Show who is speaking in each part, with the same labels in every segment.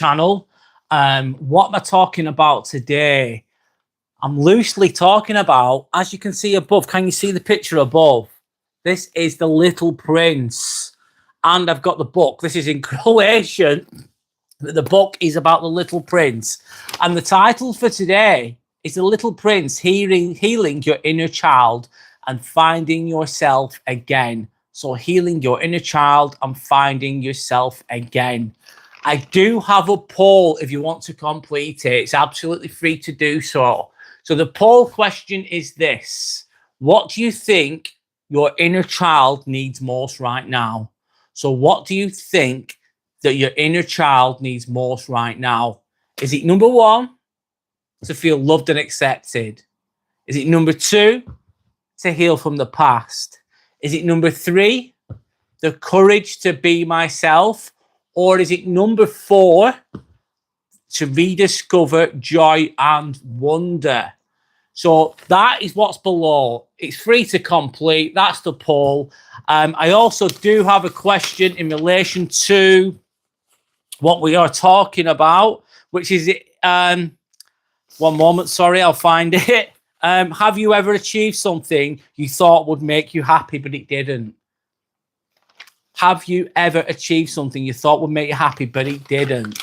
Speaker 1: channel. What am I talking about today? I'm loosely talking about, as you can see above, can you see the picture above? This is The Little Prince. And I've got the book. This is in Croatian. The book is about the Little Prince. And the title for today is The Little Prince, healing your inner child and finding yourself again. So healing your inner child and finding yourself again. I do have a poll if you want to complete it. It's absolutely free to do so. So the poll question is this. What do you think your inner child needs most right now? So what do you think that your inner child needs most right now? Is it number one, to feel loved and accepted? Is it number two, to heal from the past? Is it number three, the courage to be myself? Or is it number four, to rediscover joy and wonder? So that is what's below. It's free to complete. That's the poll. I also do have a question in relation to what we are talking about, which is one moment, sorry, I'll find it. Have you ever achieved something you thought would make you happy, but it didn't? Have you ever achieved something you thought would make you happy, but it didn't?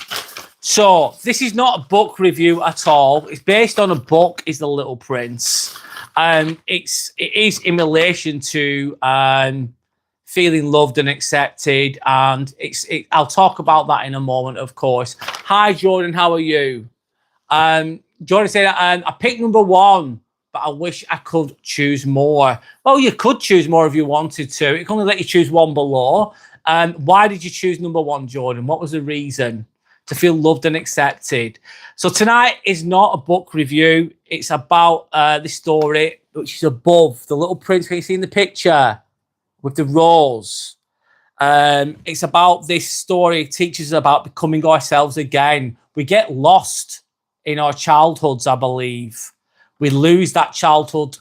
Speaker 1: So this is not a book review at all. It's based on a book, is The Little Prince. It is in relation to feeling loved and accepted, and I'll talk about that in a moment, of course. Hi, Jordan, how are you? Jordan said, I picked number one, but I wish I could choose more. Well, you could choose more if you wanted to. It can only let you choose one below. Why did you choose number one, Jordan? What was the reason? To feel loved and accepted. So tonight is not a book review. It's about the story, which is above. The Little Prince, can you see in the picture with the rose? It's about this story. It teaches us about becoming ourselves again. We get lost in our childhoods, I believe. We lose that childhood.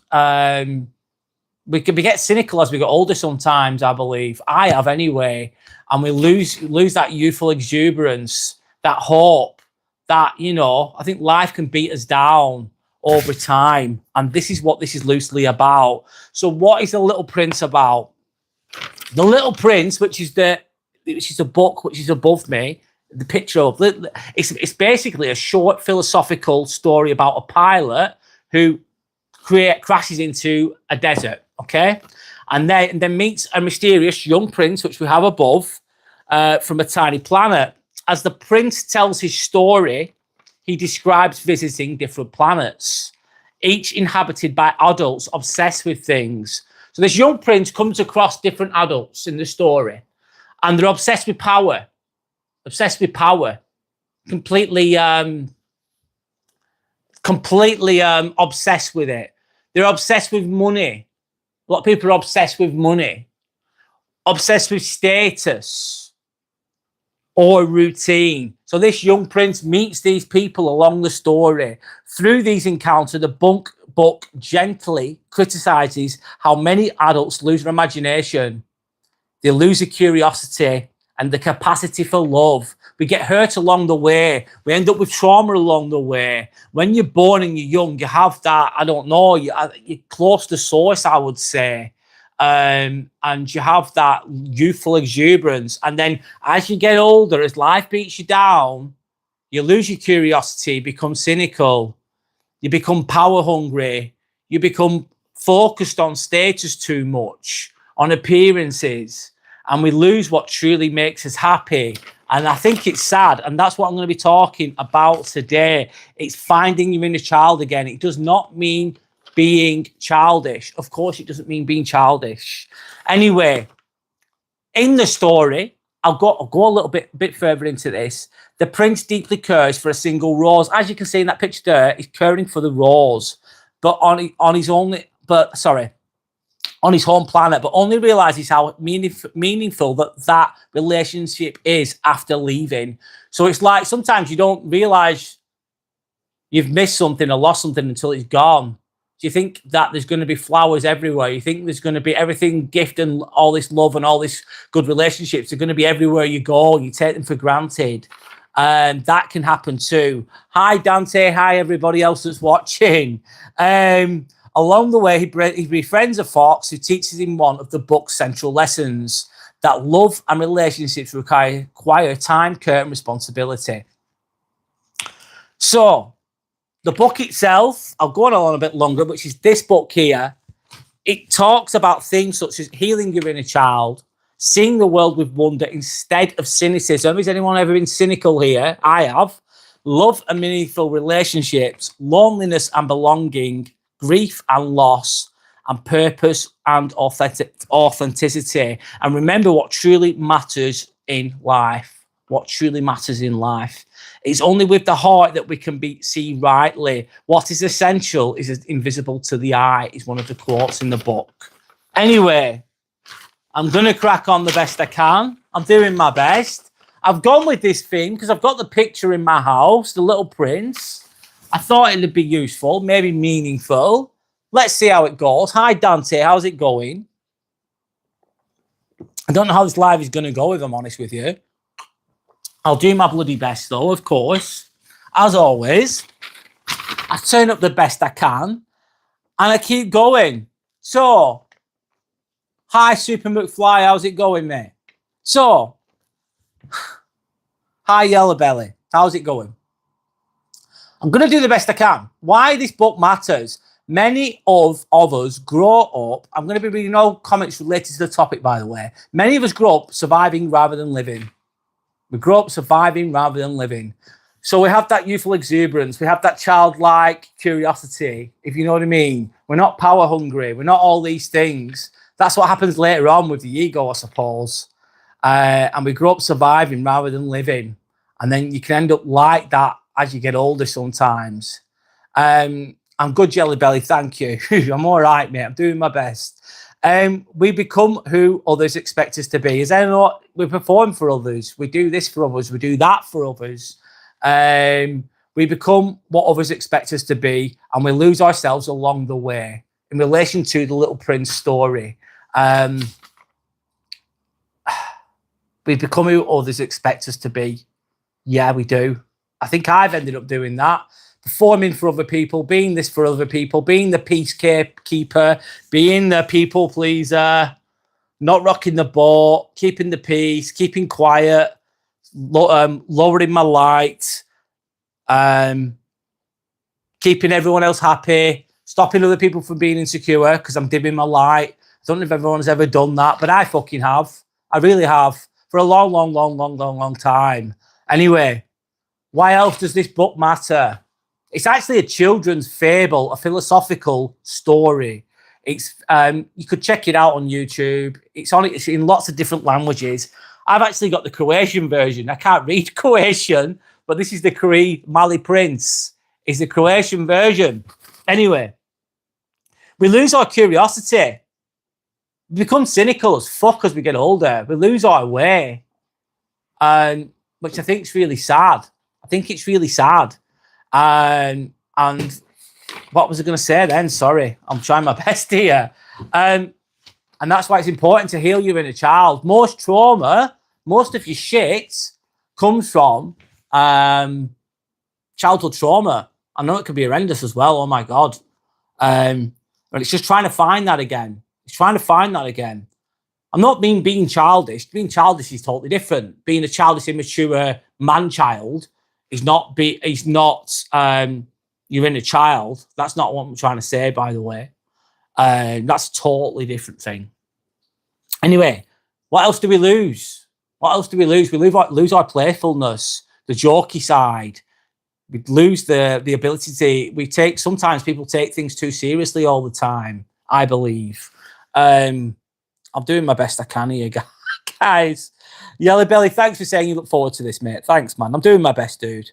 Speaker 1: We get cynical as we get older sometimes, I believe. I have anyway. And we lose that youthful exuberance, that hope, that, you know, I think life can beat us down over time. And this is what this is loosely about. So what is The Little Prince about? The Little Prince, which is a book which is above me, the picture of it's basically a short philosophical story about a pilot who crashes into a desert, okay? And then meets a mysterious young prince, which we have above, from a tiny planet. As the prince tells his story, he describes visiting different planets, each inhabited by adults obsessed with things. So this young prince comes across different adults in the story, and they're obsessed with power, completely obsessed with it. They're obsessed with money. A lot of people are obsessed with money, obsessed with status or routine. So this young prince meets these people along the story. Through these encounters, the book gently criticizes how many adults lose their imagination. They lose their curiosity and the capacity for love. We get hurt along the way. We end up with trauma along the way. When you're born and you're young, you have that, I don't know, you're close to source, I would say. And you have that youthful exuberance. And then as you get older, as life beats you down, you lose your curiosity, become cynical, you become power hungry, you become focused on status too much, on appearances, and we lose what truly makes us happy. And I think it's sad, and that's what I'm going to be talking about today. It's finding your inner child again. It does not mean being childish. Of course, it doesn't mean being childish. Anyway, in the story, I'll go a little bit further into this. The prince deeply cares for a single rose. As you can see in that picture there, he's caring for the rose, but on his home planet, but only realizes how meaningful that relationship is after leaving. So it's like sometimes you don't realize you've missed something or lost something until it's gone. Do you think that there's going to be flowers everywhere? You think there's going to be everything, gift and all this love and all this good relationships are going to be everywhere you go. You take them for granted. That can happen too. Hi, Dante. Hi, everybody else that's watching. Along the way, he befriends a fox who teaches him one of the book's central lessons, that love and relationships require time, care, and responsibility. So, the book itself, I'll go on a bit longer, which is this book here. It talks about things such as healing your inner child, seeing the world with wonder instead of cynicism. Has anyone ever been cynical here? I have. Love and meaningful relationships, loneliness and belonging, grief and loss, and purpose and authenticity. And remember what truly matters in life. What truly matters in life. It's only with the heart that we can see rightly. What is essential is invisible to the eye, is one of the quotes in the book. Anyway, I'm going to crack on the best I can. I'm doing my best. I've gone with this theme because I've got the picture in my house, the little prince. I thought it would be useful, maybe meaningful. Let's see how it goes. Hi, Dante. How's it going? I don't know how this live is going to go, if I'm honest with you. I'll do my bloody best, though, of course. As always, I turn up the best I can, and I keep going. So, hi, Super McFly. How's it going, mate? So, hi, Yellow Belly. How's it going? I'm going to do the best I can. Why this book matters. Many of us grow up. I'm going to be reading all comments related to the topic, by the way. Many of us grow up surviving rather than living. We grow up surviving rather than living. So we have that youthful exuberance. We have that childlike curiosity, if you know what I mean. We're not power hungry. We're not all these things. That's what happens later on with the ego, I suppose. And we grow up surviving rather than living. And then you can end up like that as you get older sometimes. I'm good, Jelly Belly. Thank you. I'm all right, mate. I'm doing my best. We become who others expect us to be. Is there not? We perform for others. We do this for others. We do that for others. We become what others expect us to be, and we lose ourselves along the way. In relation to the Little Prince story, we become who others expect us to be. Yeah, we do. I think I've ended up doing that. Performing for other people, being this for other people, being the peacekeeper, being the people pleaser, not rocking the boat, keeping the peace, keeping quiet, lowering my light, keeping everyone else happy, stopping other people from being insecure because I'm dimming my light. I don't know if everyone's ever done that, but I fucking have. I really have for a long time. Anyway, why else does this book matter? It's actually a children's fable, a philosophical story. It's you could check it out on YouTube. It's in lots of different languages. I've actually got the Croatian version. I can't read Croatian, but this is the Mali Prince. Is the Croatian version. Anyway, we lose our curiosity. We become cynical as fuck as we get older. We lose our way, which I think is really sad. I think it's really sad. And what was I going to say then? Sorry, I'm trying my best here. And that's why it's important to heal your inner child. Most trauma, most of your shit comes from childhood trauma. I know it can be horrendous as well. Oh my God. But it's just trying to find that again. It's trying to find that again. I'm not being childish. Being childish is totally different. Being a childish, immature man-child is not your inner child. That's not what I'm trying to say, by the way. That's a totally different thing. Anyway, what else do we lose? What else do we lose? We lose our playfulness, the jokey side. We lose the ability to sometimes people take things too seriously all the time, I believe. I'm doing my best I can here, guys. Yellow Belly, thanks for saying you look forward to this, mate. Thanks, man. I'm doing my best, dude.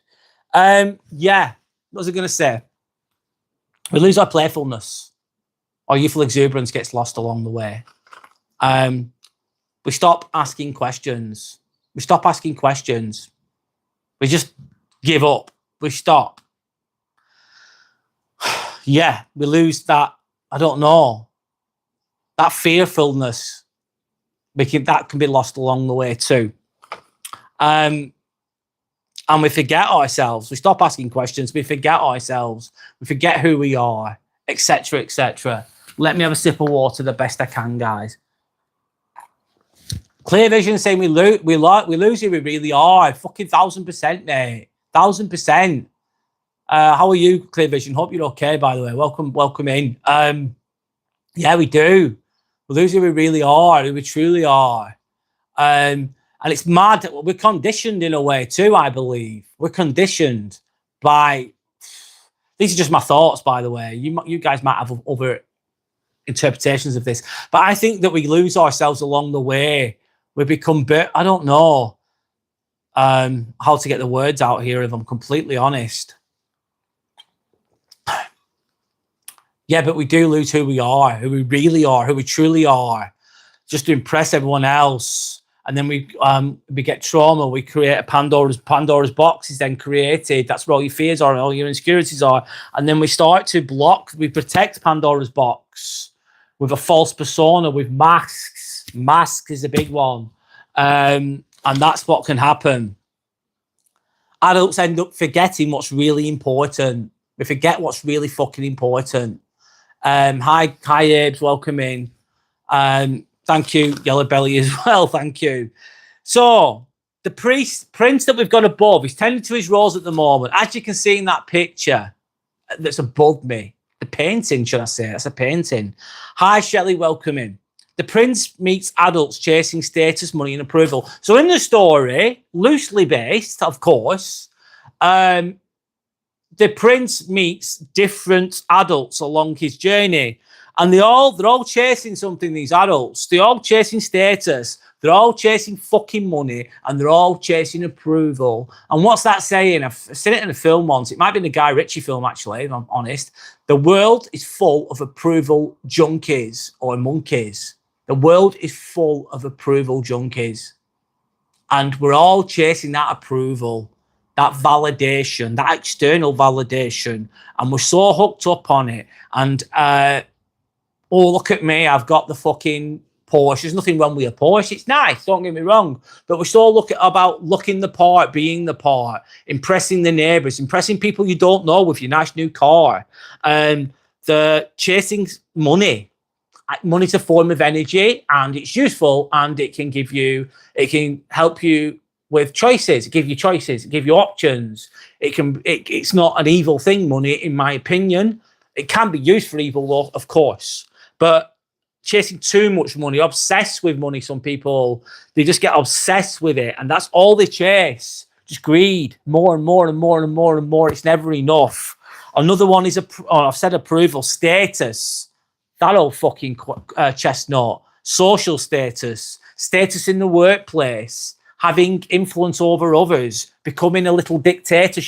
Speaker 1: Yeah, what was I going to say? We lose our playfulness. Our youthful exuberance gets lost along the way. We stop asking questions. We stop asking questions. We just give up. We stop. Yeah, we lose that, I don't know, that fearfulness. That can be lost along the way too. And we forget ourselves. We stop asking questions. We forget ourselves. We forget who we are, etc., etc. Let me have a sip of water the best I can, guys. Clear vision saying we lose who we really are. Fucking 1000%, mate. 1000%. How are you, Clear Vision? Hope you're okay, by the way. Welcome in. Yeah, we do. We lose who we really are, who we truly are. And it's mad. We're conditioned in a way too, I believe. We're conditioned by, these are just my thoughts, by the way. You guys might have other interpretations of this, but I think that we lose ourselves along the way. We become I don't know how to get the words out here, if I'm completely honest. Yeah, but we do lose who we are, who we really are, who we truly are, just to impress everyone else. And then we get trauma. We create a Pandora's box is then created. That's where all your fears are and all your insecurities are. And then we start to we protect Pandora's box with a false persona, with masks. Masks is a big one. And that's what can happen. Adults end up forgetting what's really important. We forget what's really fucking important. Hi, Abes, welcome in. Thank you, Yellow Belly, as well. Thank you. So the prince that we've got above, he's tending to his roles at the moment. As you can see in that picture that's above me, the painting, should I say? That's a painting. Hi, Shelley, welcome in. The prince meets adults chasing status, money, and approval. So in the story, loosely based, of course, the prince meets different adults along his journey. And they're all chasing something, these adults. They're all chasing status. They're all chasing fucking money. And they're all chasing approval. And what's that saying? I've seen it in a film once. It might be in a Guy Ritchie film, actually, if I'm honest. The world is full of approval junkies or monkeys. The world is full of approval junkies. And we're all chasing that approval, that validation, that external validation. And we're so hooked up on it. And, oh, look at me, I've got the fucking Porsche. There's nothing wrong with a Porsche. It's nice, don't get me wrong. But we're still about looking the part, being the part, impressing the neighbours, impressing people you don't know with your nice new car. The chasing money. Money's a form of energy, and it's useful, and it can help you with choices. It give you choices. It give you options. It's not an evil thing, money, in my opinion. It can be used for evil, of course. But chasing too much money, obsessed with money, some people, they just get obsessed with it. And that's all they chase. Just greed. More and more and more and more and more. It's never enough. Another one is, I've said approval, status. That old fucking chestnut. Social status. Status in the workplace. Having influence over others. Becoming a little dictator.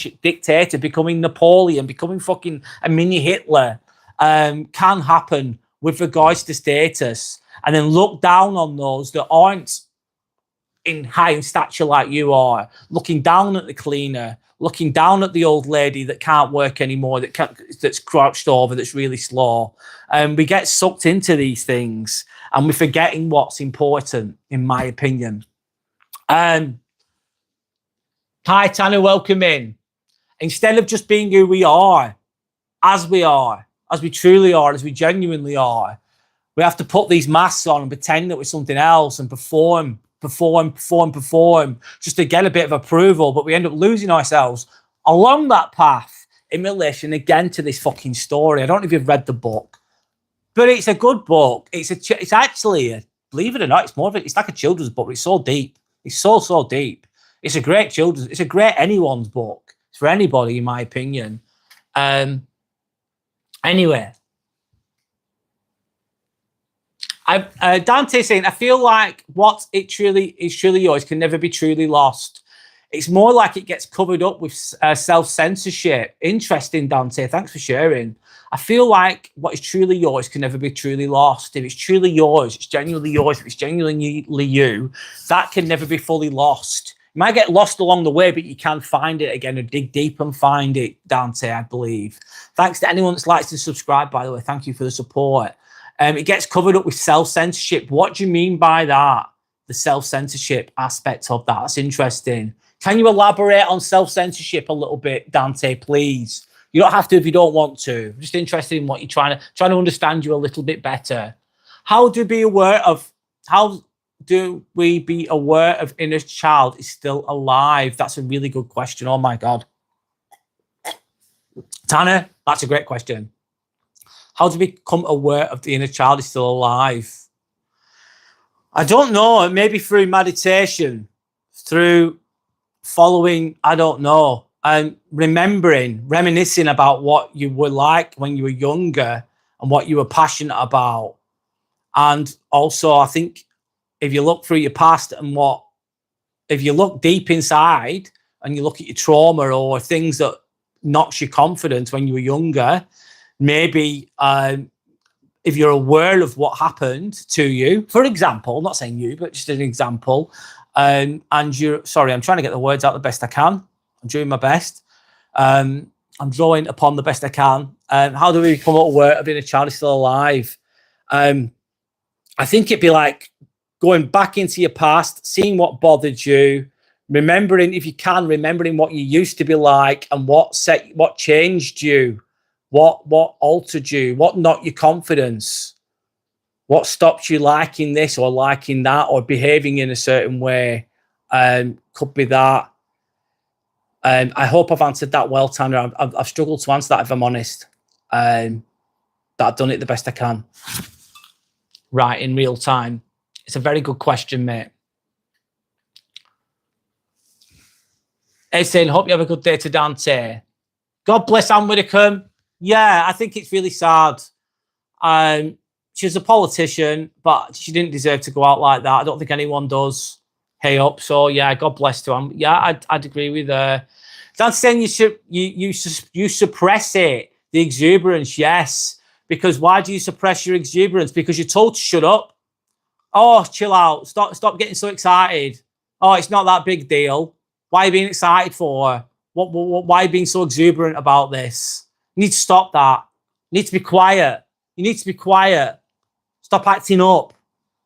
Speaker 1: Becoming Napoleon. Becoming fucking a mini Hitler. Can happen with regards to status, and then look down on those that aren't in high stature like you are, looking down at the cleaner, looking down at the old lady that can't work anymore, that's crouched over, that's really slow. And we get sucked into these things, and we're forgetting what's important, in my opinion. Hi, Tanner, welcome in. Instead of just being who we are, as we truly are, as we genuinely are, we have to put these masks on and pretend that we're something else and perform, just to get a bit of approval. But we end up losing ourselves along that path in relation, again, to this fucking story. I don't know if you've read the book, but it's a good book. It's actually, believe it or not, it's like a children's book. But it's so deep. It's so deep. It's a great anyone's book. It's for anybody, in my opinion. Anyway, Dante saying, I feel like what is truly yours can never be truly lost. It's more like it gets covered up with self-censorship. Interesting, Dante. Thanks for sharing. I feel like what is truly yours can never be truly lost. If it's truly yours, it's genuinely yours. If it's genuinely you, that can never be fully lost. You might get lost along the way, but you can find it again and dig deep and find it, Dante, I believe. Thanks to anyone that likes to subscribe, by the way. Thank you for the support. It gets covered up with self-censorship. What do you mean by that? The self-censorship aspect of that. That's interesting. Can you elaborate on self-censorship a little bit, Dante, please? You don't have to if you don't want to. I'm just interested in what you're trying to understand you a little bit better. How do we be aware of inner child is still alive? That's a really good question. Oh my God. Tanner, that's a great question. How do we become aware of the inner child is still alive? I don't know. Maybe through meditation, through following, I don't know, and reminiscing about what you were like when you were younger and what you were passionate about. And also, I think if you look through your past and if you look deep inside and you look at your trauma or things that knocks your confidence when you were younger, maybe if you're aware of what happened to you, for example, not saying you, but just an example, and sorry, I'm trying to get the words out the best I can. I'm doing my best. I'm drawing upon the best I can. How do we become aware of being a child is still alive? I think it'd be like going back into your past, seeing what bothered you, remembering, if you can, remembering what you used to be like and what changed you, what altered you, what knocked your confidence, what stopped you liking this or liking that or behaving in a certain way. Could be that. I hope I've answered that well, Tanner. I've struggled to answer that, if I'm honest. That I've done it the best I can. Right, in real time. It's a very good question, mate. Hey, saying, hope you have a good day to Dante. God bless Anne Widdecombe. Yeah, I think it's really sad. She was a politician, but she didn't deserve to go out like that. I don't think anyone does. Hey up. So yeah, God bless to him. Yeah, I'd agree with her. That's saying you suppress it, the exuberance. Yes, because why do you suppress your exuberance? Because you're told to shut up. Oh, chill out. Stop getting so excited. Oh, it's not that big deal. Why are you being excited for? Why are you being so exuberant about this? You need to stop that. You need to be quiet. You need to be quiet. Stop acting up.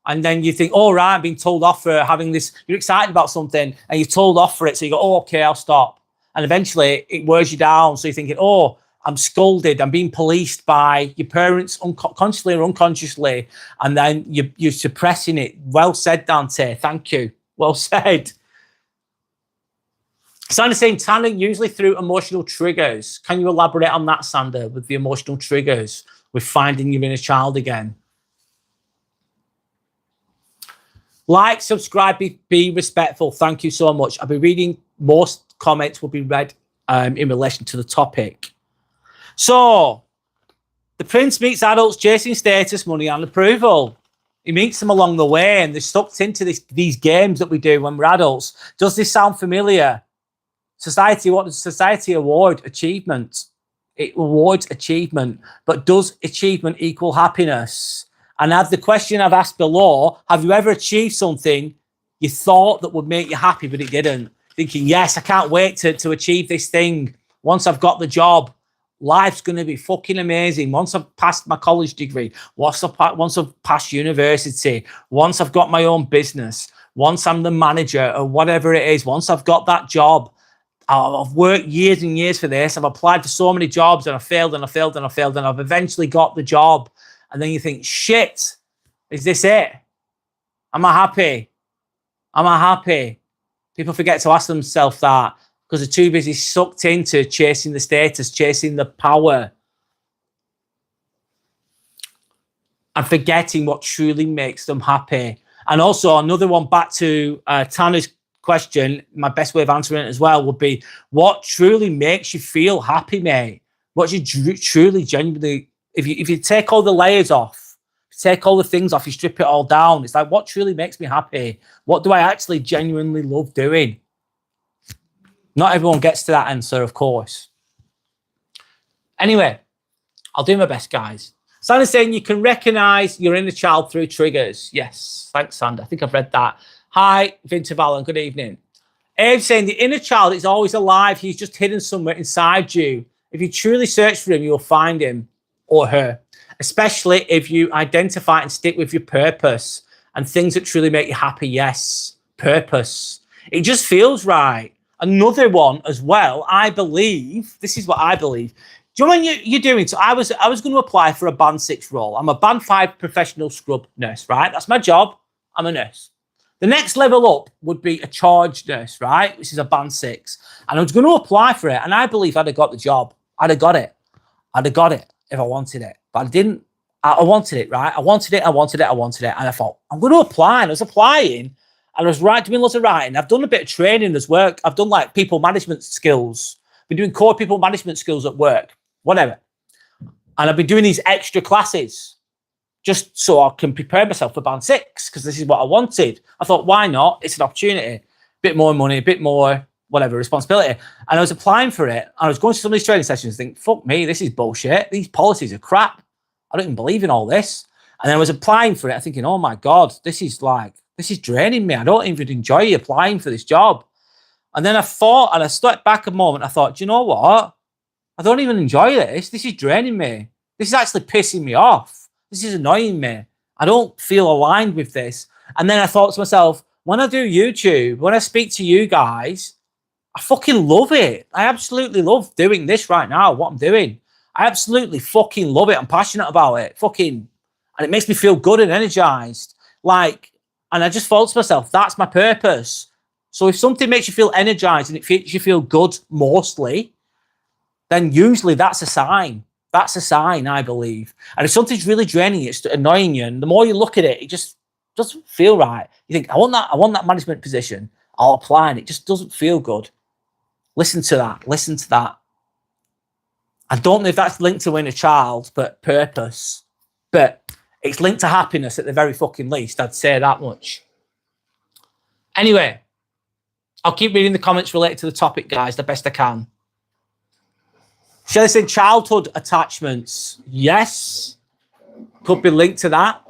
Speaker 1: And then you think, oh, right, I'm being told off for having this. You're excited about something and you're told off for it. So you go, oh, okay, I'll stop. And eventually it wears you down. So you're thinking, oh, I'm scolded. I'm being policed by your parents consciously or unconsciously. And then you're suppressing it. Well said, Dante. Thank you. Well said. Sander saying, Tanner, usually through emotional triggers. Can you elaborate on that, Sander, with the emotional triggers, with finding your inner child again? Like, subscribe, be respectful. Thank you so much. I'll be reading, most comments will be read in relation to the topic. So, the prince meets adults chasing status, money and approval. He meets them along the way and they're sucked into these games that we do when we're adults. Does this sound familiar? Society, what does society award? Achievement. It rewards achievement. But does achievement equal happiness? And the question I've asked below, have you ever achieved something you thought that would make you happy, but it didn't? Thinking, yes, I can't wait to achieve this thing. Once I've got the job, life's going to be fucking amazing. Once I've passed my college degree, once I've passed university, once I've got my own business, once I'm the manager or whatever it is, once I've got that job, I've worked years and years for this. I've applied for so many jobs and I failed and I failed and I failed and I've eventually got the job. And then you think, shit, is this it? Am I happy? Am I happy? People forget to ask themselves that because they're too busy sucked into chasing the status, chasing the power, and forgetting what truly makes them happy. And also another one back to Tanner's question, my best way of answering it as well would be, what truly makes you feel happy, mate? What you truly, genuinely, if you take all the layers off, take all the things off, you strip it all down, it's like, what truly makes me happy? What do I actually genuinely love doing? Not everyone gets to that answer, of course. Anyway, I'll do my best, guys. Sander's saying you can recognize your inner child through triggers. Yes, thanks, Sander. I think I've read that. Hi, Vinter Valen, good evening. Abe's saying the inner child is always alive. He's just hidden somewhere inside you. If you truly search for him, you'll find him or her, especially if you identify and stick with your purpose and things that truly make you happy. Yes, purpose. It just feels right. another one as well. I believe, this is what I believe. Do you know when you're doing, so I was going to apply for a band 6 role. I'm a band 5 professional scrub nurse, right? That's my job. I'm a nurse. The next level up would be a charge nurse, right? Which is a band 6. And I was going to apply for it. And I believe I'd have got the job. I'd have got it. I'd have got it if I wanted it. But I didn't. I wanted it, right? I wanted it. And I thought, I'm going to apply. And I was applying. And I was doing lots of writing. I've done a bit of training as work. I've done like people management skills. Been doing core people management skills at work. Whatever. And I've been doing these extra classes just so I can prepare myself for band 6 because this is what I wanted. I thought, why not? It's an opportunity. Bit more money, a bit more, whatever, responsibility. And I was applying for it. And I was going to some of these training sessions and think, fuck me, this is bullshit. These policies are crap. I don't even believe in all this. And then I was applying for it thinking, oh my God, this is draining me. I don't even enjoy applying for this job. And then I thought, and I stepped back a moment, I thought, do you know what? I don't even enjoy this. This is draining me. This is actually pissing me off. This is annoying me. I don't feel aligned with this. And then I thought to myself, when I do YouTube, when I speak to you guys, I fucking love it. I absolutely love doing this right now, what I'm doing. I absolutely fucking love it. I'm passionate about it. And it makes me feel good and energized. And I just thought to myself, that's my purpose. So if something makes you feel energized and it makes you feel good mostly, then usually that's a sign. That's a sign, I believe. And if something's really draining you, it's annoying you, and the more you look at it, it just doesn't feel right. You think, I want that management position. I'll apply, and it just doesn't feel good. Listen to that. I don't know if that's linked to inner child, but purpose. But it's linked to happiness at the very fucking least. I'd say that much. Anyway, I'll keep reading the comments related to the topic, guys, the best I can. Shall I say childhood attachments? Yes. Could be linked to that.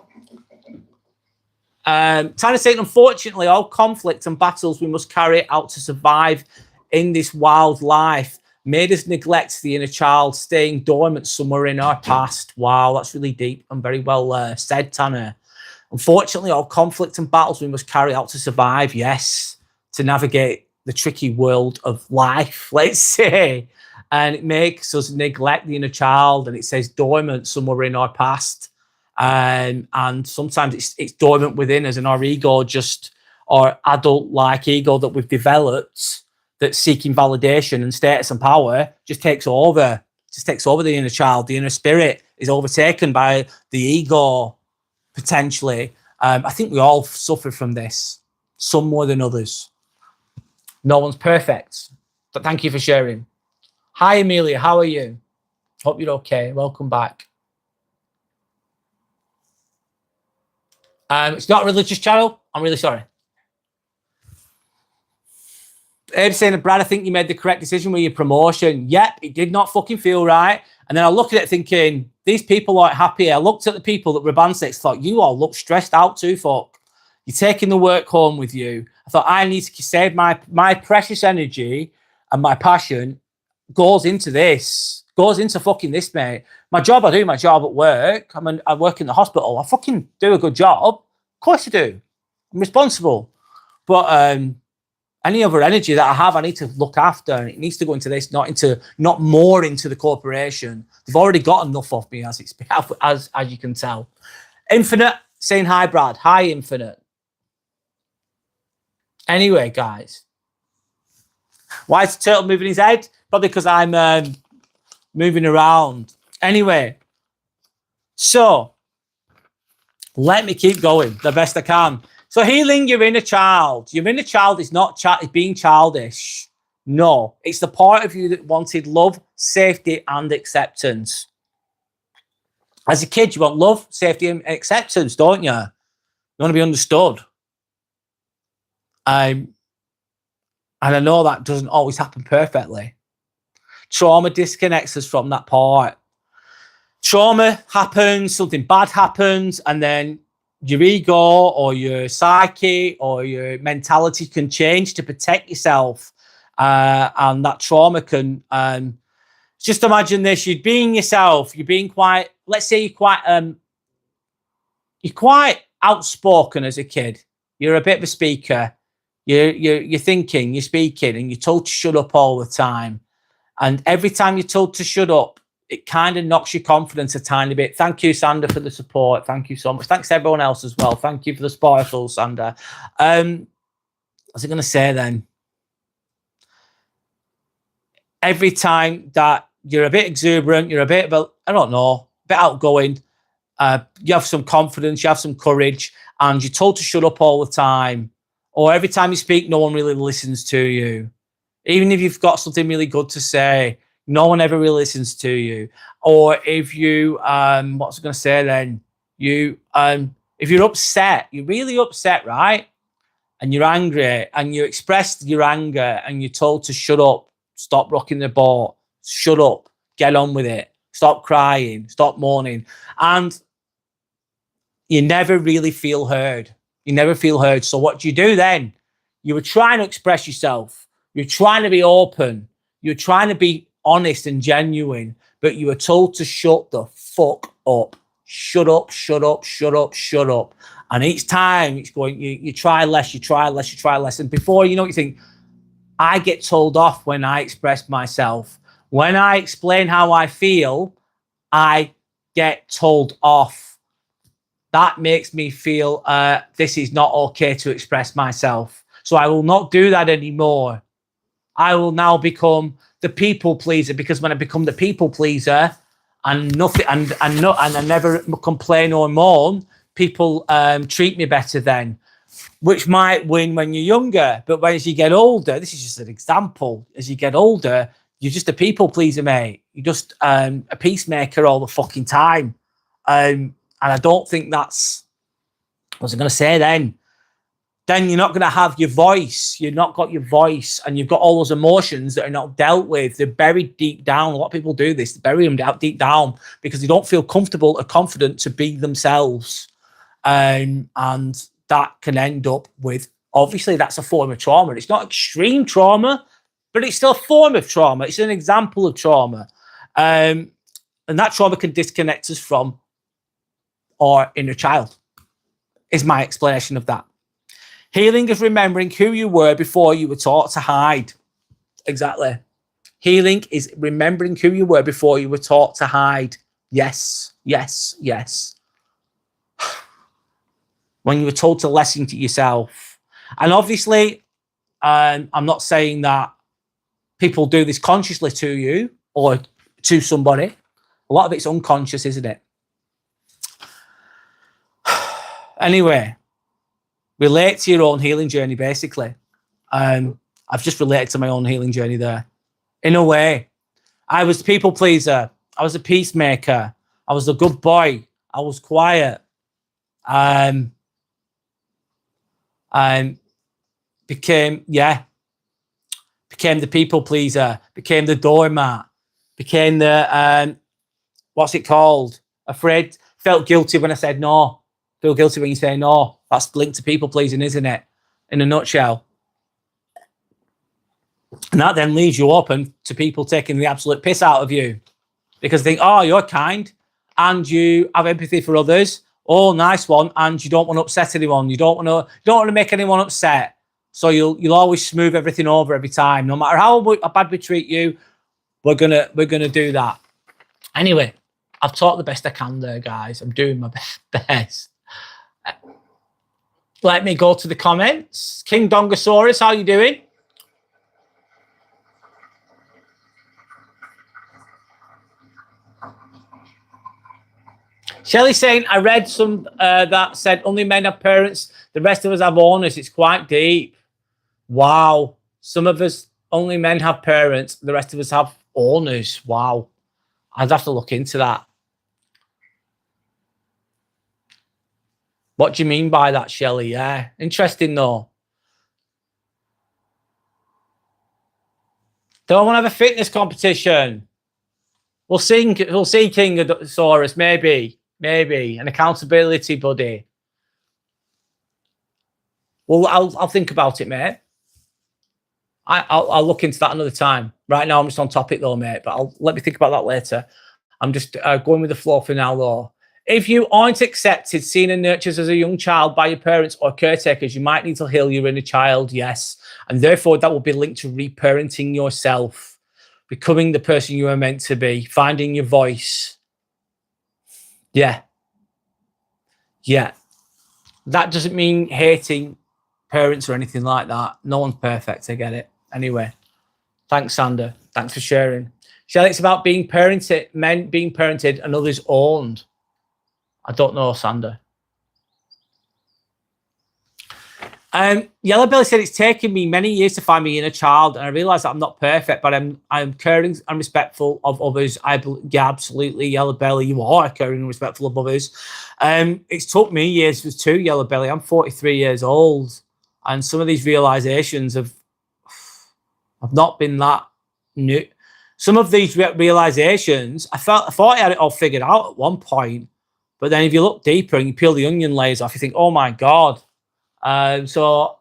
Speaker 1: Trying to say, unfortunately, all conflict and battles we must carry out to survive in this wild life made us neglect the inner child, staying dormant somewhere in our past. Wow, that's really deep and very well said, Tanner. Unfortunately, all conflict and battles we must carry out to survive, yes, to navigate the tricky world of life, let's say. And it makes us neglect the inner child, and it says dormant somewhere in our past. And sometimes it's dormant within us, and our ego, just our adult-like ego that we've developed, that's seeking validation and status and power, just takes over. Just takes over the inner child. The inner spirit is overtaken by the ego, potentially. I think we all suffer from this, some more than others. No one's perfect, but thank you for sharing. Hi, Amelia. How are you? Hope you're okay. Welcome back. It's not a religious channel. I'm really sorry. Abe saying, Brad, I think you made the correct decision with your promotion. Yep, it did not fucking feel right. And then I look at it thinking, these people aren't happy. I looked at the people that were band 6, thought, you all look stressed out too, fuck. You're taking the work home with you. I thought, I need to save my precious energy and my passion goes into this, goes into fucking this, mate. My job, I do my job at work. I work in the hospital. I fucking do a good job. Of course I do. I'm responsible. But any other energy that I have, I need to look after. And it needs to go into this, not more into the corporation. They've already got enough of me as you can tell. Infinite saying hi, Brad. Hi, Infinite. Anyway, guys. Why is the turtle moving his head? Probably because I'm moving around. Anyway, so let me keep going the best I can. So healing your inner child. Your inner child is not being childish. No, it's the part of you that wanted love, safety, and acceptance. As a kid, you want love, safety, and acceptance, don't you? You want to be understood. And I know that doesn't always happen perfectly. Trauma disconnects us from that part. Trauma happens, something bad happens, and then your ego or your psyche or your mentality can change to protect yourself. And that trauma can, just imagine this, you're being yourself, you're being quite, let's say you're quite outspoken as a kid. You're a bit of a speaker. You're thinking, you're speaking, and you're told to shut up all the time. And every time you're told to shut up, it kind of knocks your confidence a tiny bit. Thank you, Sander, for the support. Thank you so much. Thanks to everyone else as well. Thank you for the sparkles, Sander. What's I going to say then? Every time that you're a bit exuberant, you're a bit of I don't know, a bit outgoing, you have some confidence, you have some courage, and you're told to shut up all the time. Or every time you speak, no one really listens to you. Even if you've got something really good to say, no one ever really listens to you. Or if you, what's I going to say then? If you're upset, you're really upset, right? And you're angry, and you express your anger, and you're told to shut up, stop rocking the boat, shut up, get on with it, stop crying, stop mourning. And you never really feel heard. You never feel heard. So what do you do then? You were trying to express yourself. You're trying to be open. You're trying to be honest and genuine, but you were told to shut the fuck up. Shut up, shut up, shut up, shut up. And each time it's going, you try less, you try less, you try less. And before you know it, you think, I get told off when I express myself. When I explain how I feel, I get told off. That makes me feel this is not okay to express myself. So I will not do that anymore. I will now become the people pleaser, because when I become the people pleaser and nothing and I never complain or moan, people treat me better then, which might win when you're younger. But as you get older, this is just an example. As you get older, you're just a people pleaser, mate. You're just a peacemaker all the fucking time. And I don't think that's, what was I going to say then? Then you're not going to have your voice. You've not got your voice, and you've got all those emotions that are not dealt with. They're buried deep down. A lot of people do this. They bury them out deep down because they don't feel comfortable or confident to be themselves. And that can end up with, obviously, that's a form of trauma. It's not extreme trauma, but it's still a form of trauma. It's an example of trauma. And that trauma can disconnect us from our inner child, is my explanation of that. Healing is remembering who you were before you were taught to hide. Exactly. Healing is remembering who you were before you were taught to hide. Yes, yes, yes. When you were told to listen to yourself. And obviously, I'm not saying that people do this consciously to you or to somebody. A lot of it's unconscious, isn't it? Anyway, relate to your own healing journey, basically. I've just related to my own healing journey there. In a way, I was the people pleaser. I was a peacemaker. I was a good boy. I was quiet. Became the people pleaser, became the doormat, became the, what's it called? Afraid, felt guilty when I said no. Feel guilty when you say no. That's linked to people pleasing, isn't it? In a nutshell. And that then leaves you open to people taking the absolute piss out of you because they think, oh, you're kind and you have empathy for others. Oh, nice one. And you don't want to upset anyone. You don't want to make anyone upset. So you'll always smooth everything over every time. No matter how bad we treat you, we're gonna do that. Anyway, I've talked the best I can there, guys. I'm doing my best. Let me go to the comments. King Dongosaurus, how you doing? Shelley saying, I read some that said only men have parents, the rest of us have owners. It's quite deep. Wow. Some of us, only men have parents, the rest of us have owners. Wow. I'd have to look into that. What do you mean by that, Shelley? Yeah, interesting though. Don't want to have a fitness competition. We'll see King Saurus, maybe, an accountability buddy. Well, I'll think about it, mate. I'll look into that another time. Right now, I'm just on topic though, mate. But let me think about that later. I'm just going with the flow for now, though. If you aren't accepted, seen and nurtured as a young child by your parents or caretakers, you might need to heal your inner child, yes. And therefore, that will be linked to reparenting yourself, becoming the person you are meant to be, finding your voice. Yeah. Yeah. That doesn't mean hating parents or anything like that. No one's perfect. I get it. Anyway, thanks, Sander. Thanks for sharing. Shelley, it's about being parented, men being parented and others owned. I don't know, Sander. Yellow Belly said it's taken me many years to find my inner child, and I realise that I'm not perfect, but I'm caring and respectful of others. Yeah, absolutely, Yellow Belly, you are caring and respectful of others. It's took me years too, Yellow Belly. I'm 43 years old, and some of these realizations have not been that new. Some of these realizations, I thought I had it all figured out at one point. But then if you look deeper and you peel the onion layers off, you think, oh my God. So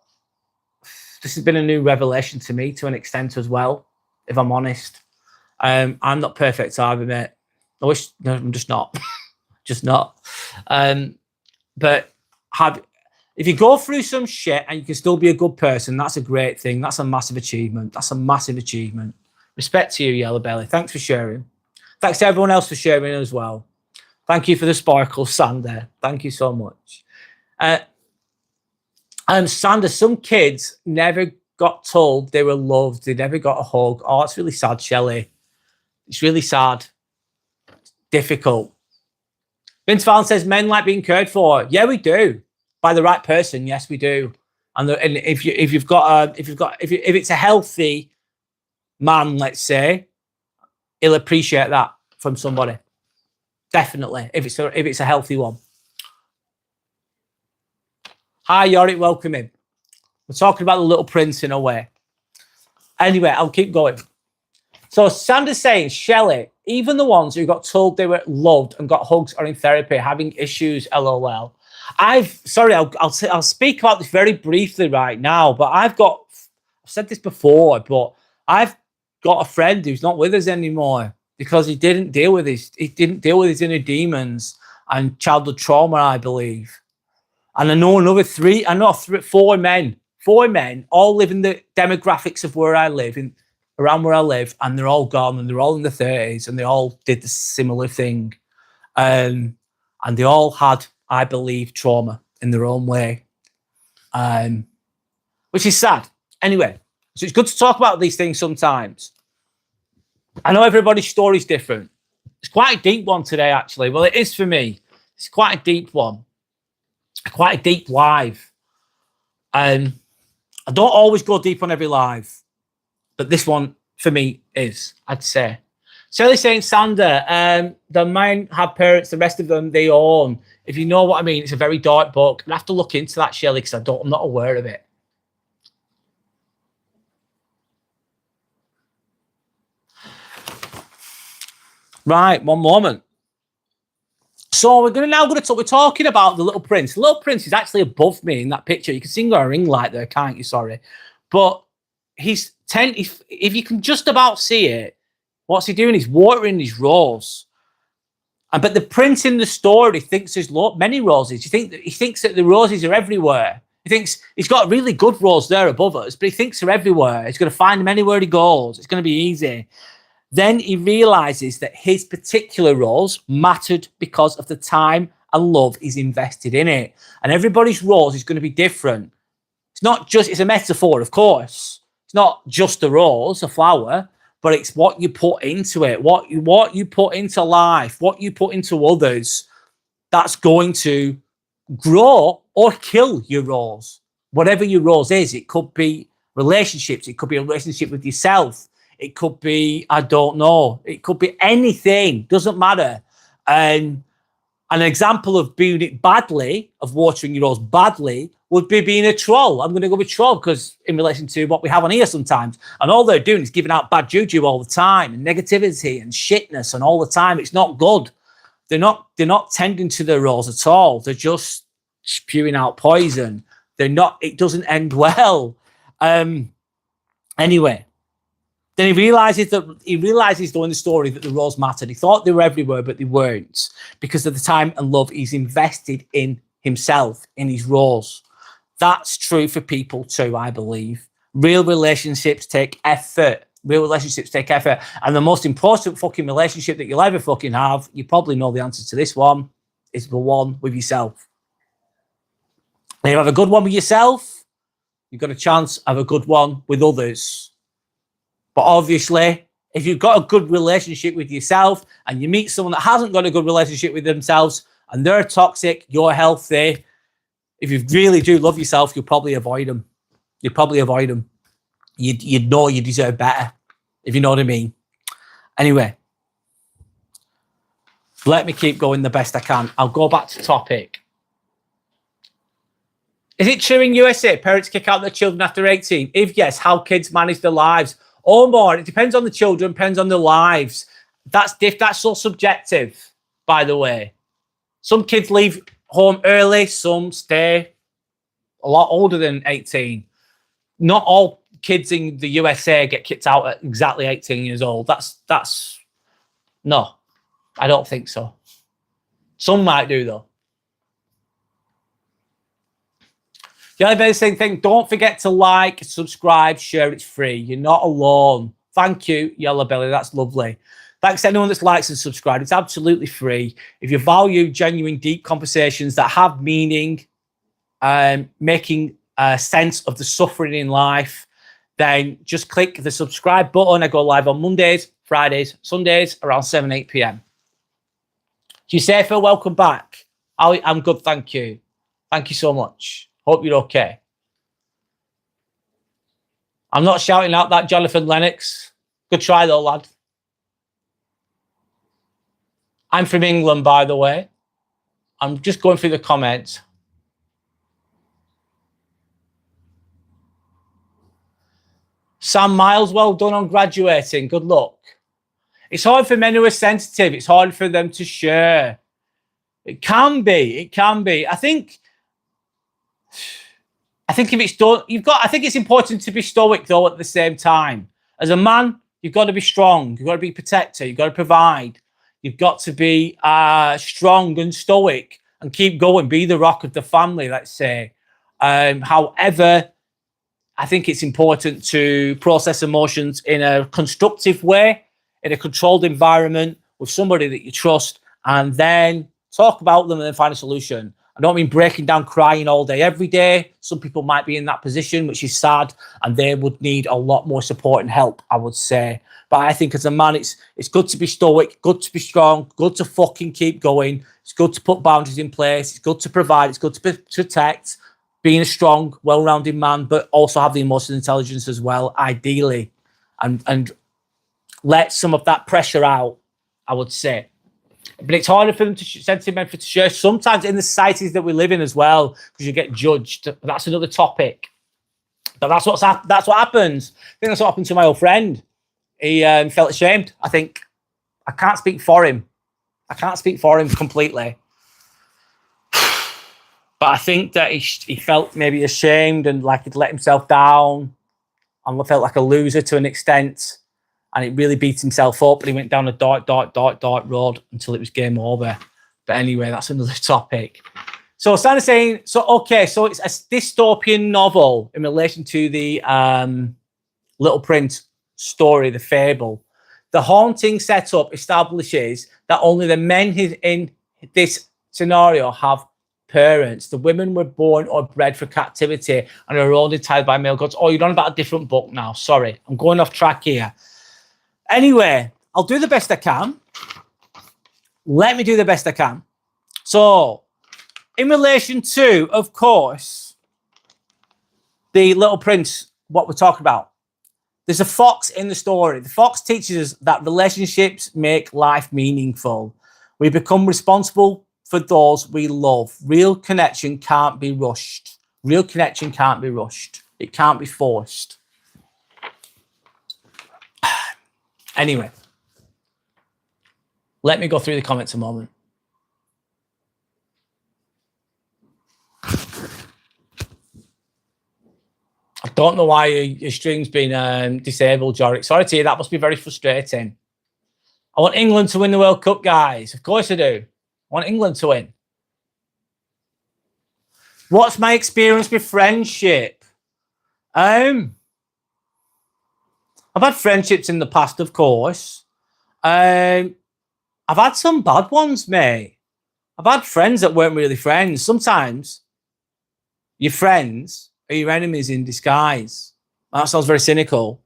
Speaker 1: this has been a new revelation to me to an extent as well, if I'm honest. I'm not perfect either, mate. No, I'm just not. Just not. But if you go through some shit and you can still be a good person, that's a great thing. That's a massive achievement. That's a massive achievement. Respect to you, Yellow Belly. Thanks for sharing. Thanks to everyone else for sharing as well. Thank you for the sparkle, Sander. Thank you so much. Sander, some kids never got told they were loved. They never got a hug. Oh, it's really sad, Shelley. It's really sad. Difficult. Vince Fallon says men like being cared for. Yeah, we do. By the right person, yes, we do. And if it's a healthy man, let's say, he'll appreciate that from somebody. Definitely, if it's a healthy one. Hi, Yorick, welcome in. We're talking about the Little Prince in a way. Anyway, I'll keep going. So Sander's saying, Shelley, even the ones who got told they were loved and got hugs are in therapy, having issues, LOL. I'll speak about this very briefly right now, but I've said this before, but I've got a friend who's not with us anymore because he didn't deal with his inner demons and childhood trauma, I believe. And I know four men, all live in the demographics of where I live, around where I live, and they're all gone, and they're all in the 30s, and they all did the similar thing. And they all had, I believe, trauma in their own way, which is sad. Anyway, so it's good to talk about these things sometimes. I know everybody's story is different. It's quite a deep one today, actually. Well, it is for me. It's quite a deep one. Quite a deep live. I don't always go deep on every live, but this one for me is, I'd say. Shelley's saying, Sander, the men have parents, the rest of them they own. If you know what I mean, it's a very dark book. I have to look into that, Shelley, because I'm not aware of it. Right, one moment. So we're talking about the Little Prince. The Little Prince is actually above me in that picture. You can see a ring light there, can't you? Sorry, but he's if you can just about see it, what's he doing? He's watering his rose. But the prince in the story thinks there's many roses. He thinks that the roses are everywhere. He thinks he's got a really good rose there above us, but he thinks they're everywhere. He's going to find them anywhere he goes. It's going to be easy. Then he realizes that his particular rose mattered because of the time and love he's invested in it. And everybody's rose is going to be different. It's a metaphor, of course. It's not just a rose, a flower, but it's what you put into it, what you put into life, what you put into others, that's going to grow or kill your rose. Whatever your rose is, it could be relationships, it could be a relationship with yourself. It could be, I don't know. It could be anything. Doesn't matter. And an example of doing it badly, of watering your rose badly, would be being a troll. I'm going to go with troll because in relation to what we have on here sometimes. And all they're doing is giving out bad juju all the time and negativity and shitness and all the time. It's not good. They're not tending to their rose at all. They're just spewing out poison. It doesn't end well. Anyway. Then he realizes during the story that the roles mattered. He thought they were everywhere, but they weren't, because of the time and love he's invested in himself, in his roles. That's true for people too, I believe. Real relationships take effort. And the most important fucking relationship that you'll ever fucking have, you probably know the answer to this one, is the one with yourself. And if you have a good one with yourself, you've got a chance of a good one with others. But obviously, if you've got a good relationship with yourself and you meet someone that hasn't got a good relationship with themselves and they're toxic, you're healthy, if you really do love yourself, you'll probably avoid them. You'd probably avoid them. You'd know you deserve better, if you know what I mean. Anyway, let me keep going the best I can. I'll go back to topic. Is it true in USA parents kick out their children after 18? If yes, how kids manage their lives? Or more, it depends on the children, depends on their lives. That's so subjective, by the way. Some kids leave home early, some stay a lot older than 18. Not all kids in the USA get kicked out at exactly 18 years old. No, I don't think so. Some might do, though. The only basic thing, don't forget to like, subscribe, share. It's free. You're not alone. Thank you, Yellow Belly. That's lovely. Thanks to anyone that's likes and subscribed. It's absolutely free. If you value genuine, deep conversations that have meaning, making sense of the suffering in life, then just click the subscribe button. I go live on Mondays, Fridays, Sundays around 7, 8 p.m. You safe? Welcome back. I'm good, thank you. Thank you so much. Hope you're okay. I'm not shouting out that Jonathan Lennox. Good try though, lad. I'm from England, by the way. I'm just going through the comments. Sam Miles, well done on graduating. Good luck. It's hard for men who are sensitive. It's hard for them to share. It can be. It can be. I think if it's done, I think it's important to be stoic though at the same time. As a man, you've got to be strong. You've got to be protector. You've got to provide. You've got to be strong and stoic and keep going. Be the rock of the family, let's say. However, I think it's important to process emotions in a constructive way, in a controlled environment with somebody that you trust, and then talk about them and then find a solution. I don't mean breaking down, crying all day, every day. Some people might be in that position, which is sad, and they would need a lot more support and help, I would say. But I think as a man, it's good to be stoic, good to be strong, good to fucking keep going. It's good to put boundaries in place. It's good to provide. It's good to protect, being a strong, well-rounded man, but also have the emotional intelligence as well, ideally, and let some of that pressure out, I would say. But it's harder for them to sensitive men to share sometimes in the societies that we live in as well, because you get judged. That's another topic. But that's what happens. I think that's what happened to my old friend. He felt ashamed. I think I can't speak for him. I can't speak for him completely. But I think that he felt maybe ashamed and like he'd let himself down and felt like a loser to an extent. And it really beat himself up, and he went down a dark road until it was game over. But anyway, that's another topic. So Sandra's saying, okay, so it's a dystopian novel in relation to the Little Prince story, the fable. The haunting setup establishes that only the men in this scenario have parents. The women were born or bred for captivity and are only tied by male gods. Oh, you're on about a different book now. Sorry, I'm going off track here. Anyway, I'll do the best I can. Let me do the best I can. So, in relation to, of course, the Little Prince, what we're talking about, there's a fox in the story. The fox teaches us that relationships make life meaningful. We become responsible for those we love. Real connection can't be rushed. Real connection can't be rushed. It can't be forced. Anyway, let me go through the comments a moment. Don't know why your stream's been disabled, Jorik. Sorry to hear that. Must be very frustrating. I want England to win the World Cup, guys. Of course I do. I want England to win. What's my experience with friendship? I've had friendships in the past, of course. I've had some bad ones, mate. I've had friends that weren't really friends. Sometimes your friends are your enemies in disguise. That sounds very cynical.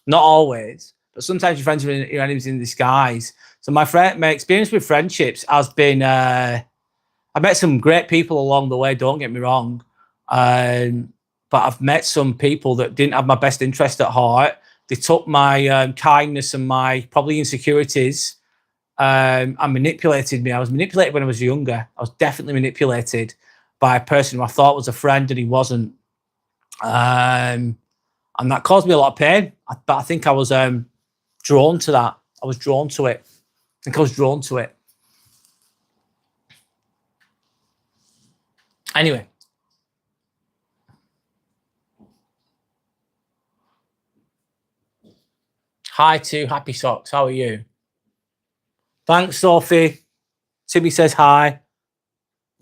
Speaker 1: Not always, but sometimes your friends are your enemies in disguise. So my experience with friendships has been, I met some great people along the way, don't get me wrong. But I've met some people that didn't have my best interest at heart. They took my kindness and my probably insecurities and manipulated me. I was manipulated when I was younger. I was definitely manipulated by a person who I thought was a friend and he wasn't. And that caused me a lot of pain. But I think I was drawn to that. I was drawn to it. I think I was drawn to it. Anyway. Hi to Happy Socks. How are you? Thanks, Sophie. Timmy says hi.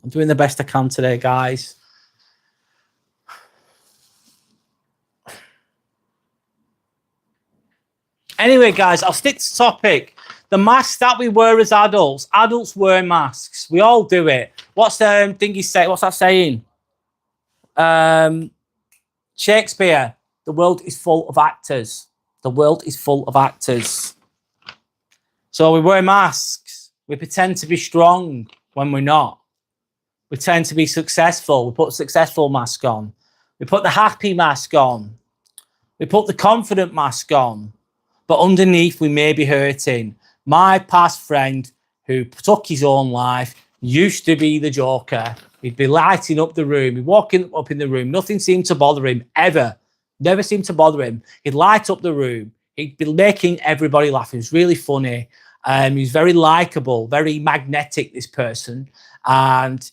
Speaker 1: I'm doing the best I can today, guys. Anyway, guys, I'll stick to topic. The masks that we wear as adults wear masks. We all do it. What's Dingy say? What's that saying? Shakespeare. The world is full of actors. The world is full of actors. So we wear masks. We pretend to be strong when we're not. We tend to be successful. We put a successful mask on. We put the happy mask on. We put the confident mask on. But underneath, we may be hurting. My past friend who took his own life used to be the Joker. He'd be lighting up the room. He'd walking up in the room. Nothing seemed to bother him, ever. Never seemed to bother him. He'd light up the room. He'd be making everybody laugh. He was really funny. He was very likable, very magnetic, this person. And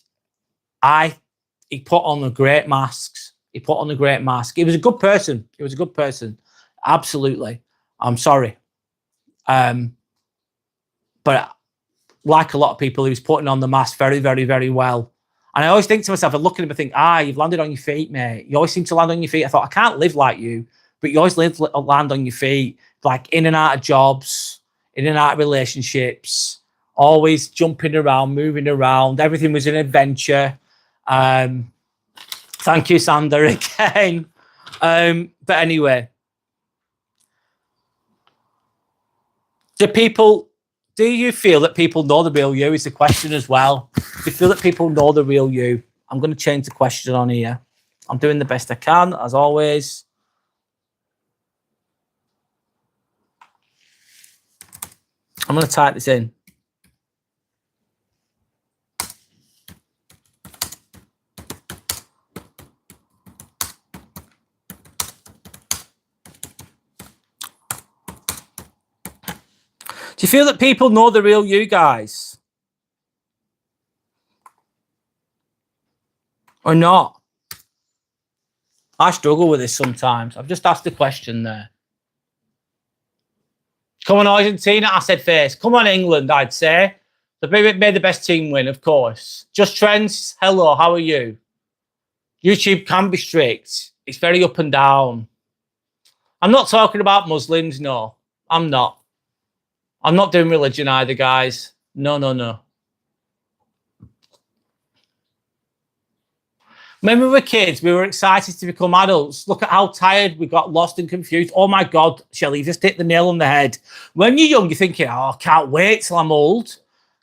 Speaker 1: he put on a great masks. He put on a great mask. He was a good person. He was a good person. Absolutely. I'm sorry. But like a lot of people, he was putting on the mask very, very, very well. And I always think to myself, I look at him and think, you've landed on your feet, mate. You always seem to land on your feet. I thought, I can't live like you, but you always land on your feet, like in and out of jobs, in and out of relationships, always jumping around, moving around. Everything was an adventure. Thank you, Sander, again. But anyway, do you feel that people know the real you is the question as well. Do you feel that people know the real you? I'm going to change the question on here. I'm doing the best I can, as always. I'm going to type this in. Do you feel that people know the real you, guys? Or not? I struggle with this sometimes. I've just asked the question there. Come on, Argentina, I said first. Come on, England, I'd say. They made the best team win, of course. Just Trends, hello, how are you? YouTube can be strict. It's very up and down. I'm not talking about Muslims, no. I'm not. I'm not doing religion either, guys. No, no, no. When we were kids, we were excited to become adults. Look at how tired we got, lost and confused. Oh my God, Shelley, you just hit the nail on the head. When you're young, you're thinking, I can't wait till I'm old.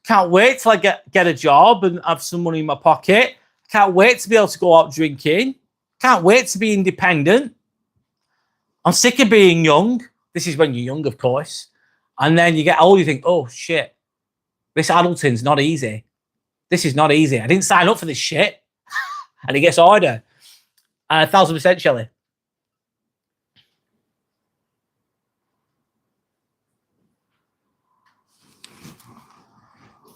Speaker 1: Can't wait till I get a job and have some money in my pocket. Can't wait to be able to go out drinking. Can't wait to be independent. I'm sick of being young. This is when you're young, of course. And then you get old, you think, oh shit, this adulting's not easy. This is not easy. I didn't sign up for this shit. And it gets harder. 1,000%, Shelley.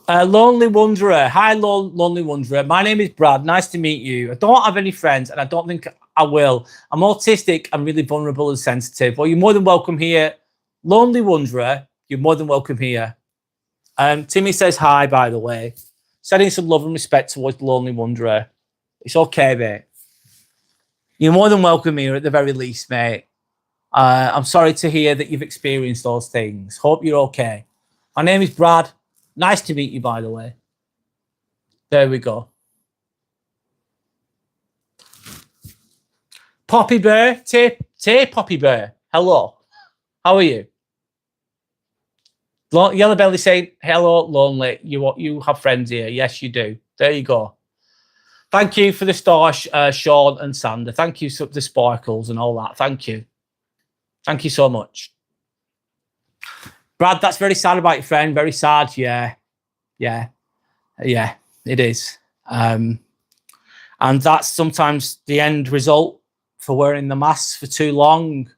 Speaker 1: Lonely Wanderer. Hi, Lonely Wanderer. My name is Brad. Nice to meet you. I don't have any friends, and I don't think I will. I'm autistic and really vulnerable and sensitive. Well, you're more than welcome here. Lonely Wanderer, you're more than welcome here. Timmy says hi, by the way. Sending some love and respect towards the Lonely Wanderer. It's okay, mate. You're more than welcome here at the very least, mate. I'm sorry to hear that you've experienced those things. Hope you're okay. My name is Brad. Nice to meet you, by the way. There we go. Poppy Bear, Tay Poppy Bear. Hello. How are you? Yellow Belly saying, hello, lonely. You have friends here. Yes, you do. There you go. Thank you for the stars, Sean and Sander. Thank you for the sparkles and all that. Thank you. Thank you so much. Brad, that's very sad about your friend. Very sad. Yeah. Yeah. Yeah, it is. And that's sometimes the end result for wearing the masks for too long,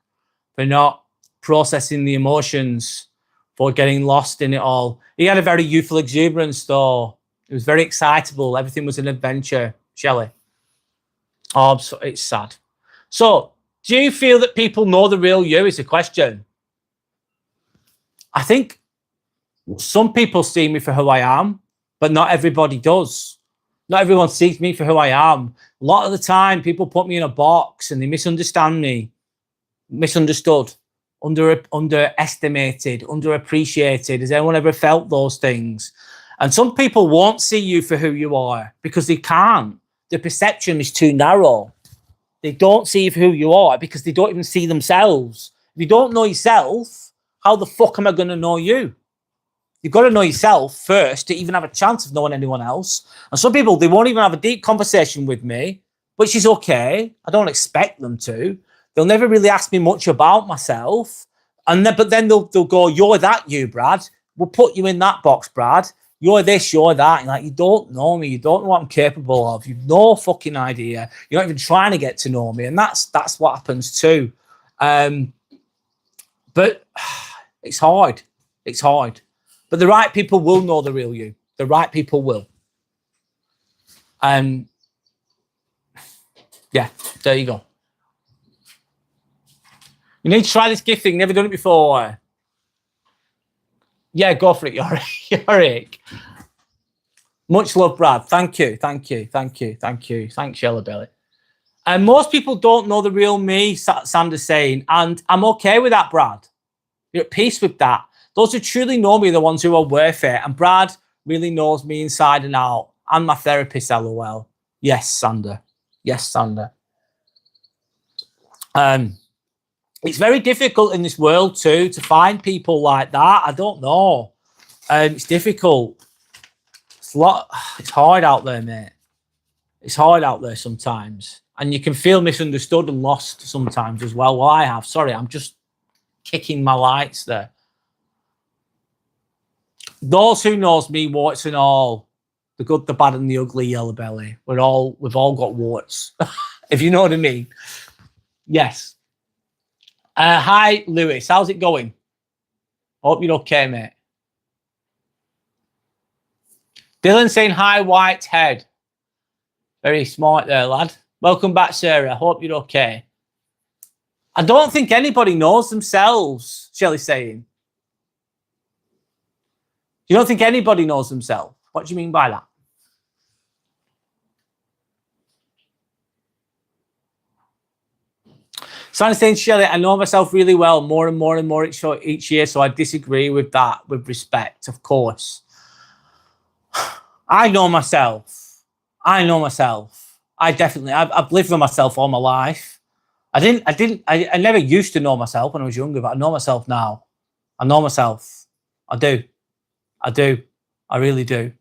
Speaker 1: for not processing the emotions, for getting lost in it all. He had a very youthful exuberance, though. It was very excitable. Everything was an adventure, Shelley. Oh, it's sad. So, do you feel that people know the real you is a question? I think some people see me for who I am, but not everybody does. Not everyone sees me for who I am. A lot of the time, people put me in a box and they misunderstand me. Misunderstood, underestimated, underappreciated. Has anyone ever felt those things? And some people won't see you for who you are because they can't. The perception is too narrow. They don't see you for who you are because they don't even see themselves. If you don't know yourself, how the fuck am I going to know you? You've got to know yourself first to even have a chance of knowing anyone else. And some people, they won't even have a deep conversation with me, which is okay. I don't expect them to. They'll never really ask me much about myself. But then they'll go, you're that you, Brad. We'll put you in that box, Brad. You're this, you're that. And like, you don't know me. You don't know what I'm capable of. You've no fucking idea. You're not even trying to get to know me. And that's what happens too. But it's hard. It's hard. But the right people will know the real you. The right people will. Yeah, there you go. You need to try this gift thing. Never done it before. Yeah, go for it, Yorick. Much love, Brad. Thank you. Thank you. Thank you. Thank you. Thanks, Yellow Belly. And most people don't know the real me, Sander's saying. And I'm okay with that, Brad. You're at peace with that. Those who truly know me are the ones who are worth it. And Brad really knows me inside and out. And my therapist, LOL. Yes, Sander. Yes, Sander. It's very difficult in this world too to find people like that. I don't know. It's difficult. It's hard out there, mate. It's hard out there sometimes. And you can feel misunderstood and lost sometimes as well. Well, I have. Sorry, I'm just kicking my lights there. Those who knows me, warts and all, the good, the bad, and the ugly, Yellow Belly. We've all got warts, if you know what I mean. Yes. Hi, Lewis. How's it going? Hope you're okay, mate. Dylan saying hi, Whitehead. Very smart there, lad. Welcome back, Sarah. Hope you're okay. I don't think anybody knows themselves, Shelley's saying. You don't think anybody knows themselves? What do you mean by that? Sandy's saying, Shelley, I know myself really well, more and more and more each year, so I disagree with that, with respect, of course. I know myself. I know myself. I've lived with myself all my life. I never used to know myself when I was younger, but I know myself now. I know myself. I do. I really do.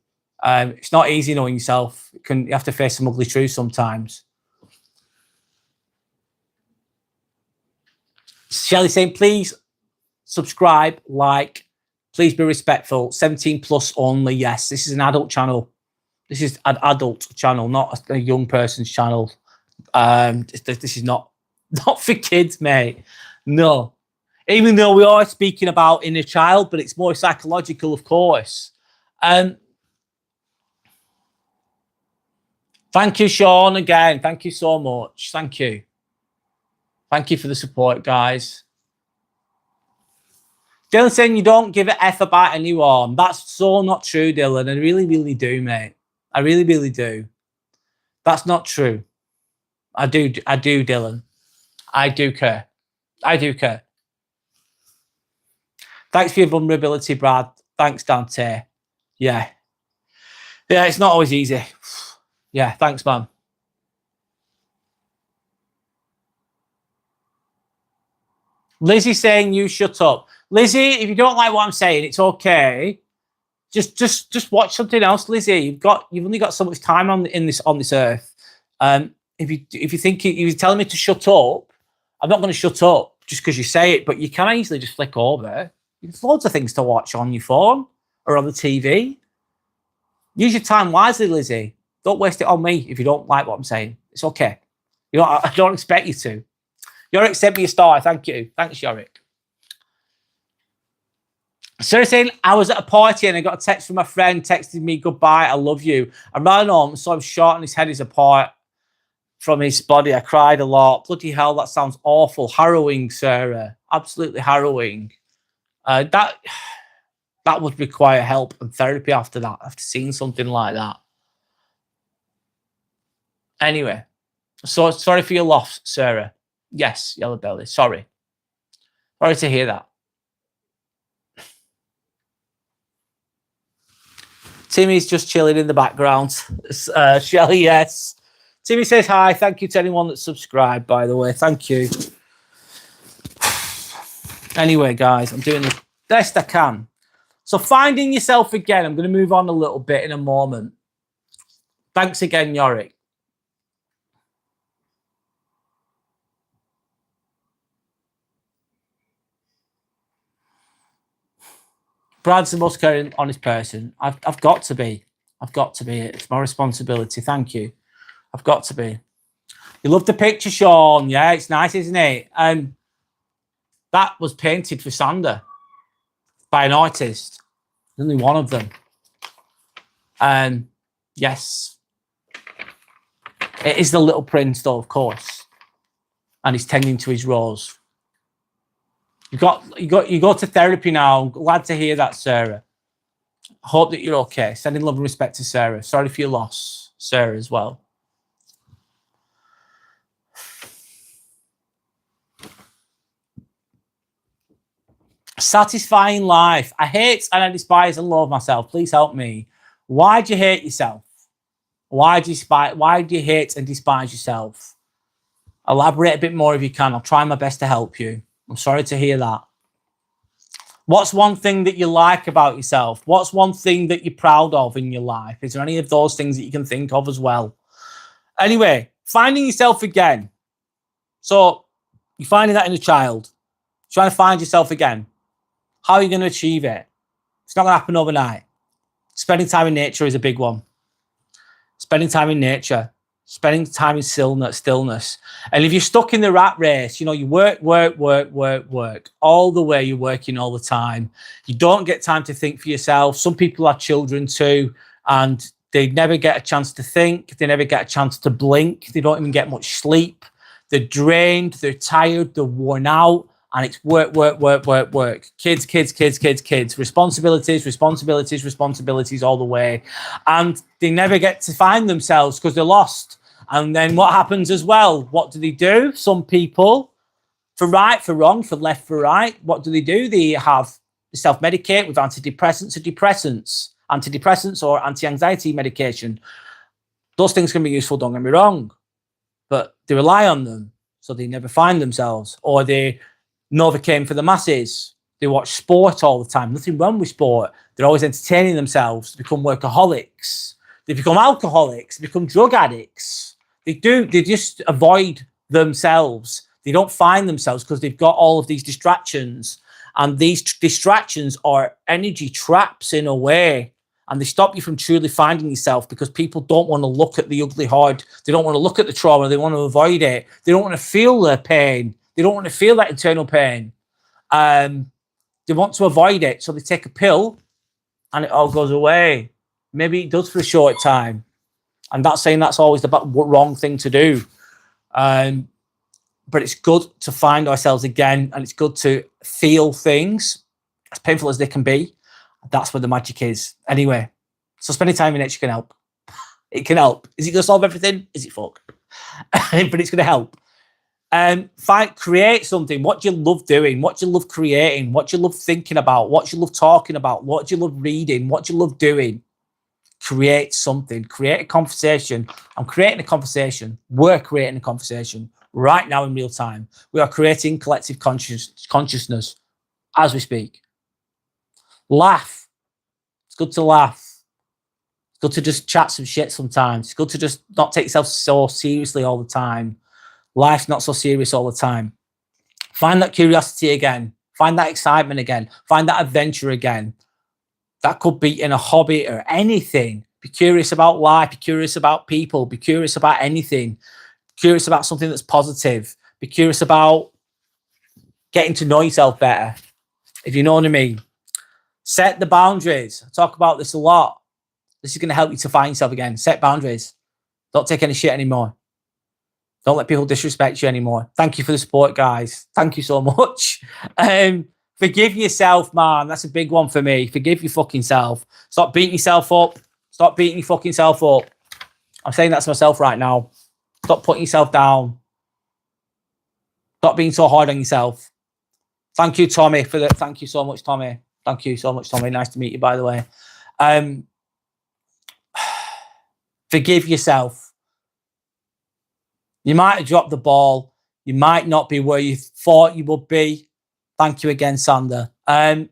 Speaker 1: It's not easy knowing yourself. You have to face some ugly truths sometimes. Shelley saying, please subscribe, like, please be respectful. 17 plus only. Yes, this is an adult channel. This is an adult channel, not a young person's channel. This is not for kids, mate. No. Even though we are speaking about inner child, but it's more psychological, of course. Thank you, Sean, again. Thank you so much. Thank you. Thank you for the support, guys. Dylan saying you don't give a F about anyone. That's so not true, Dylan. I really, really do, mate. I really, really do. That's not true. I do, Dylan. I do care. I do care. Thanks for your vulnerability, Brad. Thanks, Dante. Yeah. Yeah, it's not always easy. Yeah, thanks, man. Lizzie saying you shut up. Lizzie, if you don't like what I'm saying, it's okay. Just watch something else, Lizzie. You've only got so much time on this earth. If you think you're telling me to shut up, I'm not going to shut up just because you say it. But you can easily just flick over. There's loads of things to watch on your phone or on the TV. Use your time wisely, Lizzie. Don't waste it on me if you don't like what I'm saying. It's okay. I don't expect you to. Yorick sent me a star. Thank you. Thanks, Yorick. Sarah saying, I was at a party and I got a text from my friend texting me, goodbye, I love you. I ran home, saw him short and his head is apart from his body. I cried a lot. Bloody hell, that sounds awful. Harrowing, Sarah. Absolutely harrowing. That would require help and therapy after that, after seeing something like that. Anyway, so sorry for your loss, Sarah. Yes, Yellow Belly. Sorry. Sorry to hear that. Timmy's just chilling in the background. Shelly, yes. Timmy says hi. Thank you to anyone that subscribed, by the way. Thank you. Anyway, guys, I'm doing the best I can. So finding yourself again. I'm going to move on a little bit in a moment. Thanks again, Yorick. Brad's the most caring, honest person. I've got to be. I've got to be. It's my responsibility. Thank you. I've got to be. You love the picture, Sean. Yeah, it's nice, isn't it? That was painted for Sander by an artist. Only one of them. Yes. It is the Little Prince, though, of course. And he's tending to his rose. You go to therapy now. Glad to hear that, Sarah. Hope that you're okay. Sending love and respect to Sarah. Sorry for your loss, Sarah, as well. Satisfying life. I hate and I despise and love myself. Please help me. Why do you hate yourself? Why do you hate and despise yourself? Elaborate a bit more if you can. I'll try my best to help you. I'm sorry to hear that. What's one thing that you like about yourself? What's one thing that you're proud of in your life? Is there any of those things that you can think of as well? Anyway, finding yourself again. So you're finding that in a child. Trying to find yourself again. How are you going to achieve it? It's not going to happen overnight. Spending time in nature is a big one. Spending time in nature. Spending time in stillness. And if you're stuck in the rat race, you work. All the way, you're working all the time. You don't get time to think for yourself. Some people have children too, and they never get a chance to think. They never get a chance to blink. They don't even get much sleep. They're drained. They're tired. They're worn out. And it's work. Kids. Responsibilities all the way. And they never get to find themselves because they're lost. And then what happens as well? What do? Some people, for right, for wrong, for left, for right, what do? They self-medicate with antidepressants or anti-anxiety medication. Those things can be useful, don't get me wrong. But they rely on them, so they never find themselves. Or they Novocaine for the masses. They watch sport all the time. Nothing wrong with sport. They're always entertaining themselves to become workaholics. They become alcoholics, they become drug addicts. They just avoid themselves. They don't find themselves because they've got all of these distractions. And these distractions are energy traps in a way. And they stop you from truly finding yourself because people don't want to look at the ugly hard. They don't want to look at the trauma. They want to avoid it. They don't want to feel their pain. They don't want to feel that internal pain. They want to avoid it. So they take a pill and it all goes away. Maybe it does for a short time. I'm not saying that's always the wrong thing to do. but it's good to find ourselves again, and it's good to feel things, as painful as they can be. That's where the magic is. Anyway, so spending time in nature can help. It can help. Is it going to solve everything? Is it fuck? But it's going to help. Create something. What do you love doing? What do you love creating? What do you love thinking about? What do you love talking about? What do you love reading? What do you love doing? Create something. Create a conversation. I'm creating a conversation. We're creating a conversation right now in real time. We are creating collective consciousness as we speak. Laugh. It's good to laugh. It's good to just chat some shit sometimes. It's good to just not take yourself so seriously all the time. Life's not so serious all the time. Find that curiosity again. Find that excitement again. Find that adventure again. That could be in a hobby or anything. Be curious about life. Be curious about people. Be curious about anything. Curious about something that's positive. Be curious about getting to know yourself better, if you know what I mean. Set the boundaries. I talk about this a lot. This is going to help you to find yourself again. Set boundaries. Don't take any shit anymore. Don't let people disrespect you anymore. Thank you for the support, guys. Thank you so much. Forgive yourself, man. That's a big one for me. Forgive your fucking self. Stop beating yourself up. Stop beating your fucking self up. I'm saying that to myself right now. Stop putting yourself down. Stop being so hard on yourself. Thank you, Tommy, for that. Thank you so much, Tommy. Thank you so much, Tommy. Nice to meet you, by the way. Forgive yourself. You might have dropped the ball. You might not be where you thought you would be. Thank you again, Sander. But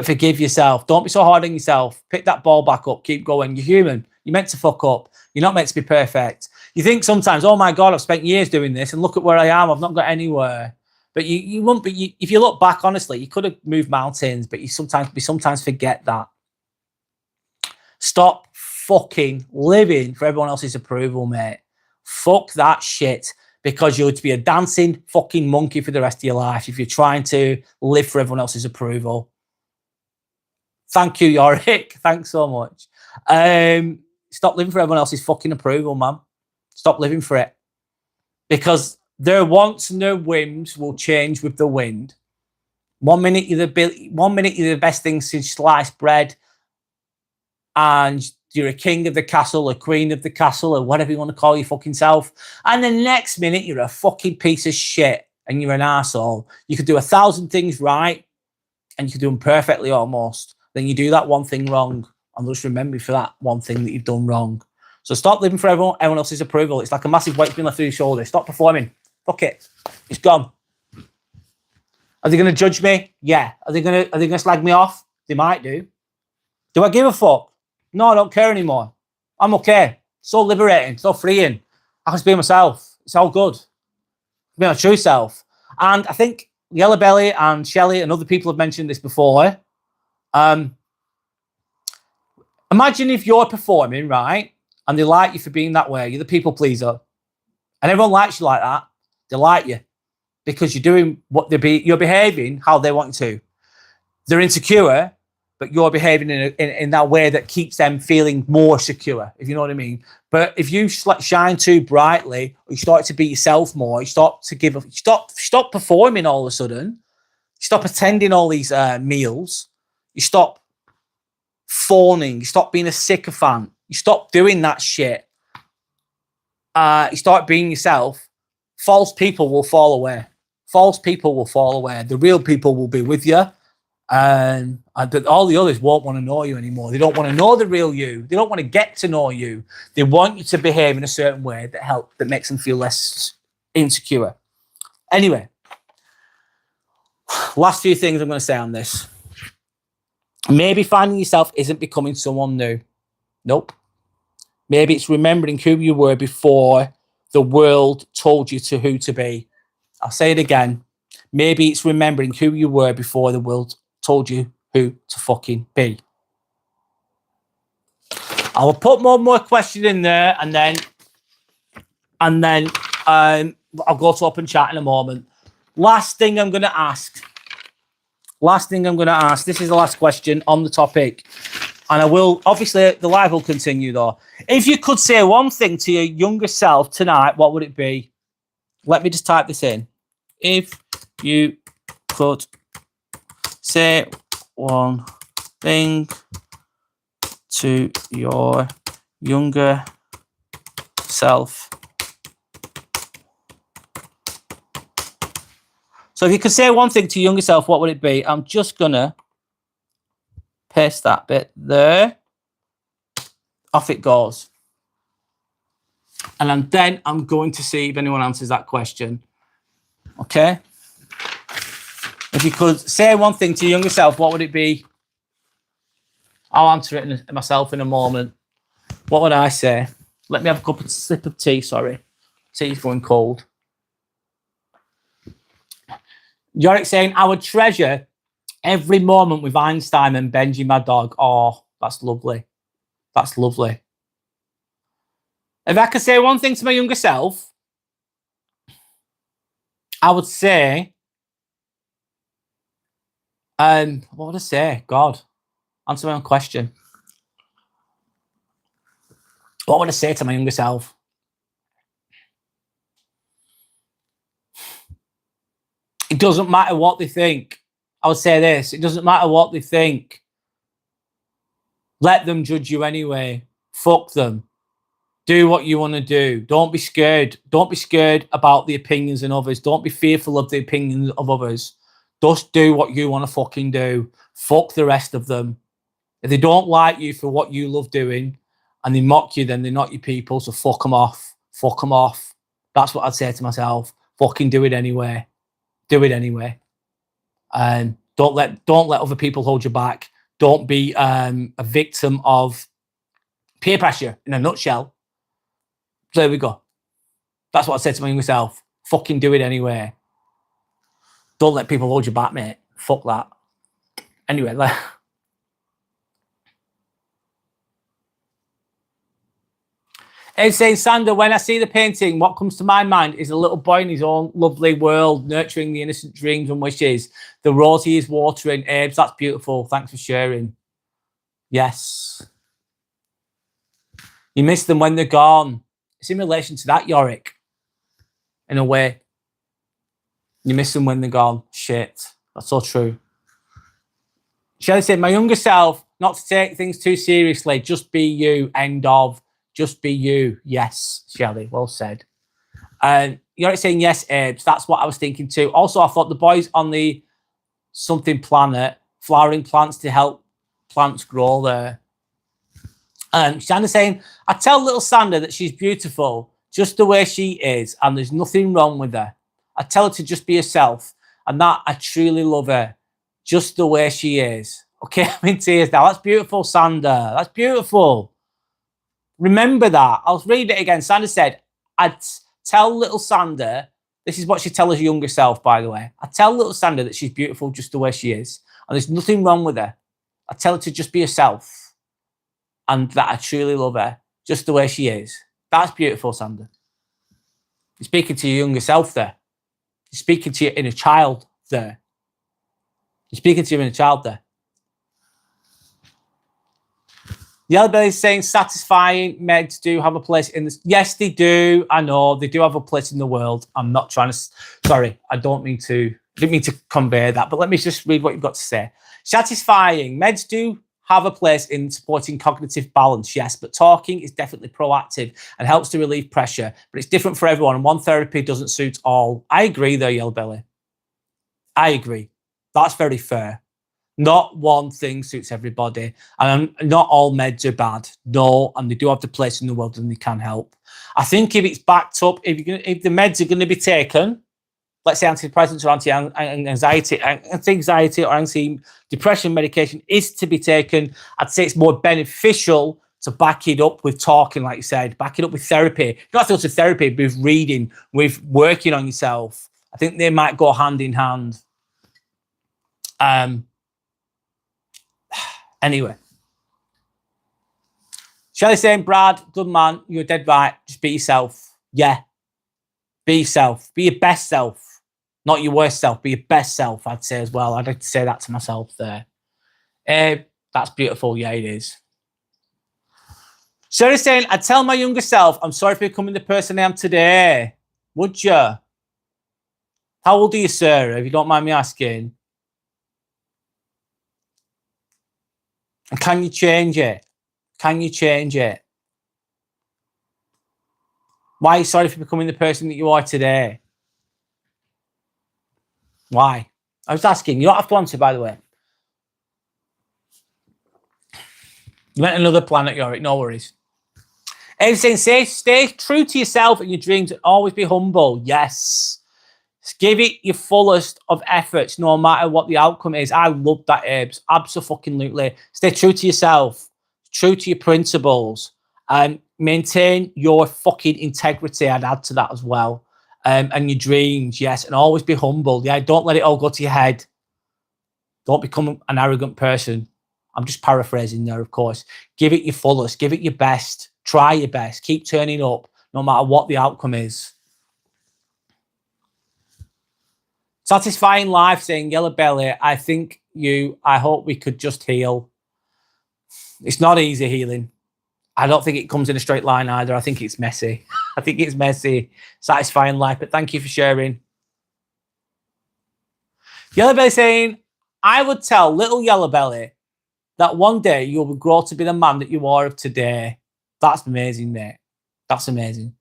Speaker 1: forgive yourself. Don't be so hard on yourself. Pick that ball back up. Keep going. You're human. You're meant to fuck up. You're not meant to be perfect. You think sometimes, oh my God, I've spent years doing this and look at where I am. I've not got anywhere. But you won't be. If you look back, honestly, you could have moved mountains, but you sometimes forget that. Stop fucking living for everyone else's approval, mate. Fuck that shit, because you're to be a dancing fucking monkey for the rest of your life if you're trying to live for everyone else's approval. Thank you, Yorick. Thanks so much. Stop living for everyone else's fucking approval, man. Stop living for it. Because their wants and their whims will change with the wind. One minute you're the best thing since sliced bread, and you're a king of the castle, a queen of the castle, or whatever you want to call your fucking self. And the next minute you're a fucking piece of shit and you're an arsehole. You could do 1,000 things right and you could do them perfectly almost. Then you do that one thing wrong and they'll just remember you for that one thing that you've done wrong. So stop living for everyone else's approval. It's like a massive weight's been left through your shoulder. Stop performing. Fuck it. It's gone. Are they going to judge me? Yeah. Are they going to slag me off? They might do. Do I give a fuck? No, I don't care anymore. I'm okay. So liberating, so freeing. I can just be myself. It's all good. Be my true self. And I think Yellow Belly and Shelley and other people have mentioned this before. Imagine if you're performing, right? And they like you for being that way. You're the people pleaser. And everyone likes you like that. They like you because you're doing what you're behaving how they want you to. They're insecure, but you're behaving in that way that keeps them feeling more secure, if you know what I mean. But if you shine too brightly, or you start to be yourself more, you stop performing all of a sudden, you stop attending all these meals, you stop fawning, you stop being a sycophant, you stop doing that shit, you start being yourself, false people will fall away. False people will fall away. The real people will be with you. And all the others won't want to know you anymore. They don't want to know the real you. They don't want to get to know you. They want you to behave in a certain way that makes them feel less insecure. Anyway, last few things I'm going to say on this. Maybe finding yourself isn't becoming someone new. Nope. Maybe it's remembering who you were before the world told you who to be. I'll say it again. Maybe it's remembering who you were before the world told you who to fucking be. I will put more question in there, and then I'll go to open chat in a moment. Last thing I'm going to ask. This is the last question on the topic. And I will, obviously, the live will continue though. If you could say one thing to your younger self tonight, what would it be? Let me just type this in. If you could say one thing to your younger self. So if you could say one thing to your younger self, what would it be? I'm just going to paste that bit there. Off it goes. And then I'm going to see if anyone answers that question. Okay? If you could say one thing to your younger self, what would it be? I'll answer it myself in a moment. What would I say? Let me have a sip of tea, sorry. Tea's going cold. Yorick saying, I would treasure every moment with Einstein and Benji, my dog. Oh, that's lovely. That's lovely. If I could say one thing to my younger self, I would say, what would I say? God, answer my own question. What would I say to my younger self? It doesn't matter what they think. I would say this. It doesn't matter what they think. Let them judge you anyway. Fuck them. Do what you want to do. Don't be scared. Don't be scared about the opinions of others. Don't be fearful of the opinions of others. Just do what you want to fucking do. Fuck the rest of them. If they don't like you for what you love doing and they mock you, then they're not your people. So fuck them off. Fuck them off. That's what I'd say to myself. Fucking do it anyway. Do it anyway. And don't let other people hold you back. Don't be a victim of peer pressure, in a nutshell. There we go. That's what I said to my younger self. Fucking do it anyway. Don't let people hold you back, mate. Fuck that. Anyway, it's saying, Sandra, when I see the painting, what comes to my mind is a little boy in his own lovely world, nurturing the innocent dreams and wishes. The rose he is watering. Abes, that's beautiful. Thanks for sharing. Yes. You miss them when they're gone. It's in relation to that, Yorick. In a way. You miss them when they're gone. Shit. That's so true. Shelley said, my younger self, not to take things too seriously. Just be you. End of. Just be you. Yes, Shelley. Well said. And Yorick saying, yes, Abes. That's what I was thinking too. Also, I thought the boys on the something planet, flowering plants to help plants grow there. Sandra saying, I tell little Sandra that she's beautiful just the way she is and there's nothing wrong with her. I tell her to just be herself and that I truly love her just the way she is. Okay, I'm in tears now. That's beautiful, Sandra. That's beautiful. Remember that. I'll read it again. Sandra said, I'd tell little Sandra, this is what she tells her younger self, by the way. I tell little Sandra that she's beautiful just the way she is and there's nothing wrong with her. I tell her to just be herself. And that I truly love her just the way she is. That's beautiful, Sandra. You're speaking to your younger self there. You're speaking to your inner child there. You're speaking to your inner child there. Yellow Belly is saying satisfying meds do have a place in this. Yes, they do. I know they do have a place in the world. I'm not trying to. Sorry, I didn't mean to convey that. But let me just read what you've got to say. Satisfying meds do have a place in supporting cognitive balance, yes, but talking is definitely proactive and helps to relieve pressure, but it's different for everyone, and one therapy doesn't suit all. I agree there, Yellow Belly. I agree. That's very fair. Not one thing suits everybody, and not all meds are bad. No, and they do have the place in the world and they can help. I think if it's backed up, if the meds are going to be taken, let's say antidepressants or anti-anxiety or anti-depression medication is to be taken, I'd say it's more beneficial to back it up with talking, like you said, back it up with therapy. You don't have to go to therapy, but with reading, with working on yourself. I think they might go hand in hand. Anyway. Shelley saying, Brad, good man, you're dead right. Just be yourself. Yeah. Be yourself. Be your best self. Not your worst self, be your best self, I'd say as well. I'd like to say that to myself there. That's beautiful. Yeah, it is. Sarah's saying, I'd tell my younger self, I'm sorry for becoming the person I am today. Would you? How old are you, Sarah, if you don't mind me asking? And can you change it? Can you change it? Why are you sorry for becoming the person that you are today? Why? I was asking. You don't have to answer, by the way. You went another planet, Yorick. No worries. Everything, stay true to yourself and your dreams and always be humble. Yes. Give it your fullest of efforts, no matter what the outcome is. I love that, Abes. Absolutely. Stay true to yourself, true to your principles, and maintain your fucking integrity. I'd add to that as well. And your dreams, yes, and always be humble. Yeah, don't let it all go to your head. Don't become an arrogant person. I'm just paraphrasing there, of course. Give it your fullest. Give it your best. Try your best. Keep turning up, no matter what the outcome is. Satisfying life, saying Yellow Belly, I hope we could just heal. It's not easy healing. I don't think it comes in a straight line either. I think it's messy. I think it's messy. Satisfying life, but thank you for sharing. Yellow Belly saying, I would tell little Yellow Belly that one day you will grow to be the man that you are of today. That's amazing, mate. That's amazing.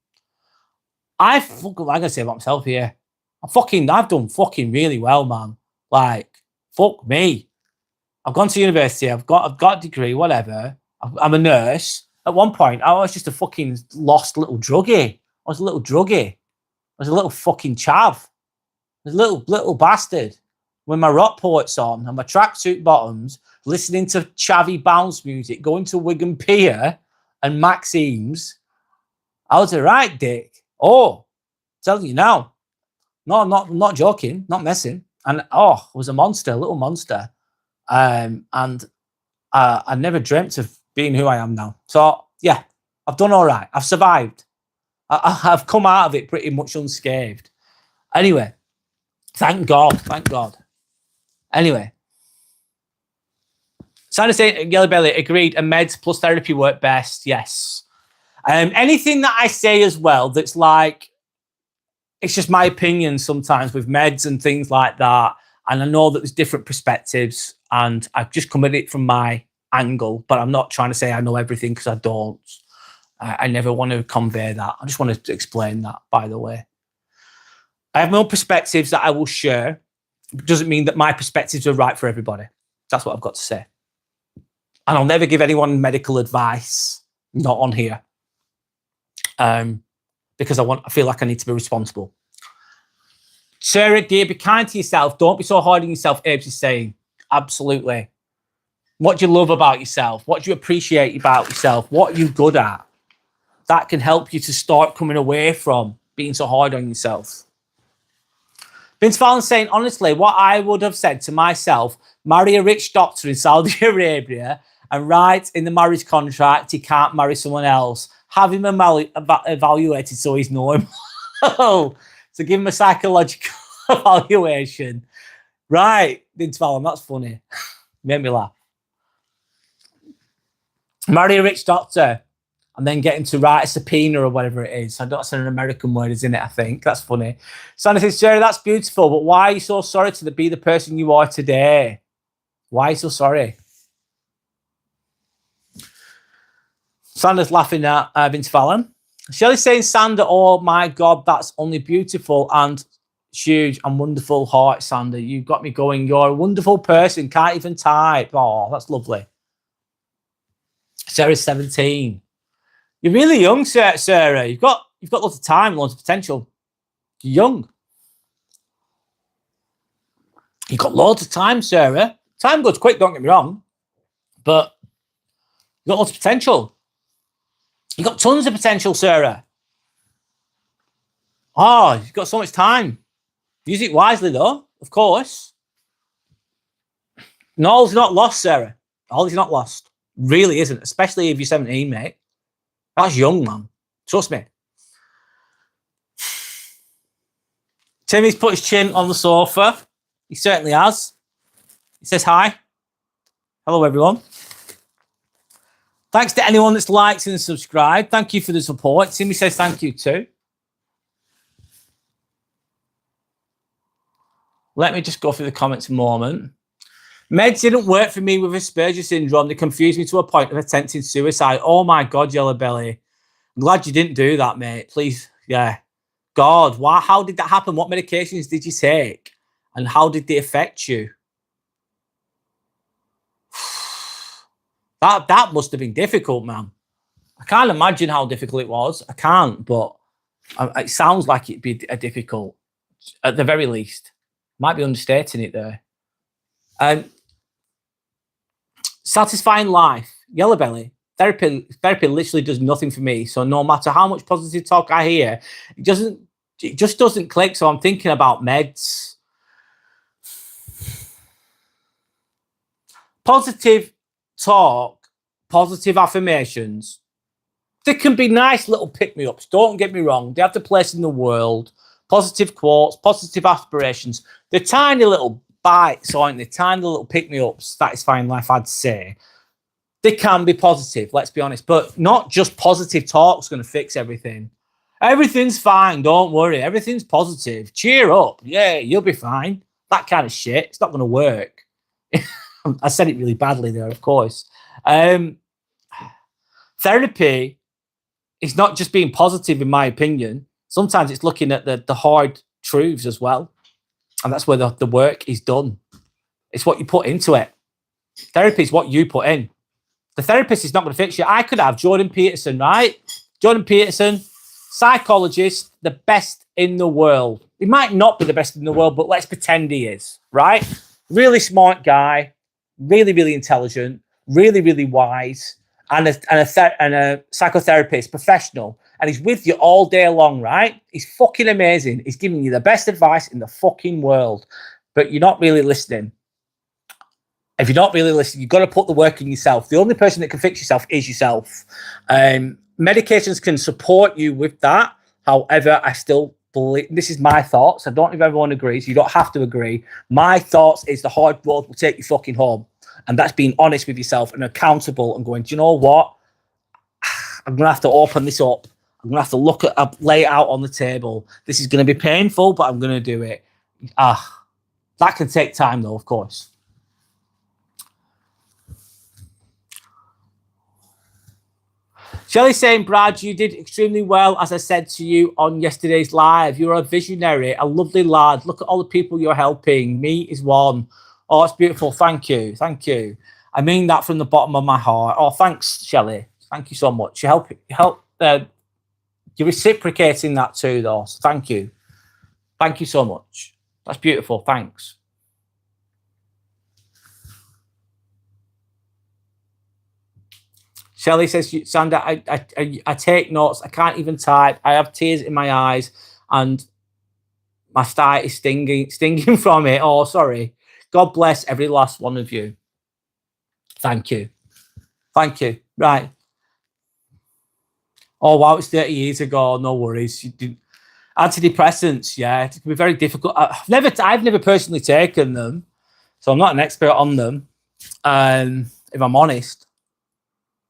Speaker 1: I'm gonna say about myself here. I've done fucking really well, man. Like, fuck me. I've gone to university. I've got a degree, whatever. I'm a nurse. At one point, I was just a fucking lost little druggie. I was a little druggie. I was a little fucking chav. I was a little bastard with my rock poets on and my tracksuit bottoms, listening to chavvy bounce music, going to Wigan Pier and Maxime's. I was a right dick. Oh, telling you now. No, I'm not joking, not messing. And I was a monster, a little monster. And I never dreamt of being who I am now. So yeah, I've done all right. I've survived. I've come out of it pretty much unscathed. Anyway, thank God. Anyway, Sandra saying Yellow Belly agreed. And meds plus therapy work best. Yes. Anything that I say as well that's like, it's just my opinion sometimes with meds and things like that. And I know that there's different perspectives and I've just come at it from my angle, but I'm not trying to say I know everything because I don't. I never want to convey that. I just wanted to explain that, by the way. I have my own perspectives that I will share. It doesn't mean that my perspectives are right for everybody. That's what I've got to say. And I'll never give anyone medical advice, not on here. Because I feel like I need to be responsible. Sarah, dear, be kind to yourself. Don't be so hard on yourself, Abe's is saying. Absolutely. What do you love about yourself? What do you appreciate about yourself? What are you good at? That can help you to start coming away from being so hard on yourself. Vince Fallon saying, honestly, what I would have said to myself, marry a rich doctor in Saudi Arabia and write in the marriage contract he can't marry someone else. Have him evaluated so he's normal. So give him a psychological evaluation. Right, Vince Fallon, that's funny. Made me laugh. Marry a rich doctor and then get him to write a subpoena or whatever it is. I don't say an American word, isn't it? I think that's funny. Sandra says, Jerry, that's beautiful, but why are you so sorry to be the person you are today? Why are you so sorry? Sandra's laughing at Vince Fallon. Shelley's saying, Sandra, oh my God, that's only beautiful and huge and wonderful heart, Sandra. You've got me going. You're a wonderful person. Can't even type. Oh, that's lovely. Sarah's 17. You're really young, Sarah. You've got lots of time, lots of potential. You're young. You've got loads of time, Sarah. Time goes quick, don't get me wrong. But you've got lots of potential. You've got tons of potential, Sarah. Oh, you've got so much time. Use it wisely, though, of course. No, all's not lost, Sarah. All is not lost. Really isn't, especially if you're 17, mate. That's young, man. Trust me. Timmy's put his chin on the sofa. He certainly has. He says hi. Hello, everyone. Thanks to anyone that's liked and subscribed. Thank you for the support. Timmy says thank you too. Let me just go through the comments a moment. Meds didn't work for me with Asperger's syndrome. They confused me to a point of attempting suicide. Oh my God, Yellow Belly. I'm glad you didn't do that, mate. Please, yeah. God, why? How did that happen? What medications did you take? And how did they affect you? That must have been difficult, man. I can't imagine how difficult it was. I can't, but it sounds like it'd be a difficult, at the very least. Might be understating it there. Satisfying life, Yellow Belly. Therapy literally does nothing for me. So no matter how much positive talk I hear, it just doesn't click. So I'm thinking about meds. Positive talk, positive affirmations. They can be nice little pick-me-ups. Don't get me wrong. They have the place in the world. Positive quotes, positive aspirations. They're tiny little bites, aren't they? Tiny little pick-me-ups, satisfying life, I'd say. They can be positive, let's be honest. But not just positive talk's going to fix everything. Everything's fine. Don't worry. Everything's positive. Cheer up. Yeah, you'll be fine. That kind of shit. It's not going to work. I said it really badly there, of course. Therapy is not just being positive, in my opinion. Sometimes it's looking at the hard truths as well. And that's where the work is done. It's what you put into it. Therapy is what you put in. The therapist is not going to fix you. I could have Jordan Peterson, right? Jordan Peterson, psychologist, the best in the world. He might not be the best in the world, but let's pretend he is, right? Really smart guy, really, really intelligent, really, really wise, and a psychotherapist, professional. And he's with you all day long, right? He's fucking amazing. He's giving you the best advice in the fucking world, but you're not really listening. If you're not really listening, you've got to put the work in yourself. The only person that can fix yourself is yourself. Medications can support you with that. However, I still believe, this is my thoughts. I don't know if everyone agrees. You don't have to agree. My thoughts is the hard road will take you fucking home. And that's being honest with yourself and accountable and going, do you know what? I'm going to have to open this up. I'm going to have to lay it out on the table. This is going to be painful, but I'm going to do it. That can take time though, of course. Shelley saying, Brad, you did extremely well, as I said to you on yesterday's live. You're a visionary, a lovely lad. Look at all the people you're helping. Me is one. Oh, it's beautiful. Thank you. Thank you. I mean that from the bottom of my heart. Oh, thanks, Shelley. Thank you so much. You're reciprocating that too, though. So thank you. Thank you so much. That's beautiful. Thanks. Shelley says, Sandra, I take notes. I can't even type. I have tears in my eyes and my stomach is stinging from it. Oh, sorry. God bless every last one of you. Thank you. Thank you. Right. Oh, wow. It's 30 years ago. No worries. Antidepressants. Yeah. It can be very difficult. I've never personally taken them. So I'm not an expert on them. If I'm honest.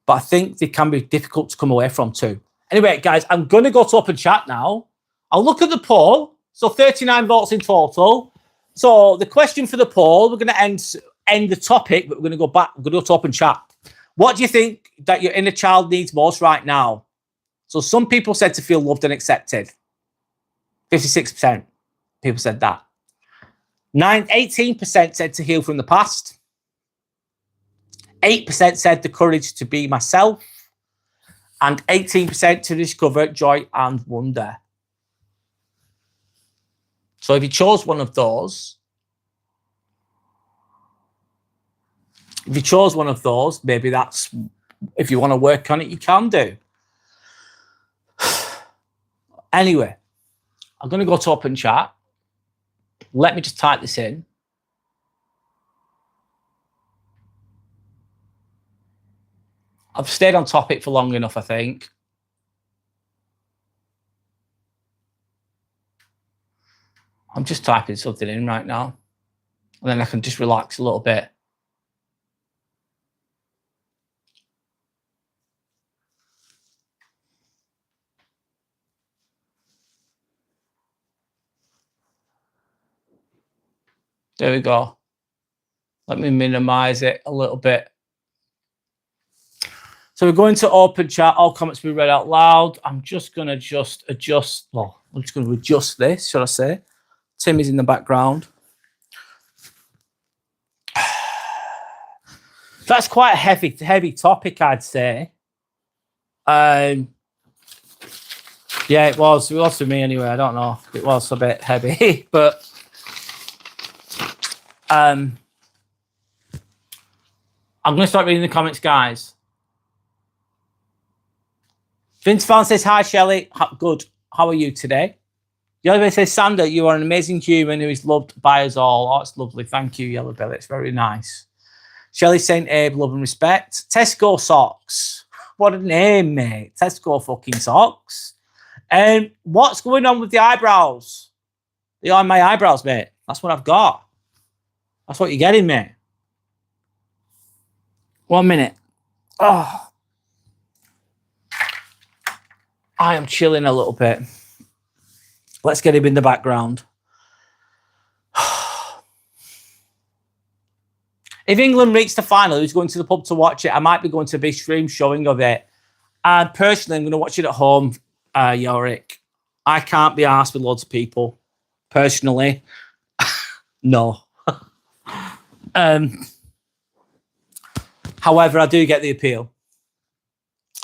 Speaker 1: But I think they can be difficult to come away from too. Anyway, guys, I'm going to go to open chat now. I'll look at the poll. So 39 votes in total. So the question for the poll, we're going to end the topic, but we're going to go back. We're going to go to open chat. What do you think that your inner child needs most right now? So some people said to feel loved and accepted. 56% people said that. 18% said to heal from the past. 8% said the courage to be myself, and 18% to discover joy and wonder. So if you chose one of those, maybe that's, if you want to work on it, you can do. Anyway, I'm going to go to open chat. Let me just type this in. I've stayed on topic for long enough, I think. I'm just typing something in right now. And then I can just relax a little bit. There we go. Let me minimize it a little bit. So we're going to open chat. All comments be read out loud. I'm just going to adjust. Well, I'm just going to adjust this, should I say. Tim is in the background. That's quite a heavy topic, I'd say. Yeah, it was. It was for me anyway. I don't know. It was a bit heavy, but I'm going to start reading the comments, guys. Vince Fan says, hi, Shelley. Good. How are you today? Yellowbelly says, Sander, you are an amazing human who is loved by us all. Oh, it's lovely. Thank you, Yellowbelly. It's very nice. Shelley's saying, Abe, love and respect. Tesco socks. What a name, mate. Tesco fucking socks. And what's going on with the eyebrows? They are my eyebrows, mate. That's what I've got. That's what you're getting, mate. 1 minute. Oh. I am chilling a little bit. Let's get him in the background. If England reach the final, who's going to the pub to watch it? I might be going to a big stream showing of it. And personally, I'm going to watch it at home, Yorick. I can't be arsed with loads of people. Personally, no. However, I do get the appeal.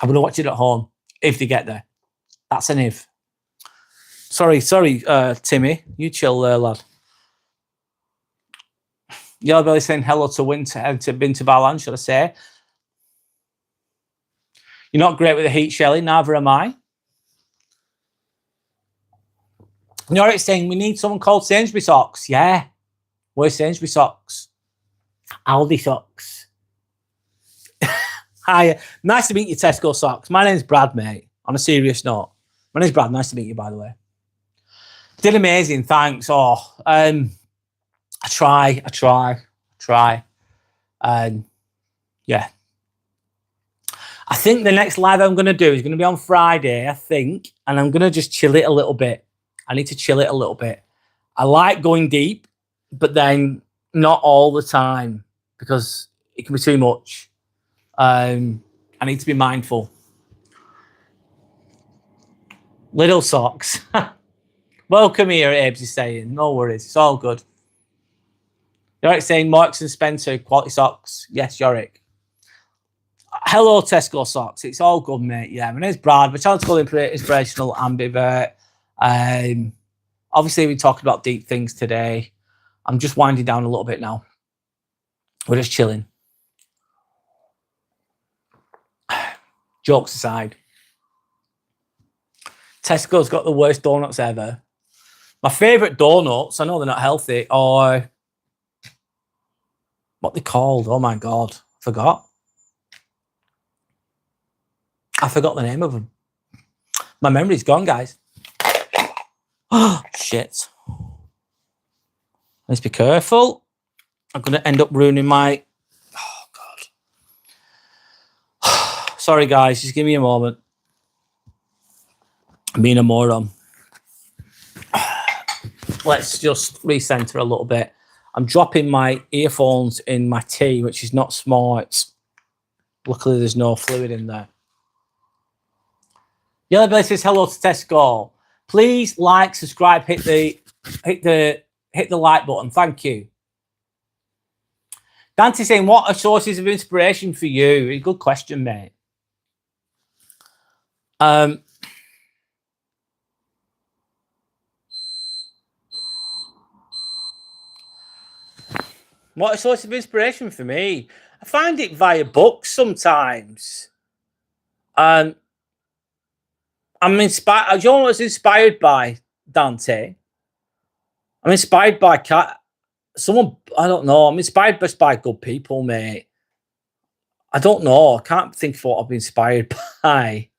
Speaker 1: I'm going to watch it at home if they get there. That's an if. Sorry, Timmy. You chill there, lad. Yellowbelly saying hello to Winter, to Binter Balan, should I say. You're not great with the heat, Shelley. Neither am I. Norwich saying we need someone called Sainsbury Socks. Yeah. Where's Sainsbury Socks? Aldi Socks. Hi. Nice to meet you, Tesco Socks. My name's Brad, mate. On a serious note. My name's Brad. Nice to meet you, by the way. Did amazing. Thanks. Oh, I try. Yeah. I think the next live I'm going to do is going to be on Friday, I think. And I'm going to just chill it a little bit. I need to chill it a little bit. I like going deep, but then not all the time because it can be too much. I need to be mindful. Little socks. Welcome here, Abe's is saying. No worries. It's all good. Yorick saying Marks and Spencer, quality socks. Yes, Yorick. Hello, Tesco Socks. It's all good, mate. Yeah, my name's Brad. We're trying to call inspirational ambivert. Obviously, we talked about deep things today. I'm just winding down a little bit now. We're just chilling. Jokes aside. Tesco's got the worst donuts ever. My favourite donuts, I know they're not healthy, are what they called. Oh my God, forgot. I forgot the name of them. My memory's gone, guys. Oh, shit. Let's be careful. I'm going to end up ruining my... Oh, God. Sorry, guys. Just give me a moment. I'm being a moron. Let's just recenter a little bit. I'm dropping my earphones in my tea, which is not smart. Luckily, there's no fluid in there. Yellowbelly says hello to Tesco. Please like, subscribe, hit the like button. Thank you. Dante saying, what are sources of inspiration for you? Good question, mate. What a source of inspiration for me? I find it via books sometimes. I'm inspired. You know what's inspired by, Dante? I'm inspired by someone. I don't know. I'm inspired just by good people, mate. I don't know. I can't think of what I've been inspired by.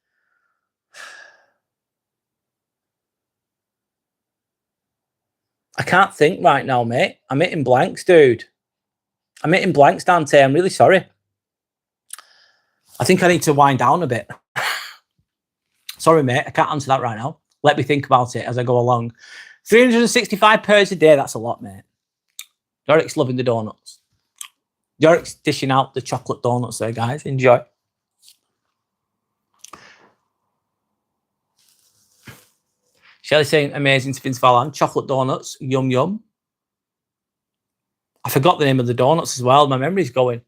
Speaker 1: I can't think right now, mate. I'm hitting blanks, dude. I'm hitting blanks, Dante. I'm really sorry. I think I need to wind down a bit. Sorry, mate. I can't answer that right now. Let me think about it as I go along. 365 pairs a day. That's a lot, mate. Yorik's loving the donuts. Yorik's dishing out the chocolate donuts there, guys. Enjoy. Shelley saying, amazing to Vince Vallan. Chocolate donuts, yum, yum. I forgot the name of the donuts as well. My memory's going.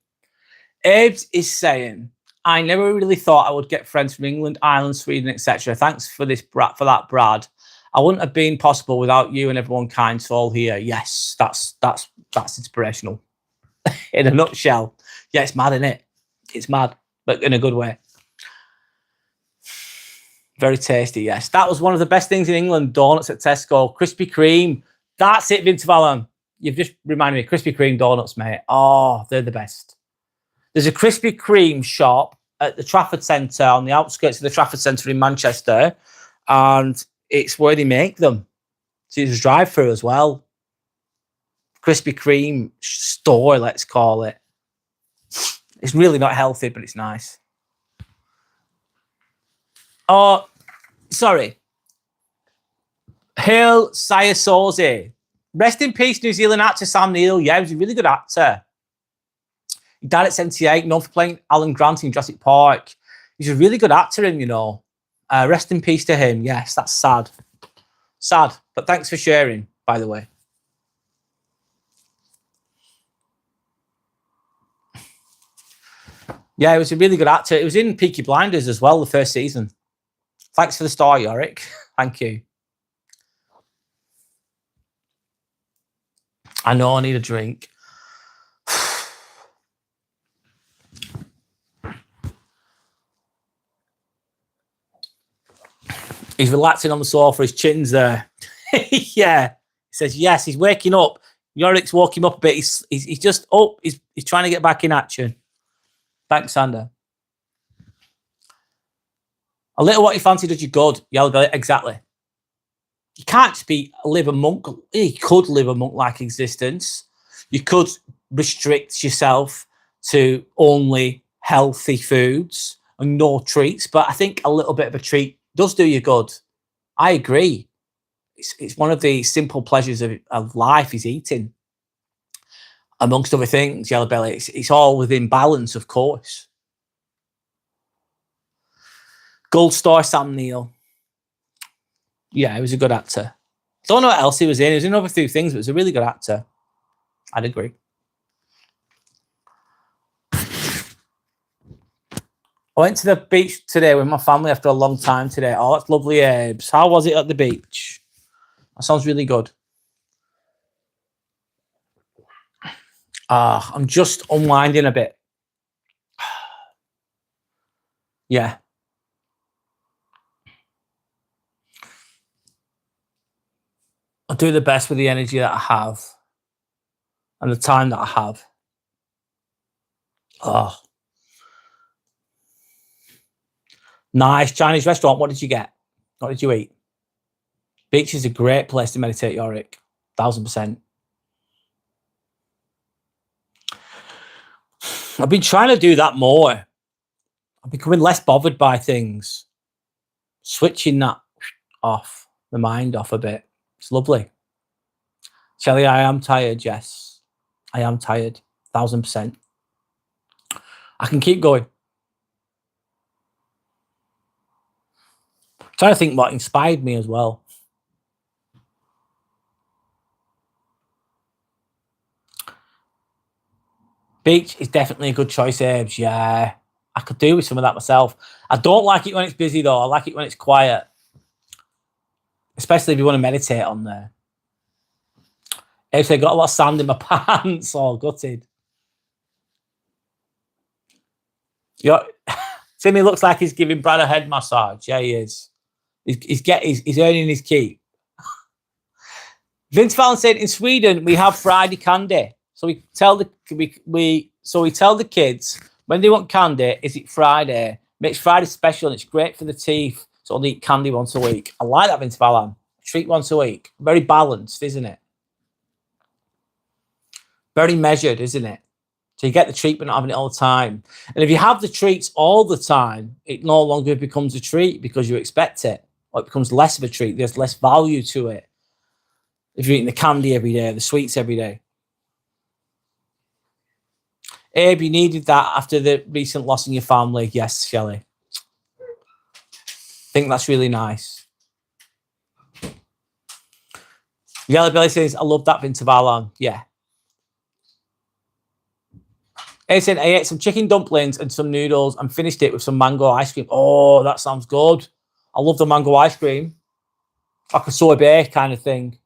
Speaker 1: Abe's is saying, I never really thought I would get friends from England, Ireland, Sweden, etc. Thanks for that, Brad. I wouldn't have been possible without you and everyone kind soul here. Yes, that's inspirational. In a nutshell. Yeah, it's mad, isn't it? It's mad, but in a good way. Very tasty, yes. That was one of the best things in England, donuts at Tesco. Krispy Kreme. That's it, Vince Vallan. You've just reminded me, Krispy Kreme donuts, mate. Oh, they're the best. There's a Krispy Kreme shop at the Trafford Centre, on the outskirts of the Trafford Centre in Manchester, and it's where they make them. So it's a drive-through as well. Krispy Kreme store, let's call it. It's really not healthy, but it's nice. Oh, sorry. Hail Sayasoze. Rest in peace, New Zealand actor Sam Neill. Yeah, he was a really good actor. He died at 78, known for playing Alan Grant in Jurassic Park. He's a really good actor, you know. Rest in peace to him. Yes, that's sad. Sad, but thanks for sharing, by the way. Yeah, he was a really good actor. It was in Peaky Blinders as well, the first season. Thanks for the star, Yorick. Thank you. I know I need a drink. He's relaxing on the sofa. His chin's there. Yeah. He says, yes, he's waking up. Yorick's woke him up a bit. He's just up. He's trying to get back in action. Thanks, Sander. A little what you fancy does you good. Yellow belly, exactly. You can't just live a monk. You could live a monk-like existence. You could restrict yourself to only healthy foods and no treats. But I think a little bit of a treat does do you good. I agree. It's one of the simple pleasures of life is eating. Amongst other things, Yellow Belly, it's all within balance, of course. Gold Star Sam Neill. Yeah, he was a good actor. Don't know what else he was in. He was in other few things, but he was a really good actor. I'd agree. I went to the beach today with my family after a long time today. Oh, that's lovely, Abes. How was it at the beach? That sounds really good. I'm just unwinding a bit. Yeah. I'll do the best with the energy that I have and the time that I have. Oh. Nice Chinese restaurant. What did you get? What did you eat? Beach is a great place to meditate, Yorick. 1000%. I've been trying to do that more. I'm becoming less bothered by things. Switching that off, the mind off a bit. It's lovely. Shelley, I am tired, yes. I am tired. 1000%. I can keep going. I'm trying to think what inspired me as well. Beach is definitely a good choice, Abes. Yeah, I could do with some of that myself. I don't like it when it's busy, though. I like it when it's quiet. Especially if you want to meditate on there. Abes, I got a lot of sand in my pants. Oh, gutted. Timmy looks like he's giving Brad a head massage. Yeah, he is. He's earning his keep. Vince Fallon said, in Sweden, we have Friday candy. So we tell the kids when they want candy, is it Friday? Makes Friday special and it's great for the teeth. So they eat candy once a week. I like that, Vince Fallon. Treat once a week. Very balanced, isn't it? Very measured, isn't it? So you get the treat but not having it all the time. And if you have the treats all the time, it no longer becomes a treat because you expect it. Or it becomes less of a treat. There's less value to it. If you're eating the candy every day, the sweets every day. Abe, you needed that after the recent loss in your family. Yes, Shelley. I think that's really nice. Yellow Belly says, I love that Vintavalon. Yeah. He said, I ate some chicken dumplings and some noodles and finished it with some mango ice cream. Oh, that sounds good. I love the mango ice cream. Like a sorbet kind of thing.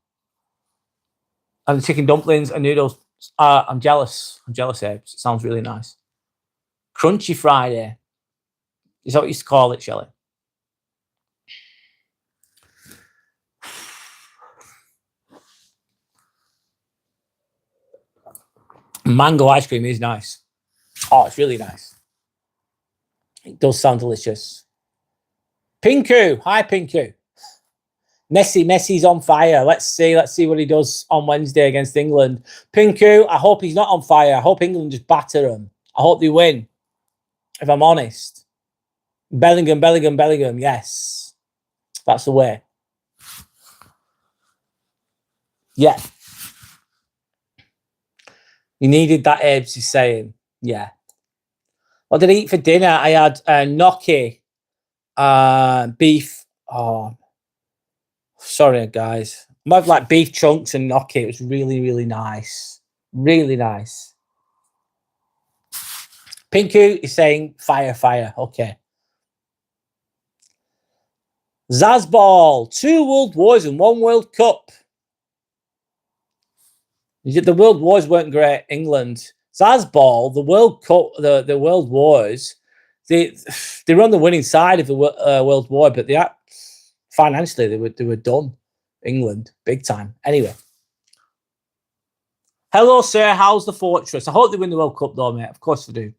Speaker 1: And the chicken dumplings and noodles. I'm jealous. I'm jealous, Abe. It sounds really nice. Crunchy Friday. Is that what you used to call it, Shelley? Mango ice cream is nice. Oh, it's really nice. It does sound delicious. Pinku. Hi, Pinku. Messi's on fire. Let's see what he does on Wednesday against England. Pinku, I hope he's not on fire. I hope England just batter them. I hope they win, if I'm honest. Bellingham. Yes. That's the way. Yeah. You needed that, Abe's he's saying. Yeah. What did I eat for dinner? I had gnocchi, beef. Oh, sorry, guys. I had like beef chunks and gnocchi. It was really, really nice. Really nice. Pinku is saying fire. Okay. Zazball, 2 World Wars and 1 World Cup. The World Wars weren't great, England. Zazball, the World Cup, the World Wars, they were on the winning side of the World War, but financially they were done. England, big time. Anyway. Hello, sir. How's the fortress? I hope they win the World Cup, though, mate. Of course they do.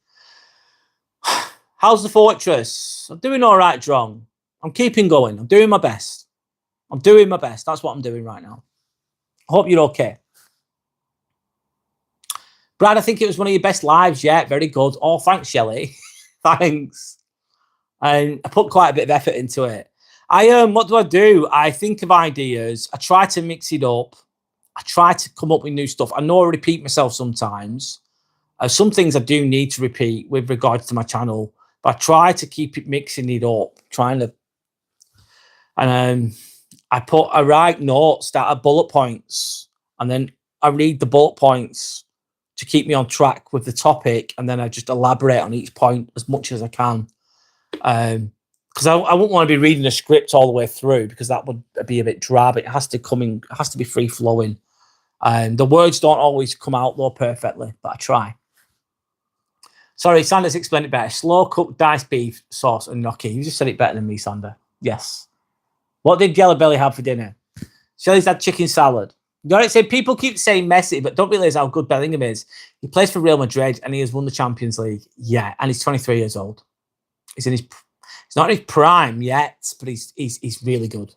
Speaker 1: How's the fortress? I'm doing all right, Drong. I'm keeping going. I'm doing my best. That's what I'm doing right now. I hope you're okay. Brad, I think it was one of your best lives yet. Very good. Oh, thanks, Shelley. Thanks. And I put quite a bit of effort into it. What do? I think of ideas. I try to mix it up. I try to come up with new stuff. I know I repeat myself sometimes. Some things I do need to repeat with regards to my channel, but I try to keep it mixing it up, I write notes that are bullet points, and then I read the bullet points to keep me on track with the topic, and then I just elaborate on each point as much as I can. Because I wouldn't want to be reading a script all the way through, because that would be a bit drab. It has to be free flowing. The words don't always come out though perfectly, but I try. Sorry, Sanders explained it better. Slow cooked diced beef sauce and gnocchi. You just said it better than me, Sander. Yes. What did Yellow Belly have for dinner? Shelley's had chicken salad. You got it. So people keep saying Messi, but don't realize how good Bellingham is. He plays for Real Madrid and he has won the Champions League. Yeah, and he's 23 years old. He's not in his prime yet, but he's really good.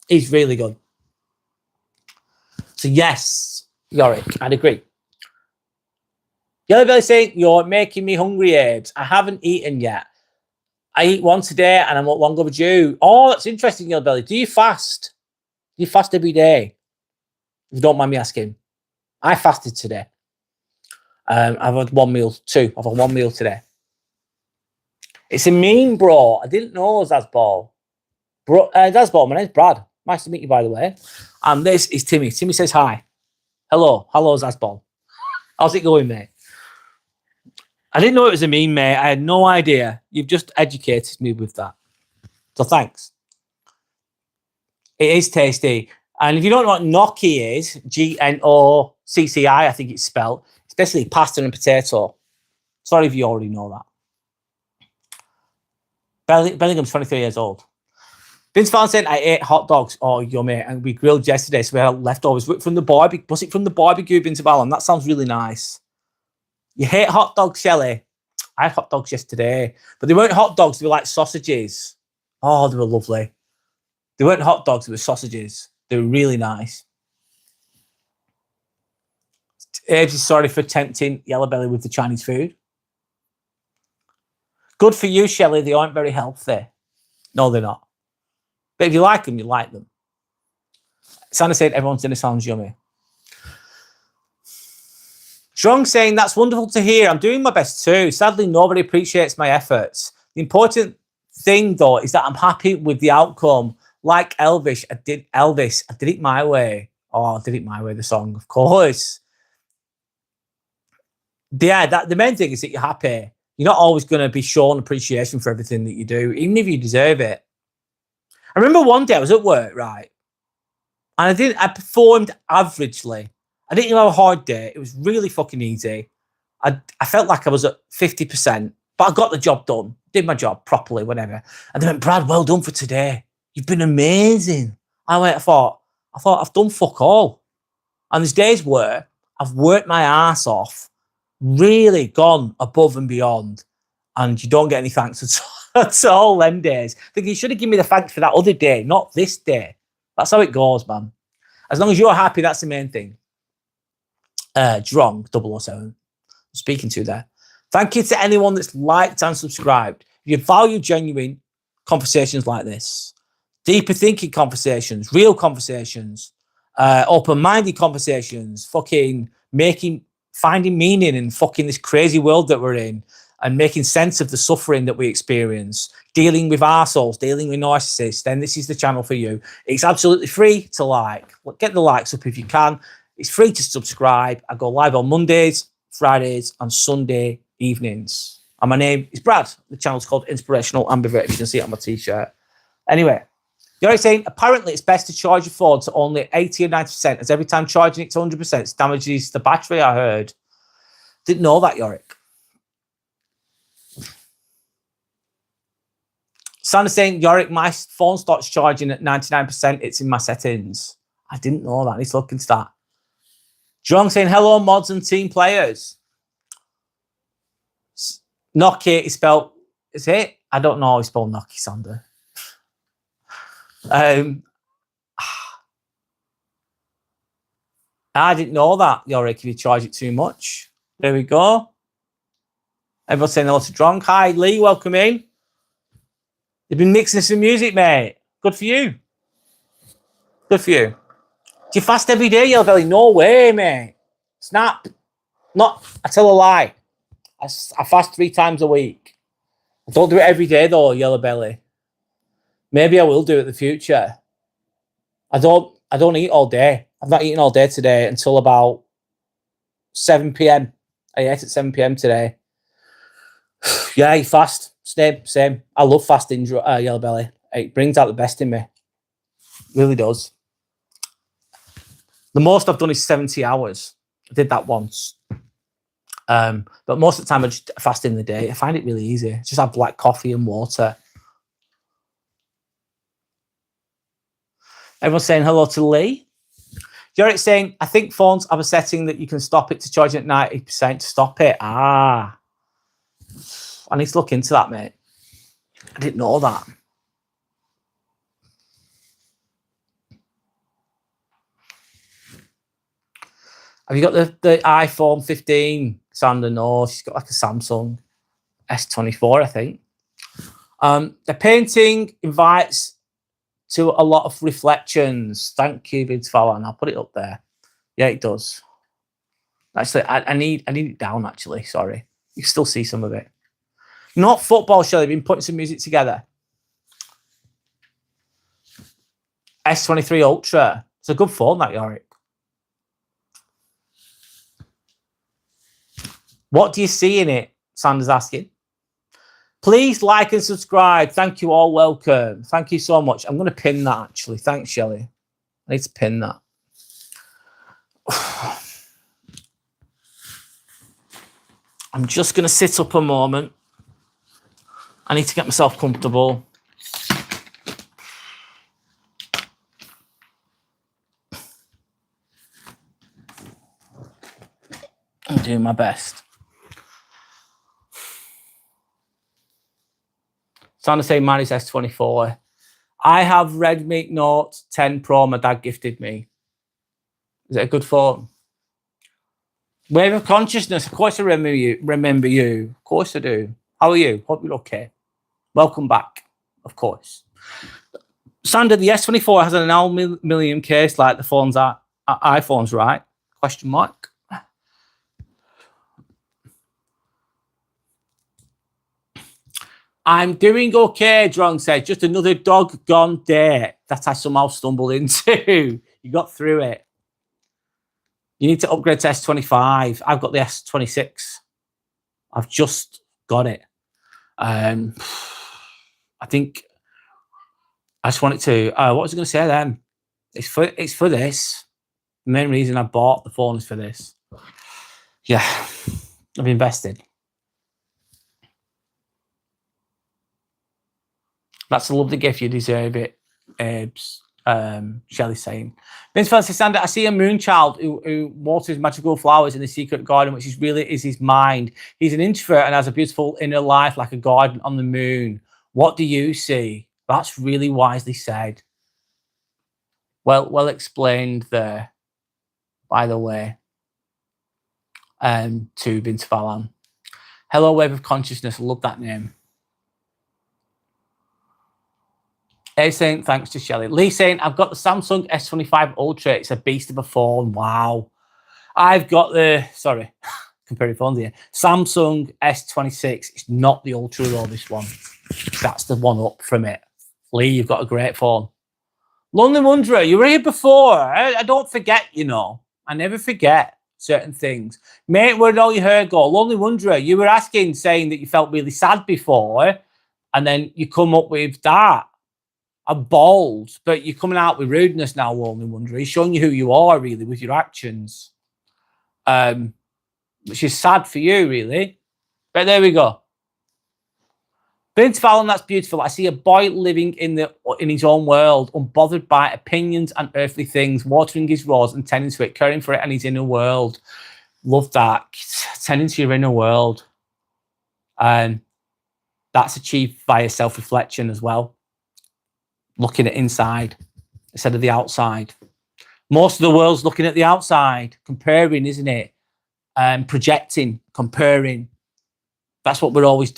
Speaker 1: He's really good. So yes, Yorick, I'd agree. Yellow Belly saying, you're making me hungry, Abes. I haven't eaten yet. I eat one today and I'm not long overdue. Oh, that's interesting, Yellow Belly. Do you fast? Do you fast every day? If you don't mind me asking. I fasted today. I've had one meal too. I've had one meal today. It's a meme, bro. I didn't know it was Dazball. Bro, Dazball, my name's Brad. Nice to meet you, by the way. And this is Timmy. Timmy says hi. Hello, Dazball. How's it going, mate? I didn't know it was a meme, mate. I had no idea. You've just educated me with that. So thanks. It is tasty. And if you don't know what gnocchi is, Gnocci, I think it's spelled. It's basically pasta and potato. Sorry if you already know that. Bellingham's 23 years old. Vince Van said, I ate hot dogs. Oh, yummy. And we grilled yesterday, so we had leftovers from the barbecue. Was it from the barbecue, Vince Van? That sounds really nice. You hate hot dogs, Shelley? I had hot dogs yesterday, but they weren't hot dogs. They were like sausages. Oh, they were lovely. They weren't hot dogs. They were sausages. They were really nice. Abe is sorry for tempting Yellow Belly with the Chinese food. Good for you, Shelley. They aren't very healthy. No, they're not. But if you like them, you like them. Santa said everyone's dinner sounds yummy. Strong saying, that's wonderful to hear. I'm doing my best too. Sadly, nobody appreciates my efforts. The important thing, though, is that I'm happy with the outcome. Like Elvis, I did it my way. Oh, I did it my way, the song, of course. Yeah, the main thing is that you're happy. You're not always going to be shown appreciation for everything that you do, even if you deserve it. I remember one day I was at work, right? And I performed averagely. I didn't even have a hard day. It was really fucking easy. I felt like I was at 50%, but I got the job done, did my job properly, whatever. And they went, Brad, well done for today. You've been amazing. I thought I've done fuck all. And there's days where I've worked my ass off, really gone above and beyond, and you don't get any thanks at all them days. I think you should have given me the thanks for that other day, not this day. That's how it goes, man. As long as you're happy, that's the main thing. Drong 007. Speaking to there. Thank you to anyone that's liked and subscribed. If you value genuine conversations like this, deeper thinking conversations, real conversations, open-minded conversations, finding meaning in fucking this crazy world that we're in, and making sense of the suffering that we experience, dealing with arseholes, dealing with narcissists, then this is the channel for you. It's absolutely free to like. Get the likes up if you can. It's free to subscribe. I go live on Mondays, Fridays, and Sunday evenings. And my name is Brad. The channel's called Inspirational Ambivert, if you can see it on my t-shirt. Anyway, you're saying, apparently it's best to charge your phone to only 80 or 90%, as every time charging it to 100%, it damages the battery, I heard. Didn't know that, Yorick. Sandra's saying, Yorick, my phone starts charging at 99%. It's in my settings. I didn't know that. I need to look into that. John saying, hello, mods and team players. Nokia is spelled, is it? I don't know how it's spelled Nokia, Sandra. I didn't know that, Yorick, if you charge it too much. There we go. Everyone's saying hello to Drunk. Hi, Lee, welcome in. You've been mixing some music, mate. Good for you. Good for you. Do you fast every day, Yellow Belly? No way, mate. Snap. I tell a lie. I fast 3 times a week. I don't do it every day, though, Yellow Belly. Maybe I will do it in the future. I don't eat all day. I've not eaten all day today until about 7 p.m. I ate at 7 p.m. today. Yeah, I fast. Same. I love fasting, Yellow Belly. It brings out the best in me. Really does. The most I've done is 70 hours. I did that once. But most of the time I just fast in the day. I find it really easy. Just have like coffee and water. Everyone's saying hello to Lee. Jarrett's saying, I think phones have a setting that you can stop it to charging at 90% to stop it. I need to look into that, mate. I didn't know that. Have you got the iPhone 15? Sandra, no. She's got like a Samsung S24, I think. The painting invites to a lot of reflections. Thank you, Vince Fallon. I'll put it up there. Yeah, it does. Actually, I need it down, actually. Sorry. You can still see some of it. Not football, Shelley. Been putting some music together. S23 Ultra. It's a good phone, that, Yorick. What do you see in it? Sanders asking. Please like and subscribe. Thank you all. Welcome. Thank you so much. I'm going to pin that, actually. Thanks, Shelley. I need to pin that. I'm just going to sit up a moment. I need to get myself comfortable. I'm doing my best. Trying to say mine is S24. I have Redmi Note 10 Pro my dad gifted me. Is it a good phone? Wave of consciousness. Of course I remember you. Of course I do. How are you? Hope you're okay. Welcome back. Of course. Sandra, the S24 has an aluminium case like the phones are iPhones, right? Question mark. I'm doing okay, Drong said. Just another doggone day that I somehow stumbled into. You got through it. You need to upgrade to S25. I've got the S26. I've just got it. I think I just wanted to. What was I going to say then? It's for this. The main reason I bought the phone is for this. Yeah, I've invested. That's a lovely gift. You deserve it. Shelley's saying. Vince Francis Sander, I see a moon child who waters magical flowers in the secret garden, which is really his mind. He's an introvert and has a beautiful inner life like a garden on the moon. What do you see? That's really wisely said. Well explained there, by the way, to Vince Fallon. Hello, Wave of Consciousness. Love that name. A saying, thanks to Shelley. Lee saying, I've got the Samsung S25 Ultra. It's a beast of a phone. Wow. I've got the, sorry, comparing phones here. Samsung S26. It's not the Ultra though, this one. That's the one up from it. Lee, you've got a great phone. London Wanderer, you were here before. I don't forget, you know. I never forget certain things. Mate, where did all your hair go? Lonely Wanderer, you were asking, saying that you felt really sad before, and then you come up with that. I'm bold, but you're coming out with rudeness now, Lonely Wanderer. He's showing you who you are, really, with your actions. Which is sad for you, really. But there we go. Vince Fallon, that's beautiful. I see a boy living in his own world, unbothered by opinions and earthly things, watering his rose and tending to it, caring for it and his inner world. Love that. Tending to your inner world. And that's achieved via self-reflection as well. Looking at inside instead of the outside. Most of the world's looking at the outside, comparing, isn't it? Projecting, comparing. That's what we're always.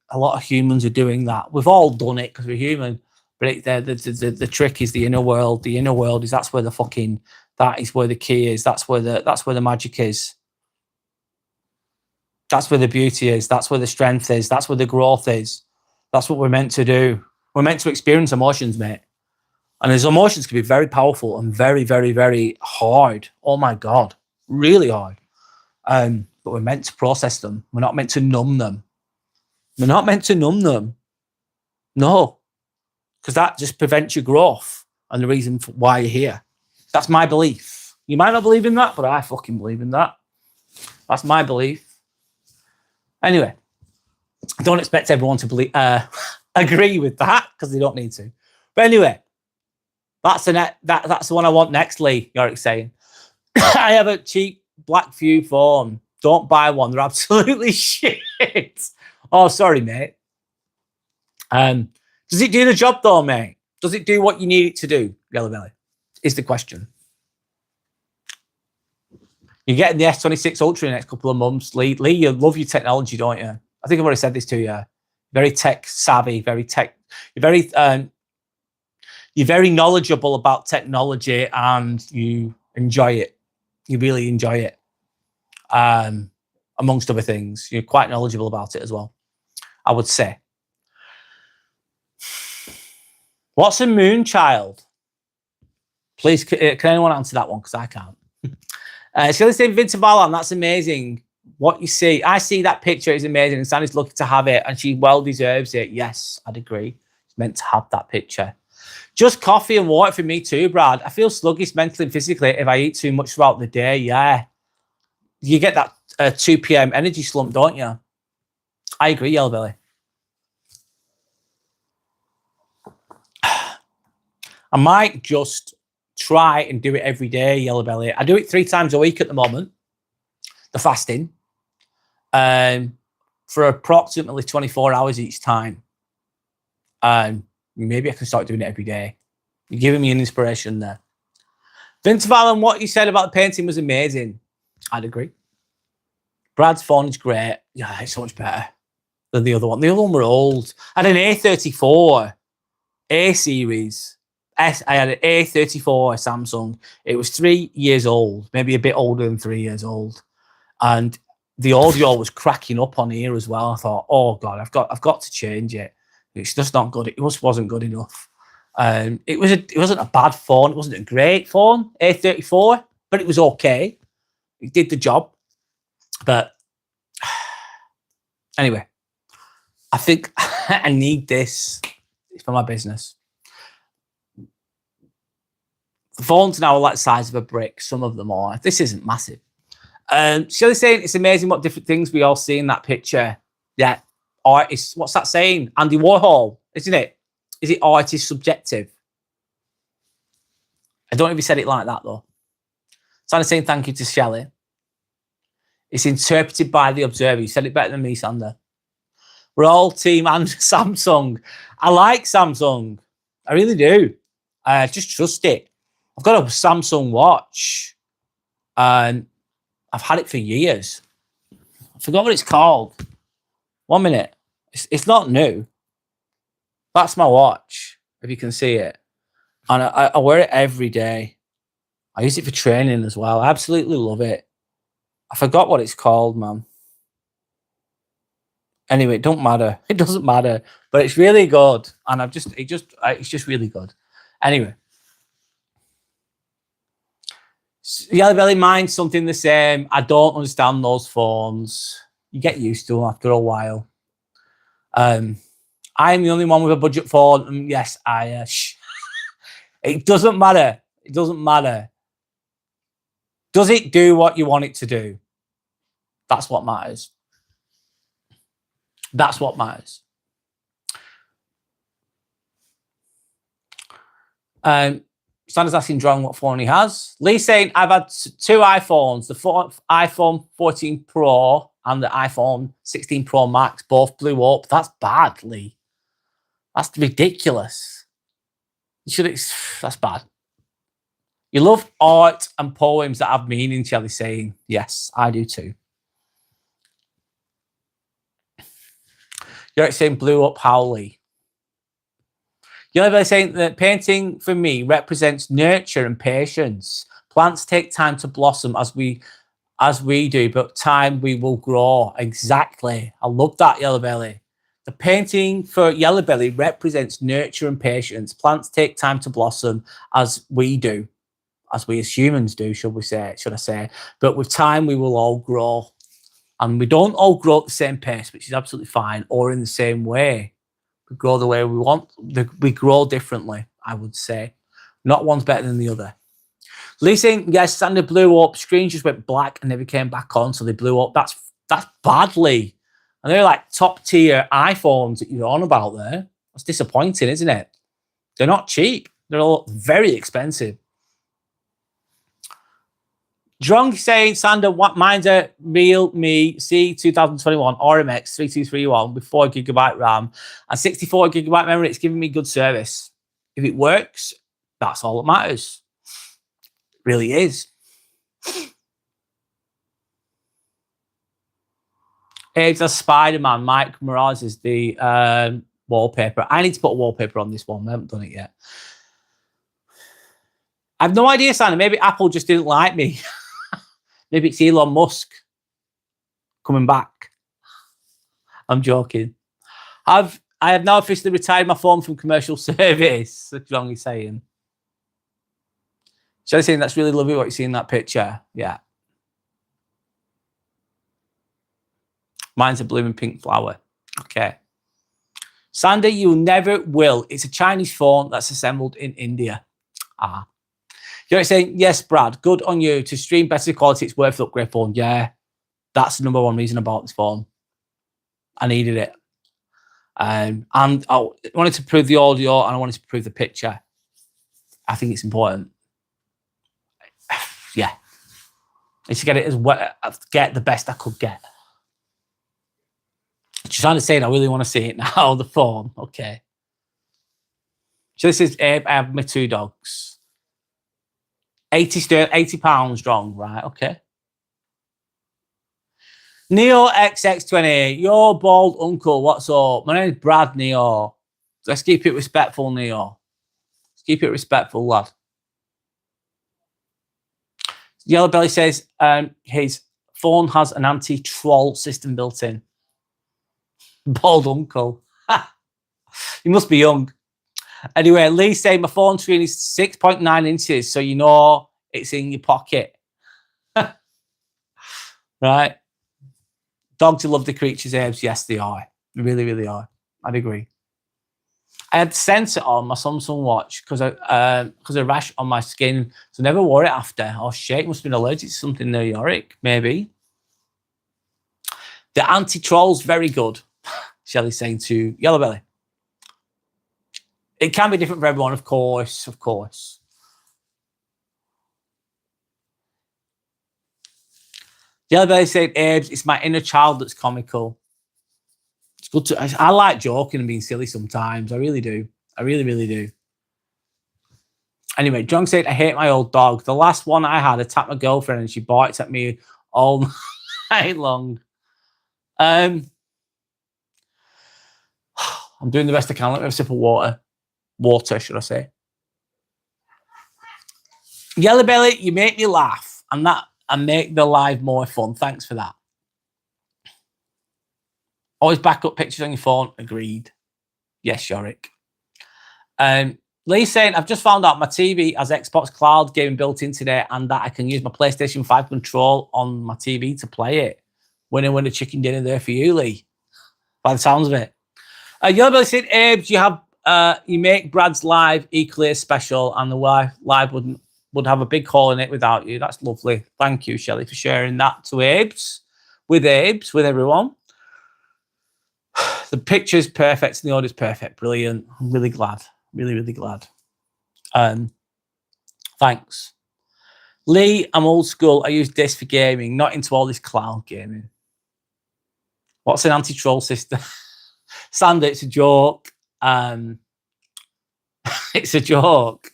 Speaker 1: A lot of humans are doing that. We've all done it because we're human. But the trick is the inner world. The inner world is that's where the fucking. That is where the key is. That's where the magic is. That's where the beauty is. That's where the strength is. That's where the growth is. That's what we're meant to do. We're meant to experience emotions, mate. And those emotions can be very powerful and very, very, very hard. Oh my God, really hard. But we're meant to process them. We're not meant to numb them. We're not meant to numb them. No, because that just prevents your growth and the reason for why you're here. That's my belief. You might not believe in that, but I fucking believe in that. That's my belief. Anyway, I don't expect everyone to believe. Agree with that because they don't need to. But anyway, that's the one I want next, Lee. Yorick saying, I have a cheap Blackview phone. Don't buy one. They're absolutely shit. Oh, sorry, mate. Does it do the job though, mate? Does it do what you need it to do? Yellow Belly is the question. You're getting the S26 Ultra in the next couple of months, Lee. Lee, you love your technology, don't you? I think I've already said this to you. Very tech savvy, very tech. You're very knowledgeable about technology, and you enjoy it. You really enjoy it. Amongst other things, you're quite knowledgeable about it as well, I would say. What's a moon child? Please, can anyone answer that one? Because I can't. It's going to say Vincent Ballan. That's amazing. What you see, I see that picture is amazing, and Sandy's lucky to have it, and she well deserves it. Yes, I'd agree. She's meant to have that picture. Just coffee and water for me too, Brad. I feel sluggish mentally and physically if I eat too much throughout the day. Yeah, you get that 2 p.m. energy slump, don't you? I agree, Yellow Belly. I might just try and do it every day, Yellow Belly. I do it 3 times a week at the moment. The fasting. For approximately 24 hours each time. Maybe I can start doing it every day. You're giving me an inspiration there. Vince Fallon, what you said about the painting was amazing. I'd agree. Brad's phone is great. Yeah, it's so much better than the other one. The other one were old. I had an A34 A series. I had an A34 Samsung. It was 3 years old, maybe a bit older than 3 years old. And the audio was cracking up on here as well. I thought, oh God, I've got to change it. It's just not good. It just wasn't good enough. It wasn't a bad phone. It wasn't a great phone, A34, but it was okay. It did the job. But anyway, I think I need this for my business. The phones now are like the size of a brick. Some of them are. This isn't massive. Shelley's saying it's amazing what different things we all see in that picture. Yeah. Artist, what's that saying? Andy Warhol, isn't it? Is it art is subjective? I don't know if he said it like that though. Sander saying thank you to Shelley. It's interpreted by the observer. You said it better than me, Sander. We're all team and Samsung. I like Samsung. I really do. I just trust it. I've got a Samsung watch and I've had it for years. I forgot what it's called. 1 minute. It's not new. That's my watch, if you can see it. And I wear it every day. I use it for training as well. I absolutely love it. I forgot what it's called, man. Anyway, it don't matter. It doesn't matter. But it's really good. And it's just really good. Anyway. Yellow Belly, mine's something the same. I don't understand those phones. You get used to them after a while. I'm the only one with a budget phone. And yes, it doesn't matter. It doesn't matter. Does it do what you want it to do? That's what matters. That's what matters. Sander's asking John what phone he has. Lee's saying, I've had 2 iPhones, the iPhone 14 Pro and the iPhone 16 Pro Max, both blew up. That's bad, Lee. That's ridiculous. That's bad. You love art and poems that have meaning, Shelley's saying. Yes, I do too. You're saying blew up Howley. You're saying that painting for me represents nurture and patience. Plants take time to blossom as we do, but time we will grow. Exactly. I love that, Yellow Belly. The painting for Yellow Belly represents nurture and patience. Plants take time to blossom as we do, as we as humans do, should I say. But with time, we will all grow. And we don't all grow at the same pace, which is absolutely fine, or in the same way. We grow the way we want. We grow differently, I would say. Not one's better than the other. Lee saying, yes, Sander blew up. Screen just went black and never came back on, so they blew up. That's badly. And they're like top tier iPhones that you're on about there. That's disappointing, isn't it? They're not cheap. They're all very expensive. Drunk saying, Sander, what mine's a Realme C 2021 RMX 3231 with 4 GB RAM and 64 GB memory. It's giving me good service. If it works, that's all that matters. It really is. It's a Spider-Man. Mike Morales is the wallpaper. I need to put a wallpaper on this one. I haven't done it yet. I have no idea, Sander. Maybe Apple just didn't like me. Maybe it's Elon Musk coming back. I'm joking. I have now officially retired my phone from commercial service. That's wrong he's saying. Shall I say that's really lovely what you see in that picture? Yeah. Mine's a blooming pink flower. Okay. Sander, you never will. It's a Chinese phone that's assembled in India. Ah. You're saying, yes, Brad, good on you. To stream better quality, it's worth the upgrade phone. Yeah, that's the number one reason about this phone. I needed it. And I wanted to prove the audio and I wanted to prove the picture. I think it's important. Yeah. I need to get it get the best I could get. Just trying to say, I really want to see it now, the phone. Okay. So this is Abe. I have my 2 dogs. 80 pounds strong, right? Okay. Neo XX20, your bald uncle, what's up? My name is Brad Neo. Let's keep it respectful, Neo. Let's keep it respectful, lad. Yellow Belly says his phone has an anti-troll system built in. Bald uncle. He must be young. Anyway, Lee's saying my phone screen is 6.9 inches, so you know it's in your pocket. Right? Dogs are lovely creatures, Abe's. Yes, they are. They really, really are. I'd agree. I had sensor on my Samsung watch because a rash on my skin, so I never wore it after. Oh shit, must have been allergic to something there, Yorick, maybe. The anti-troll's very good, Shelley's saying to Yellow Belly. It can be different for everyone, of course, of course. Yellow Belly said, Abe's, it's my inner child that's comical. It's good to, I like joking and being silly sometimes. I really do. I really, really do. Anyway, John said, I hate my old dog. The last one I had attacked my girlfriend and she barked at me all night long. I'm doing the best I can. Let me have a sip of water. Water, should I say. Yellow Belly, you make me laugh. And make the live more fun. Thanks for that. Always back up pictures on your phone. Agreed. Yes, Yorick. Lee's saying, I've just found out my TV has Xbox Cloud gaming built in today and that I can use my PlayStation 5 control on my TV to play it. Winner, chicken dinner there for you, Lee. By the sounds of it. Yellow Belly said, Abe, you make Brad's live equally as special and the live would have a big hole in it without you. That's lovely. Thank you, Shelley, for sharing that to Abe's, with everyone. The picture is perfect and the audio is perfect. Brilliant. I'm really glad. Really, really glad. Thanks. Lee, I'm old school. I use this for gaming, not into all this cloud gaming. What's an anti-troll system? Sander, it's a joke. It's a joke.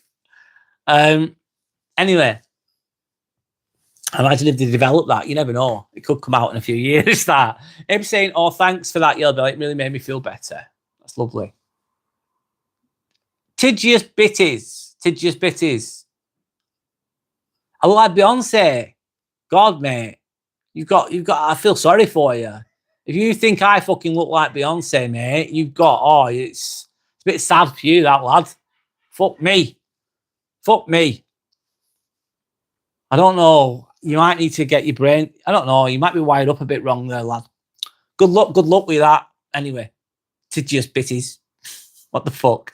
Speaker 1: Anyway, imagine if they develop that. You never know. It could come out in a few years. That I'm saying, oh, thanks for that, Yellow Belly. It really made me feel better. That's lovely. Tigious bitties. I like Beyonce. God, mate. You've got. I feel sorry for you. If you think I fucking look like Beyonce, mate, you've got. Oh, it's a bit sad for you, that lad. Fuck me. I don't know. You might need to get your brain. I don't know. You might be wired up a bit wrong there, lad. Good luck with that. Anyway, Tigious bitties. What the fuck?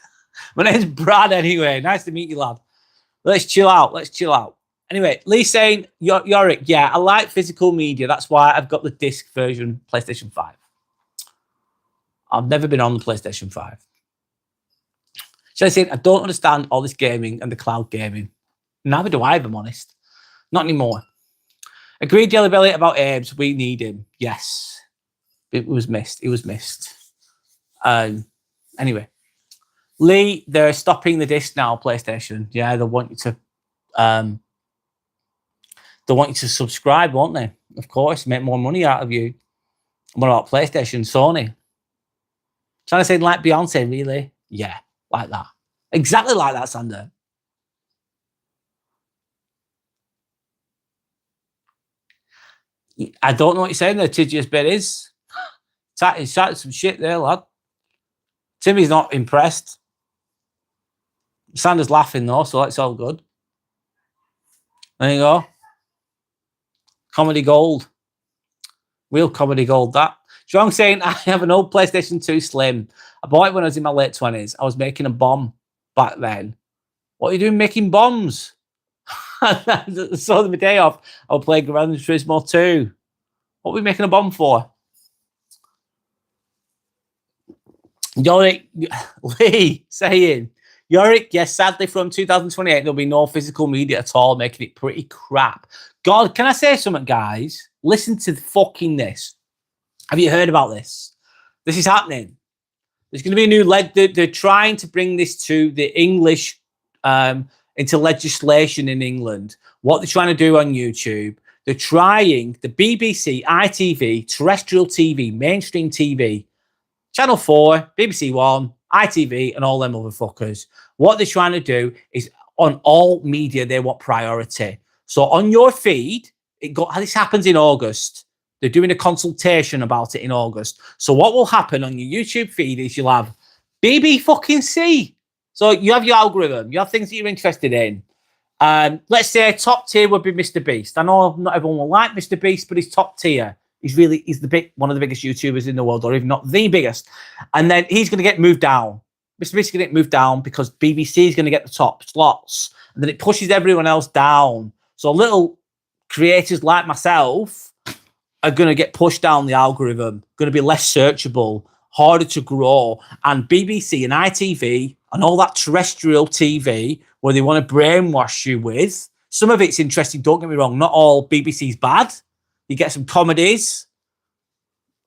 Speaker 1: My name's Brad. Anyway, nice to meet you, lad. Let's chill out. Anyway, Lee's saying, Yorick, yeah, I like physical media. That's why I've got the disc version PlayStation 5. I've never been on the PlayStation 5. So I said, I don't understand all this gaming and the cloud gaming. Neither do I, if I'm honest. Not anymore. Agreed, Yellow Belly, about Abe's. We need him. Yes. It was missed. Anyway. Lee, they're stopping the disc now, PlayStation. Yeah, they want you to subscribe, won't they? Of course, make more money out of you. What about PlayStation, Sony? Trying to say like Beyonce, really? Yeah, like that. Exactly like that, Sander. I don't know what you're saying there, Tigious bit is. He's chatting some shit there, lad. Timmy's not impressed. Sander's laughing though, so that's all good. There you go. Comedy gold. Real comedy gold, that. Strong saying, I have an old PlayStation 2 Slim. I bought it when I was in my late 20s. I was making a bomb back then. What are you doing making bombs? So the day off, I'll play Gran Turismo 2. What are we making a bomb for? Yorick, Lee saying, Yorick, yes, sadly from 2028, there'll be no physical media at all, making it pretty crap. God, can I say something, guys? Listen to fucking this. Have you heard about this? This is happening. There's going to be a new they're trying to bring this to the English, into legislation in England. What they're trying to do on YouTube, they're trying the BBC, ITV, terrestrial TV, mainstream TV, Channel 4, BBC One, ITV, and all them motherfuckers. What they're trying to do is on all media, they want priority. So on your feed, This happens in August. They're doing a consultation about it in August. So what will happen on your YouTube feed is you'll have BB fucking C. So you have your algorithm, you have things that you're interested in. Let's say top tier would be Mr. Beast. I know not everyone will like Mr. Beast, but he's top tier. He's one of the biggest YouTubers in the world, or if not the biggest. And then he's going to get moved down. Mr. Beast is going to get moved down because BBC is going to get the top slots. And then it pushes everyone else down. So little creators like myself are going to get pushed down the algorithm, going to be less searchable, harder to grow. And BBC and ITV and all that terrestrial TV where they want to brainwash you with, some of it's interesting, don't get me wrong. Not all BBC's bad. You get some comedies,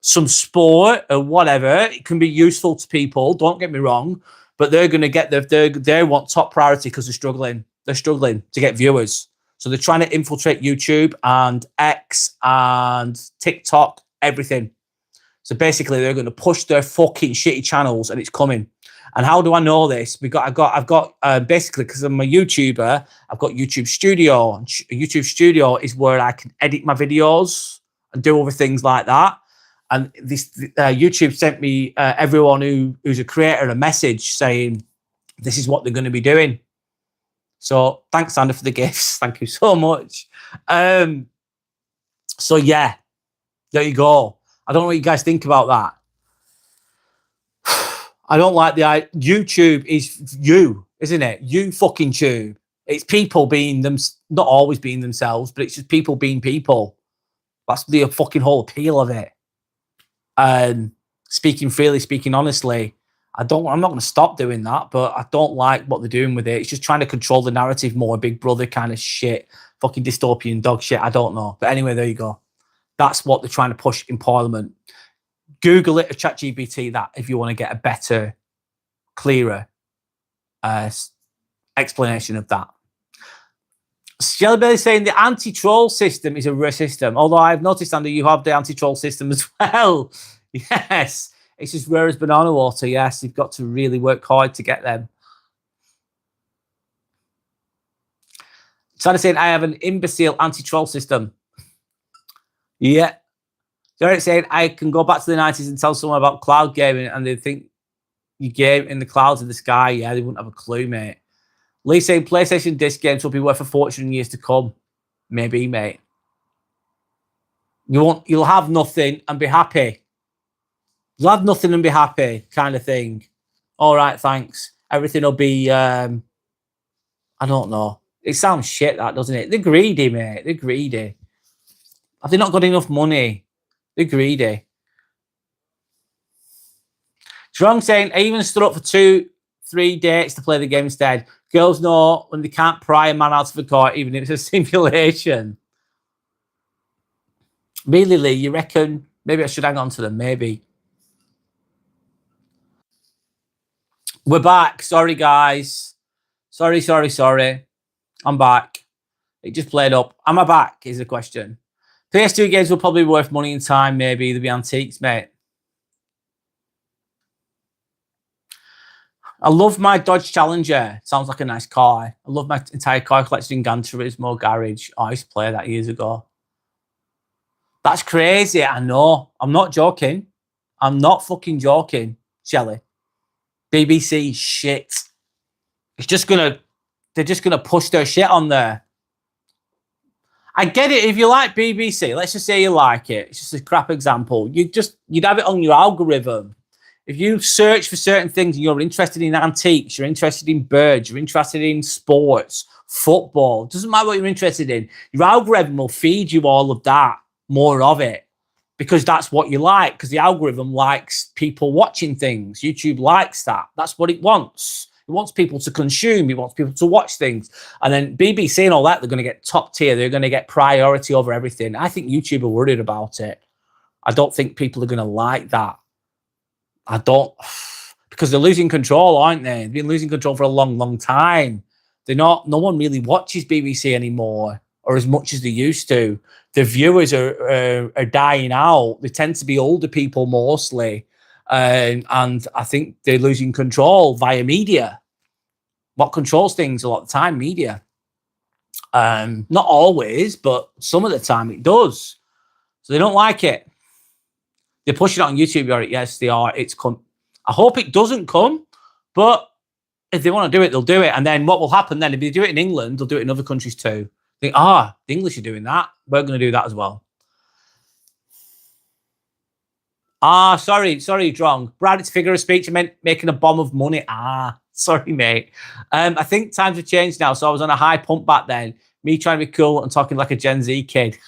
Speaker 1: some sport or whatever. It can be useful to people, don't get me wrong. But they're going to get they want top priority because they're struggling. They're struggling to get viewers. So they're trying to infiltrate YouTube and X and TikTok, everything. So basically, they're going to push their fucking shitty channels, and it's coming. And how do I know this? I've got basically, because I'm a YouTuber, I've got YouTube Studio. YouTube Studio is where I can edit my videos and do other things like that. And this YouTube sent me everyone who's a creator a message saying this is what they're going to be doing. So thanks, Sander, for the gifts. Thank you so much. So yeah, there you go. I don't know what you guys think about that. I don't like the YouTube is you, isn't it? You fucking tube. It's people being them, not always being themselves, but it's just people being people. That's the fucking whole appeal of it. Speaking freely, speaking honestly. I'm not going to stop doing that, but I don't like what they're doing with it. It's just trying to control the narrative more, Big Brother kind of shit, fucking dystopian dog shit. I don't know. But anyway, there you go. That's what they're trying to push in Parliament. Google it or ChatGPT that if you want to get a better, clearer explanation of that. Shelly Belly saying the anti-troll system is a rare system. Although I've noticed, Andy, you have the anti-troll system as well. Yes. It's as rare as banana water. Yes, you've got to really work hard to get them. Santa saying, I have an imbecile anti-troll system. Yeah. Derek saying, I can go back to the 90s and tell someone about cloud gaming and they think you game in the clouds of the sky. Yeah, they wouldn't have a clue, mate. Lee saying, PlayStation disc games will be worth a fortune in years to come. Maybe, mate. You'll have nothing and be happy. You'll have nothing and be happy, kind of thing. All right, thanks. Everything will be, I don't know. It sounds shit, that, doesn't it? They're greedy, mate. They're greedy. Have they not got enough money? They're greedy. Strong saying, I even stood up for 2-3 dates to play the game instead. Girls know when they can't pry a man out of the court, even if it's a simulation. Really, Lee, you reckon maybe I should hang on to them? Maybe. We're back. Sorry, guys. Sorry. I'm back. It just played up. Am I back is the question. PS2 games will probably be worth money and time, maybe. They'll be antiques, mate. I love my Dodge Challenger. Sounds like a nice car. I love my entire car collection in Gran Turismo garage. I used to play that years ago. That's crazy. I know. I'm not joking. I'm not fucking joking, Shelley. BBC shit. They're just gonna push their shit on there. I get it if you like BBC. Let's just say you like it. It's just a crap example. You'd have it on your algorithm. If you search for certain things and you're interested in antiques, you're interested in birds, you're interested in sports, football, doesn't matter what you're interested in, your algorithm will feed you all of that, more of it, because that's what you like, because the algorithm likes people watching things. YouTube likes that. That's what it wants. It wants people to consume. It wants people to watch things. And then BBC and all that, they're going to get top tier. They're going to get priority over everything. I think YouTube are worried about it. I don't think people are going to like that. I don't, because they're losing control, aren't they? They've been losing control for a long, long time. No one really watches BBC anymore, or as much as they used to. The viewers are dying out. They tend to be older people mostly. And I think they're losing control via media. What controls things a lot of the time? Media. Not always, but some of the time it does. So they don't like it. They're pushing it on YouTube. Yes, they are. It's come. I hope it doesn't come, but if they want to do it, they'll do it. And then what will happen then, if they do it in England, they'll do it in other countries too. Think, the English are doing that. We're going to do that as well. Sorry, Drong. Brad, it's figure of speech. I meant making a bomb of money. Sorry, mate. I think times have changed now. So I was on a high pump back then. Me trying to be cool and talking like a Gen Z kid.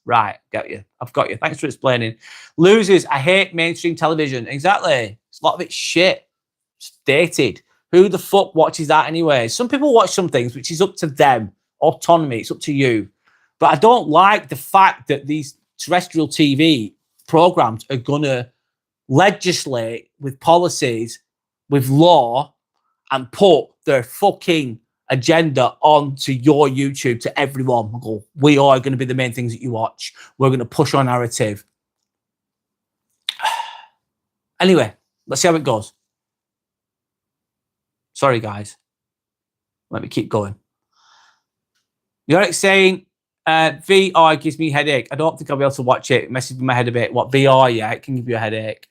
Speaker 1: Right, got you. I've got you. Thanks for explaining. Losers, I hate mainstream television. Exactly. A lot of it's shit. It's dated. Who the fuck watches that anyway? Some people watch some things, which is up to them. Autonomy, it's up to you. But I don't like the fact that these terrestrial TV programs are going to legislate with policies, with law, and put their fucking agenda onto your YouTube to everyone. Go, we are going to be the main things that you watch. We're going to push our narrative. Anyway, let's see how it goes. Sorry, guys. Let me keep going. You're saying VR gives me a headache. I don't think I'll be able to watch it. It messes with my head a bit. What, VR? Yeah, it can give you a headache.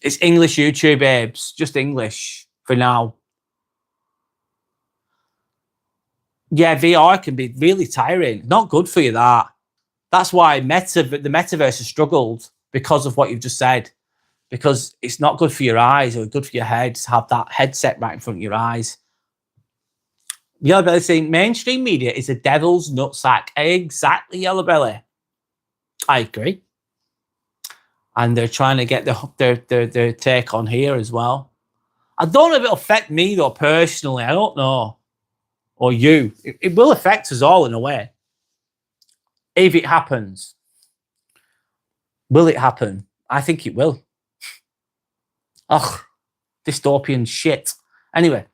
Speaker 1: It's English YouTube, babes. Just English for now. Yeah, VR can be really tiring. Not good for you, that. That's why the metaverse has struggled because of what you've just said. Because it's not good for your eyes or good for your head to have that headset right in front of your eyes. Yellow Belly saying mainstream media is a devil's nutsack. Exactly, Yellow Belly. I agree. And they're trying to get their take on here as well. I don't know if it'll affect me though personally. I don't know. Or you. It will affect us all in a way. If it happens. Will it happen? I think it will. Ugh. Dystopian shit. Anyway.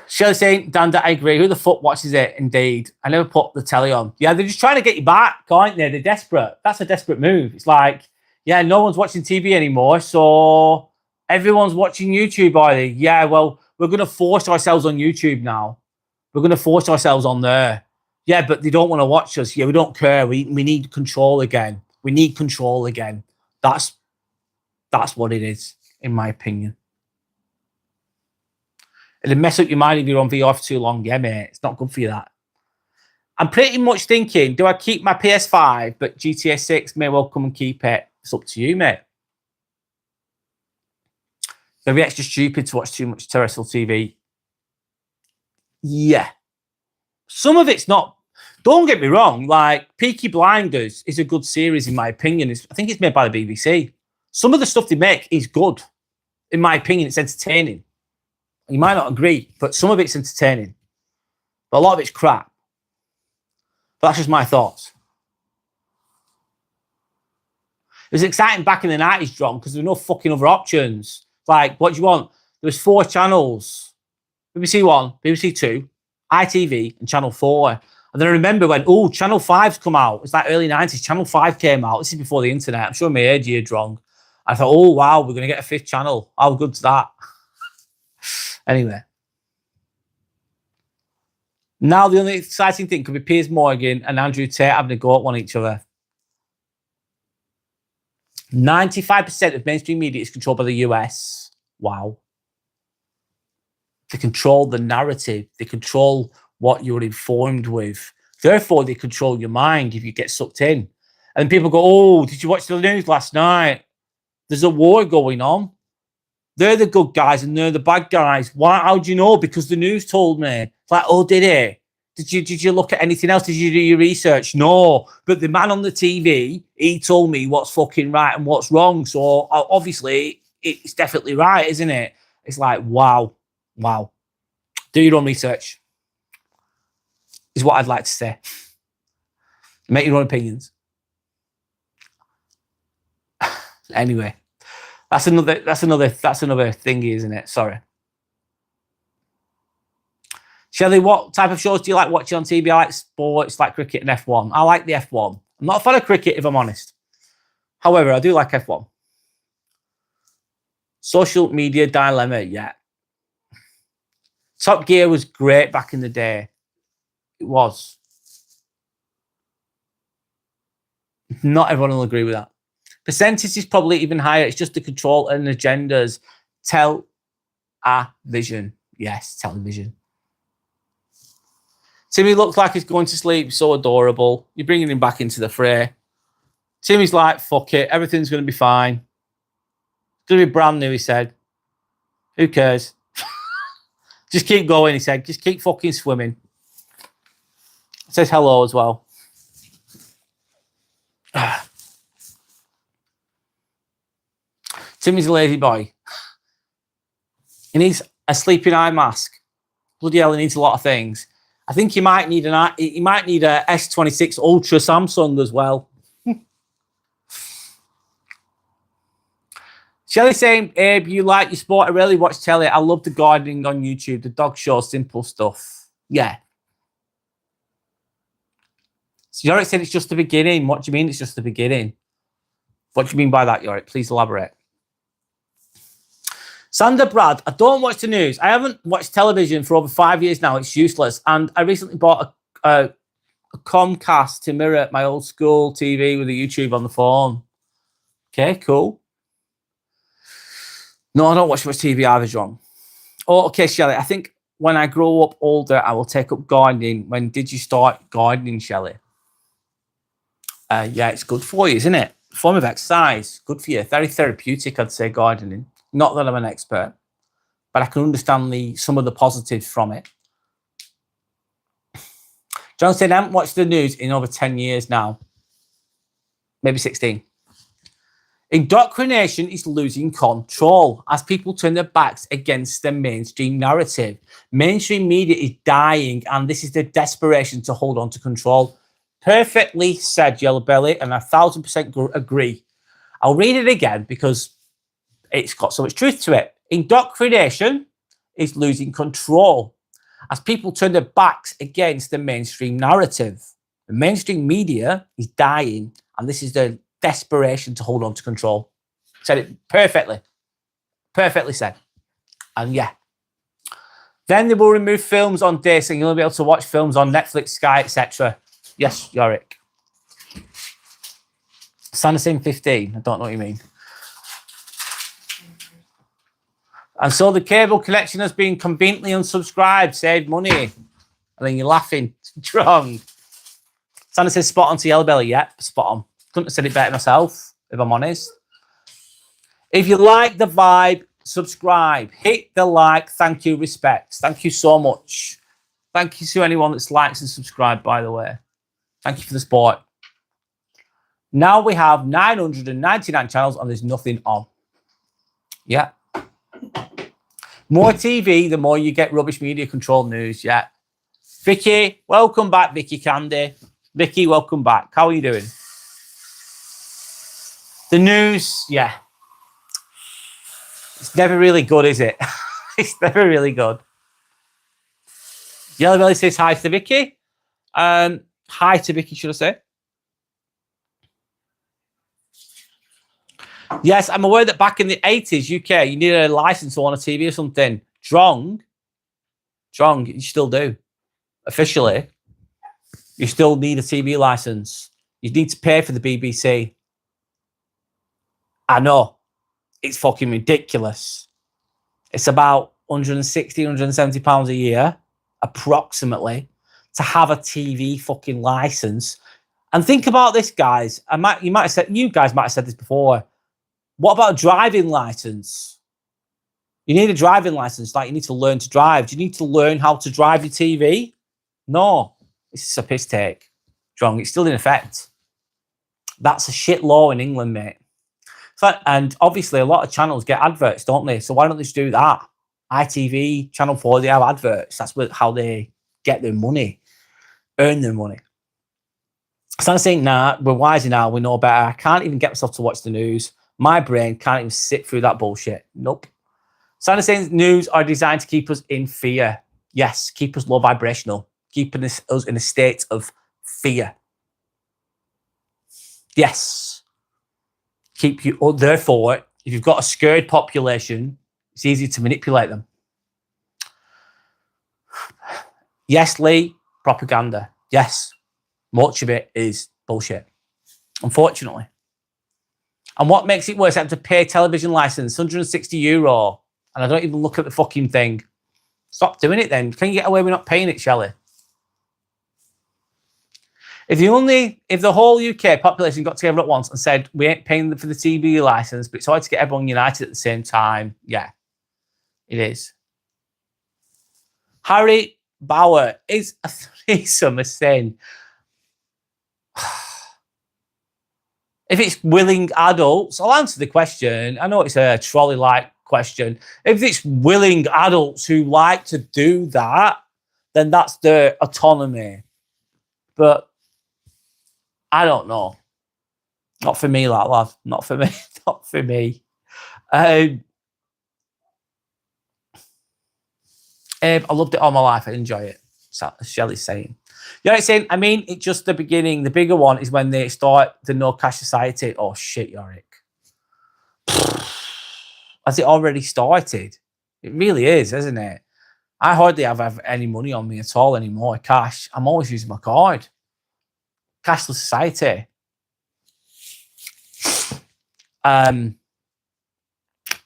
Speaker 1: Shelley saying, Dan, I agree. Who the fuck watches it? Indeed. I never put the telly on. Yeah, they're just trying to get you back, aren't they? They're desperate. That's a desperate move. It's like, yeah, no one's watching TV anymore, so everyone's watching YouTube, are they? Yeah, well, we're going to force ourselves on YouTube now. We're going to force ourselves on there. Yeah, but they don't want to watch us. Yeah, we don't care. We need control again. We need control again. That's what it is, in my opinion. It'll mess up your mind if you're on VR for too long. Yeah, mate. It's not good for you, that. I'm pretty much thinking, do I keep my PS5, but GTA 6 may well come and keep it? It's up to you, mate. Maybe extra stupid to watch too much terrestrial TV. Yeah. Some of it's not. Don't get me wrong. Like, Peaky Blinders is a good series, in my opinion. I think it's made by the BBC. Some of the stuff they make is good. In my opinion, it's entertaining. You might not agree, but some of it's entertaining. But a lot of it's crap. But that's just my thoughts. It was exciting back in the 90s, John, because there were no fucking other options. Like, what do you want? There was 4 channels. BBC 1, BBC 2, ITV, and Channel 4. And then I remember when, Channel 5's come out. It's like early 90s. Channel 5 came out. This is before the internet. I'm sure my age here, Drong. I thought, wow, we're going to get a 5th channel. How good's that? Anyway. Now the only exciting thing could be Piers Morgan and Andrew Tate having a go at one each other. 95% of mainstream media is controlled by the US. Wow. They control the narrative. They control what you're informed with. Therefore, they control your mind if you get sucked in. And people go, did you watch the news last night? There's a war going on. They're the good guys and they're the bad guys. Why? How do you know? Because the news told me. It's like, did it? Did you look at anything else? Did you do your research? No. But the man on the TV, he told me what's fucking right and what's wrong. So obviously, it's definitely right, isn't it? It's like, wow. Wow. Do your own research. Is what I'd like to say. Make your own opinions. Anyway. That's another thingy, isn't it? Sorry. Shelley, what type of shows do you like watching on TV? I like sports, like cricket and F1. I like the F1. I'm not a fan of cricket, if I'm honest. However, I do like F1. Social media dilemma, yeah. Top Gear was great back in the day. It was. Not everyone will agree with that. Percentage is probably even higher. It's just the control and agendas. Tell a vision. Yes, television. Timmy looks like he's going to sleep. So adorable. You're bringing him back into the fray. Timmy's like, fuck it. Everything's going to be fine. It's going to be brand new, he said. Who cares? Just keep going, he said. Just keep fucking swimming. Says hello as well. Timmy's a lazy boy. He needs a sleeping eye mask. Bloody hell, he needs a lot of things. I think he might need a S26 Ultra Samsung as well. Shelley saying, Abe, you like your sport? I really watch telly. I love the gardening on YouTube, the dog show, simple stuff. Yeah. So Yorick said it's just the beginning. What do you mean it's just the beginning? What do you mean by that, Yorick? Please elaborate. Sander Brad, I don't watch the news. I haven't watched television for over 5 years now. It's useless. And I recently bought a Comcast to mirror my old school TV with a YouTube on the phone. Okay, cool. No, I don't watch much TV either, John. Oh, okay, Shelley. I think when I grow up older, I will take up gardening. When did you start gardening, Shelley? Yeah, it's good for you, isn't it? Form of exercise. Good for you. Very therapeutic, I'd say, gardening. Not that I'm an expert, but I can understand some of the positives from it. John said, I haven't watched the news in over 10 years now. Maybe 16. Indoctrination is losing control as people turn their backs against the mainstream narrative. Mainstream media is dying, and this is the desperation to hold on to control. Perfectly said, Yellow Belly, and 1,000% agree. I'll read it again because it's got so much truth to it. Indoctrination is losing control as people turn their backs against the mainstream narrative. The mainstream media is dying, and this is the desperation to hold on to control. Said it perfectly. Perfectly said. And yeah. Then they will remove films on disc and you'll be able to watch films on Netflix, Sky, etc. Yes, Yorick. Sanderson 15. I don't know what you mean. And so the cable connection has been conveniently unsubscribed, saved money. And then you're laughing. Wrong. Sanderson says spot on to Yellow Belly. Yep, spot on. Couldn't have said it better myself, if I'm honest. If you like the vibe, subscribe. Hit the like. Thank you, respect. Thank you so much. Thank you to anyone that's likes and subscribed, by the way. Thank you for the support. Now we have 999 channels and there's nothing on. Yeah. More TV, the more you get rubbish media control news. Yeah. Vicky, welcome back, Vicky Candy. Vicky, welcome back. How are you doing? The news, yeah. It's never really good, is it? It's never really good. Yellow Belly says hi to Vicky. Hi to Vicky, should I say? Yes, I'm aware that back in the 80s, UK, you needed a license to on a TV or something. Strong, you still do. Officially, you still need a TV license. You need to pay for the BBC. I know. It's fucking ridiculous. It's about 160, 170 pounds a year, approximately, to have a TV fucking license. And think about this, guys. You guys might have said this before. What about a driving license? You need a driving license, like you need to learn to drive. Do you need to learn how to drive your TV? No. It's a piss take. Strong. It's still in effect. That's a shit law in England, mate. And obviously, a lot of channels get adverts, don't they? So why don't they just do that? ITV, Channel 4, they have adverts. That's how they get their money, earn their money. So I'm saying, nah, we're wiser now. We know better. I can't even get myself to watch the news. My brain can't even sit through that bullshit. Nope. Santa saying news are designed to keep us in fear. Yes, keep us low vibrational, keeping us in a state of fear. Yes. Keep you, therefore, If you've got a scared population, it's easy to manipulate them. Yes, Lee, propaganda. Yes, much of it is bullshit, unfortunately. And what makes it worse, I have to pay television license, €160, and I don't even look at the fucking thing. Stop doing it then. Can you get away with not paying it, Shelley? If the whole UK population got together at once and said, we ain't paying for the TV license, but it's hard to get everyone united at the same time, yeah, it is. Harry Bauer, is a threesome a sin? If it's willing adults, I'll answer the question. I know it's a trolley-like question. If it's willing adults who like to do that, then that's their autonomy. But I don't know. Not for me, that lad. Not for me. Not for me. I loved it all my life. I enjoy it. Shelley's saying. You know what I'm saying? I mean, it's just the beginning. The bigger one is when they start the no cash society. Oh, shit, Yorick. Has it already started? It really is, isn't it? I hardly have any money on me at all anymore, cash. I'm always using my card. Cashless society.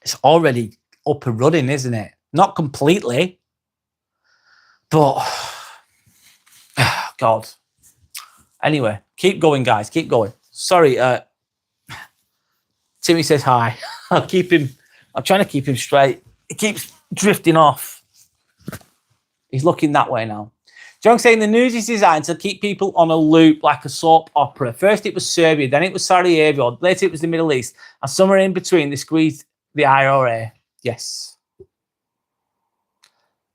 Speaker 1: It's already up and running, isn't it? Not completely, but God. Anyway, keep going, guys. Keep going. Sorry, Timmy says hi. I'm trying to keep him straight. He keeps drifting off. He's looking that way now. John saying the news is designed to keep people on a loop like a soap opera. First it was Serbia, then it was Sarajevo, later it was the Middle East, and somewhere in between they squeezed the IRA. Yes.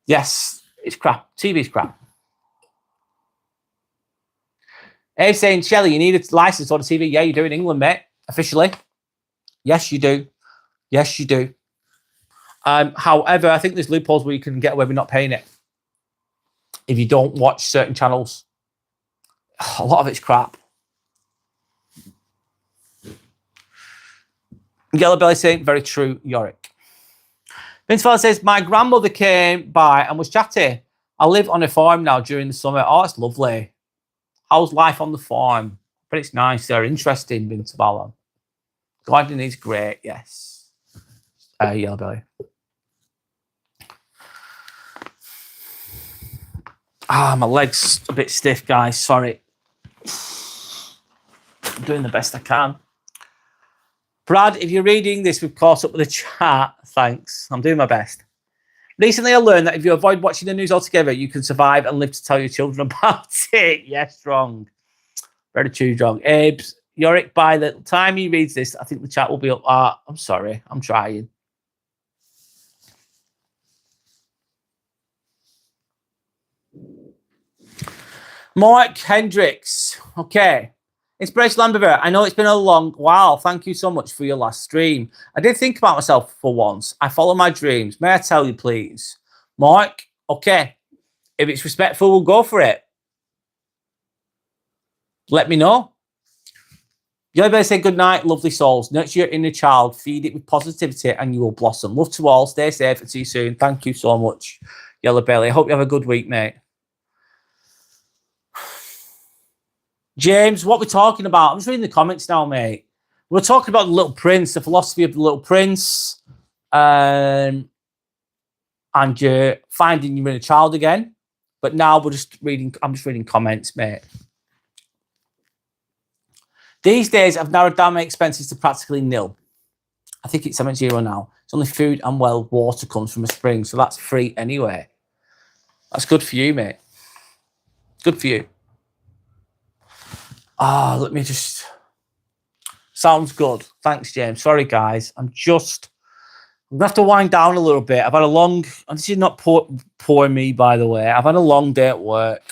Speaker 1: Yes, it's crap. TV's crap. Abe saying, Shelley, you need a license on the TV. Yeah, you do in England, mate. Officially. Yes, you do. Yes, you do. However, I think there's loopholes where you can get away with not paying it. If you don't watch certain channels. A lot of it's crap. Yellow Belly saying, very true, Yorick. Vince Fella says, my grandmother came by and was chatty. I live on a farm now during the summer. Oh, it's lovely. How's life on the farm? But it's nice. They're interesting, Vince Fella. Gardening is great, yes. Yellow Belly. My leg's a bit stiff, guys. Sorry. I'm doing the best I can. Brad, if you're reading this, we've caught up with the chat. Thanks. I'm doing my best. Recently, I learned that if you avoid watching the news altogether, you can survive and live to tell your children about it. Yes, strong. Very true, strong. Abe's, Yorick, by the time he reads this, I think the chat will be up. I'm sorry. I'm trying. Mark Hendricks. Okay. Inspiration Lambever. I know it's been a long while. Thank you so much for your last stream. I did think about myself for once. I follow my dreams. May I tell you, please? Mark, okay. If it's respectful, we'll go for it. Let me know. You better say good night, lovely souls. Nurture your inner child. Feed it with positivity and you will blossom. Love to all. Stay safe and see you soon. Thank you so much, Yellow Belly. I hope you have a good week, mate. James, what we're talking about, I'm just reading the comments now, mate. We're talking about the Little Prince, the philosophy of the Little Prince, and you're finding your inner child again. But now I'm just reading comments, mate. These days, I've narrowed down my expenses to practically nil. I think it's 70 euro now. It's only food and, well, water comes from a spring, so that's free anyway. That's good for you, mate. Good for you. Let me just... Sounds good. Thanks, James. Sorry, guys. I'm going to have to wind down a little bit. I've had a long... And this is not poor me, by the way. I've had a long day at work.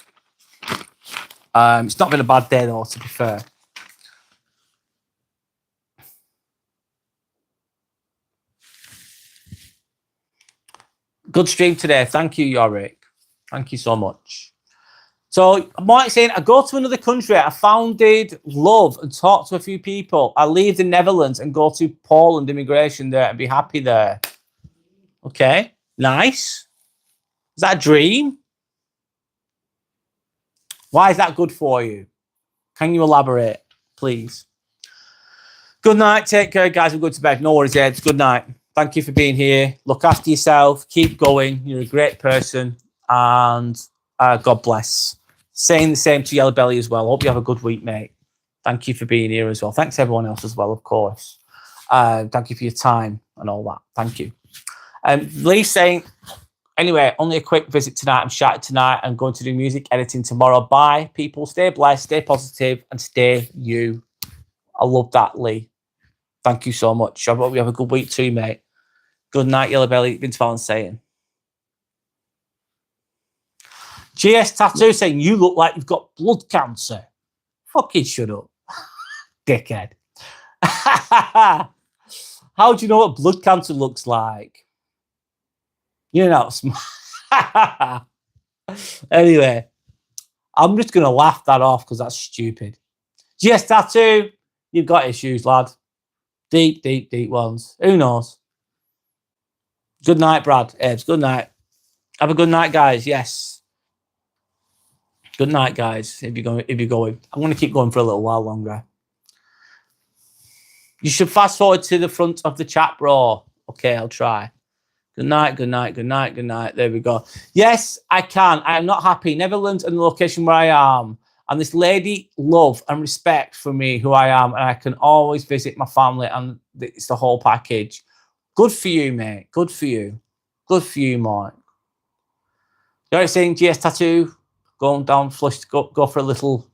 Speaker 1: It's not been a bad day, though, to be fair. Good stream today. Thank you, Yorick. Thank you so much. So Mike's saying, I go to another country, I founded love and talked to a few people. I leave the Netherlands and go to Poland immigration there and be happy there. Okay, nice. Is that a dream? Why is that good for you? Can you elaborate, please? Good night. Take care, guys. We'll go to bed. No worries, Ed. Good night. Thank you for being here. Look after yourself. Keep going. You're a great person. And God bless. Saying the same to Yellow Belly as well. Hope you have a good week, mate. Thank you for being here as well. Thanks everyone else as well, of course. Thank you for your time and all that. Thank you. Lee saying, anyway, only a quick visit tonight. I'm shattered tonight. I'm going to do music editing tomorrow. Bye, people. Stay blessed, stay positive, and stay you. I love that, Lee. Thank you so much. I hope you have a good week too, mate. Good night, Yellow Belly. Vince Fallon saying. GS Tattoo saying, you look like you've got blood cancer. Fucking shut up. Dickhead. How do you know what blood cancer looks like? You're not smart. Anyway, I'm just going to laugh that off because that's stupid. GS Tattoo, you've got issues, lad. Deep, deep, deep ones. Who knows? Good night, Brad. Ebbs, good night. Have a good night, guys. Yes. Good night, guys. If you're going. I'm going to keep going for a little while longer. You should fast forward to the front of the chat, bro. Okay, I'll try. Good night, good night, good night, good night. There we go. Yes, I can. I am not happy. Netherlands and the location where I am. And this lady love and respect for me, who I am. And I can always visit my family. And it's the whole package. Good for you, mate. Good for you. Good for you, Mike. You're saying GS Tattoo, going down, flush, go for a little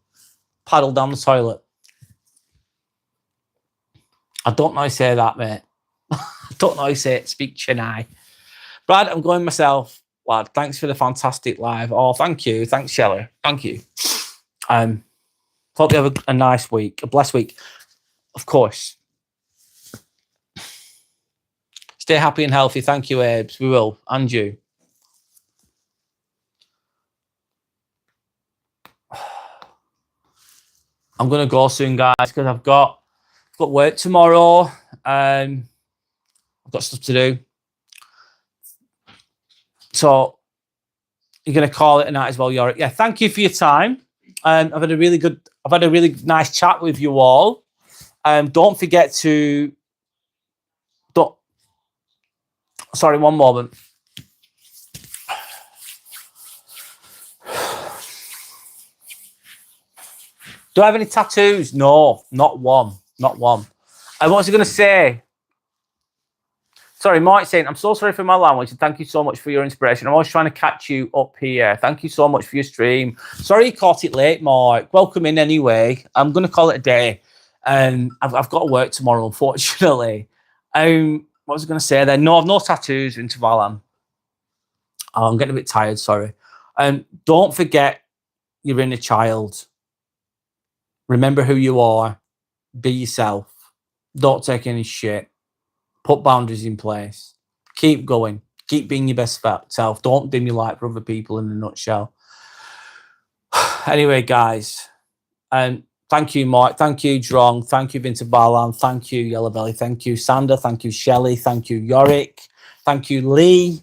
Speaker 1: paddle down the toilet. I don't know how to say that, mate. I don't know how to say it. Speak Chennai. Brad, I'm going myself. Lad, thanks for the fantastic live. Oh, thank you. Thanks, Shelley. Thank you. Hope you have a nice week, a blessed week. Of course. Stay happy and healthy. Thank you, Abes. We will. And you. I'm going to go soon, guys, because I've got work tomorrow. I've got stuff to do. So you're going to call it a night as well, Yorick. Yeah, thank you for your time. I've had a really nice chat with you all. Don't forget to... Sorry, one moment. Do I have any tattoos? No, not one. Not one. And what was I going to say? Sorry, Mike saying, I'm so sorry for my language and thank you so much for your inspiration. I'm always trying to catch you up here. Thank you so much for your stream. Sorry you caught it late, Mike. Welcome in anyway. I'm going to call it a day. I've got to work tomorrow, unfortunately. What was I going to say then? No, I've no tattoos in Tavalan. Oh, I'm getting a bit tired, sorry. Don't forget your inner child. Remember who you are. Be yourself. Don't take any shit. Put boundaries in place. Keep going. Keep being your best self. Don't dim your light for other people in a nutshell. Anyway, guys. Thank you, Mark. Thank you, Drong. Thank you, Vince Barlan. Thank you, Yellow Belly. Thank you, Sander. Thank you, Shelley. Thank you, Yorick. Thank you, Lee.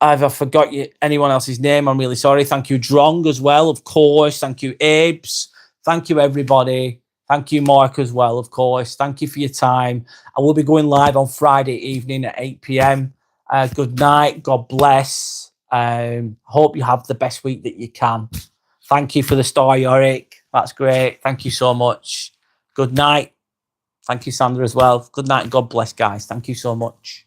Speaker 1: If I forgot anyone else's name, I'm really sorry. Thank you, Drong, as well, of course. Thank you, Abes. Thank you, everybody. Thank you, Mark, as well, of course. Thank you for your time. I will be going live on Friday evening at 8 p.m. Good night. God bless. Hope you have the best week that you can. Thank you for the star, Yorick. That's great. Thank you so much. Good night. Thank you, Sandra, as well. Good night and God bless, guys. Thank you so much.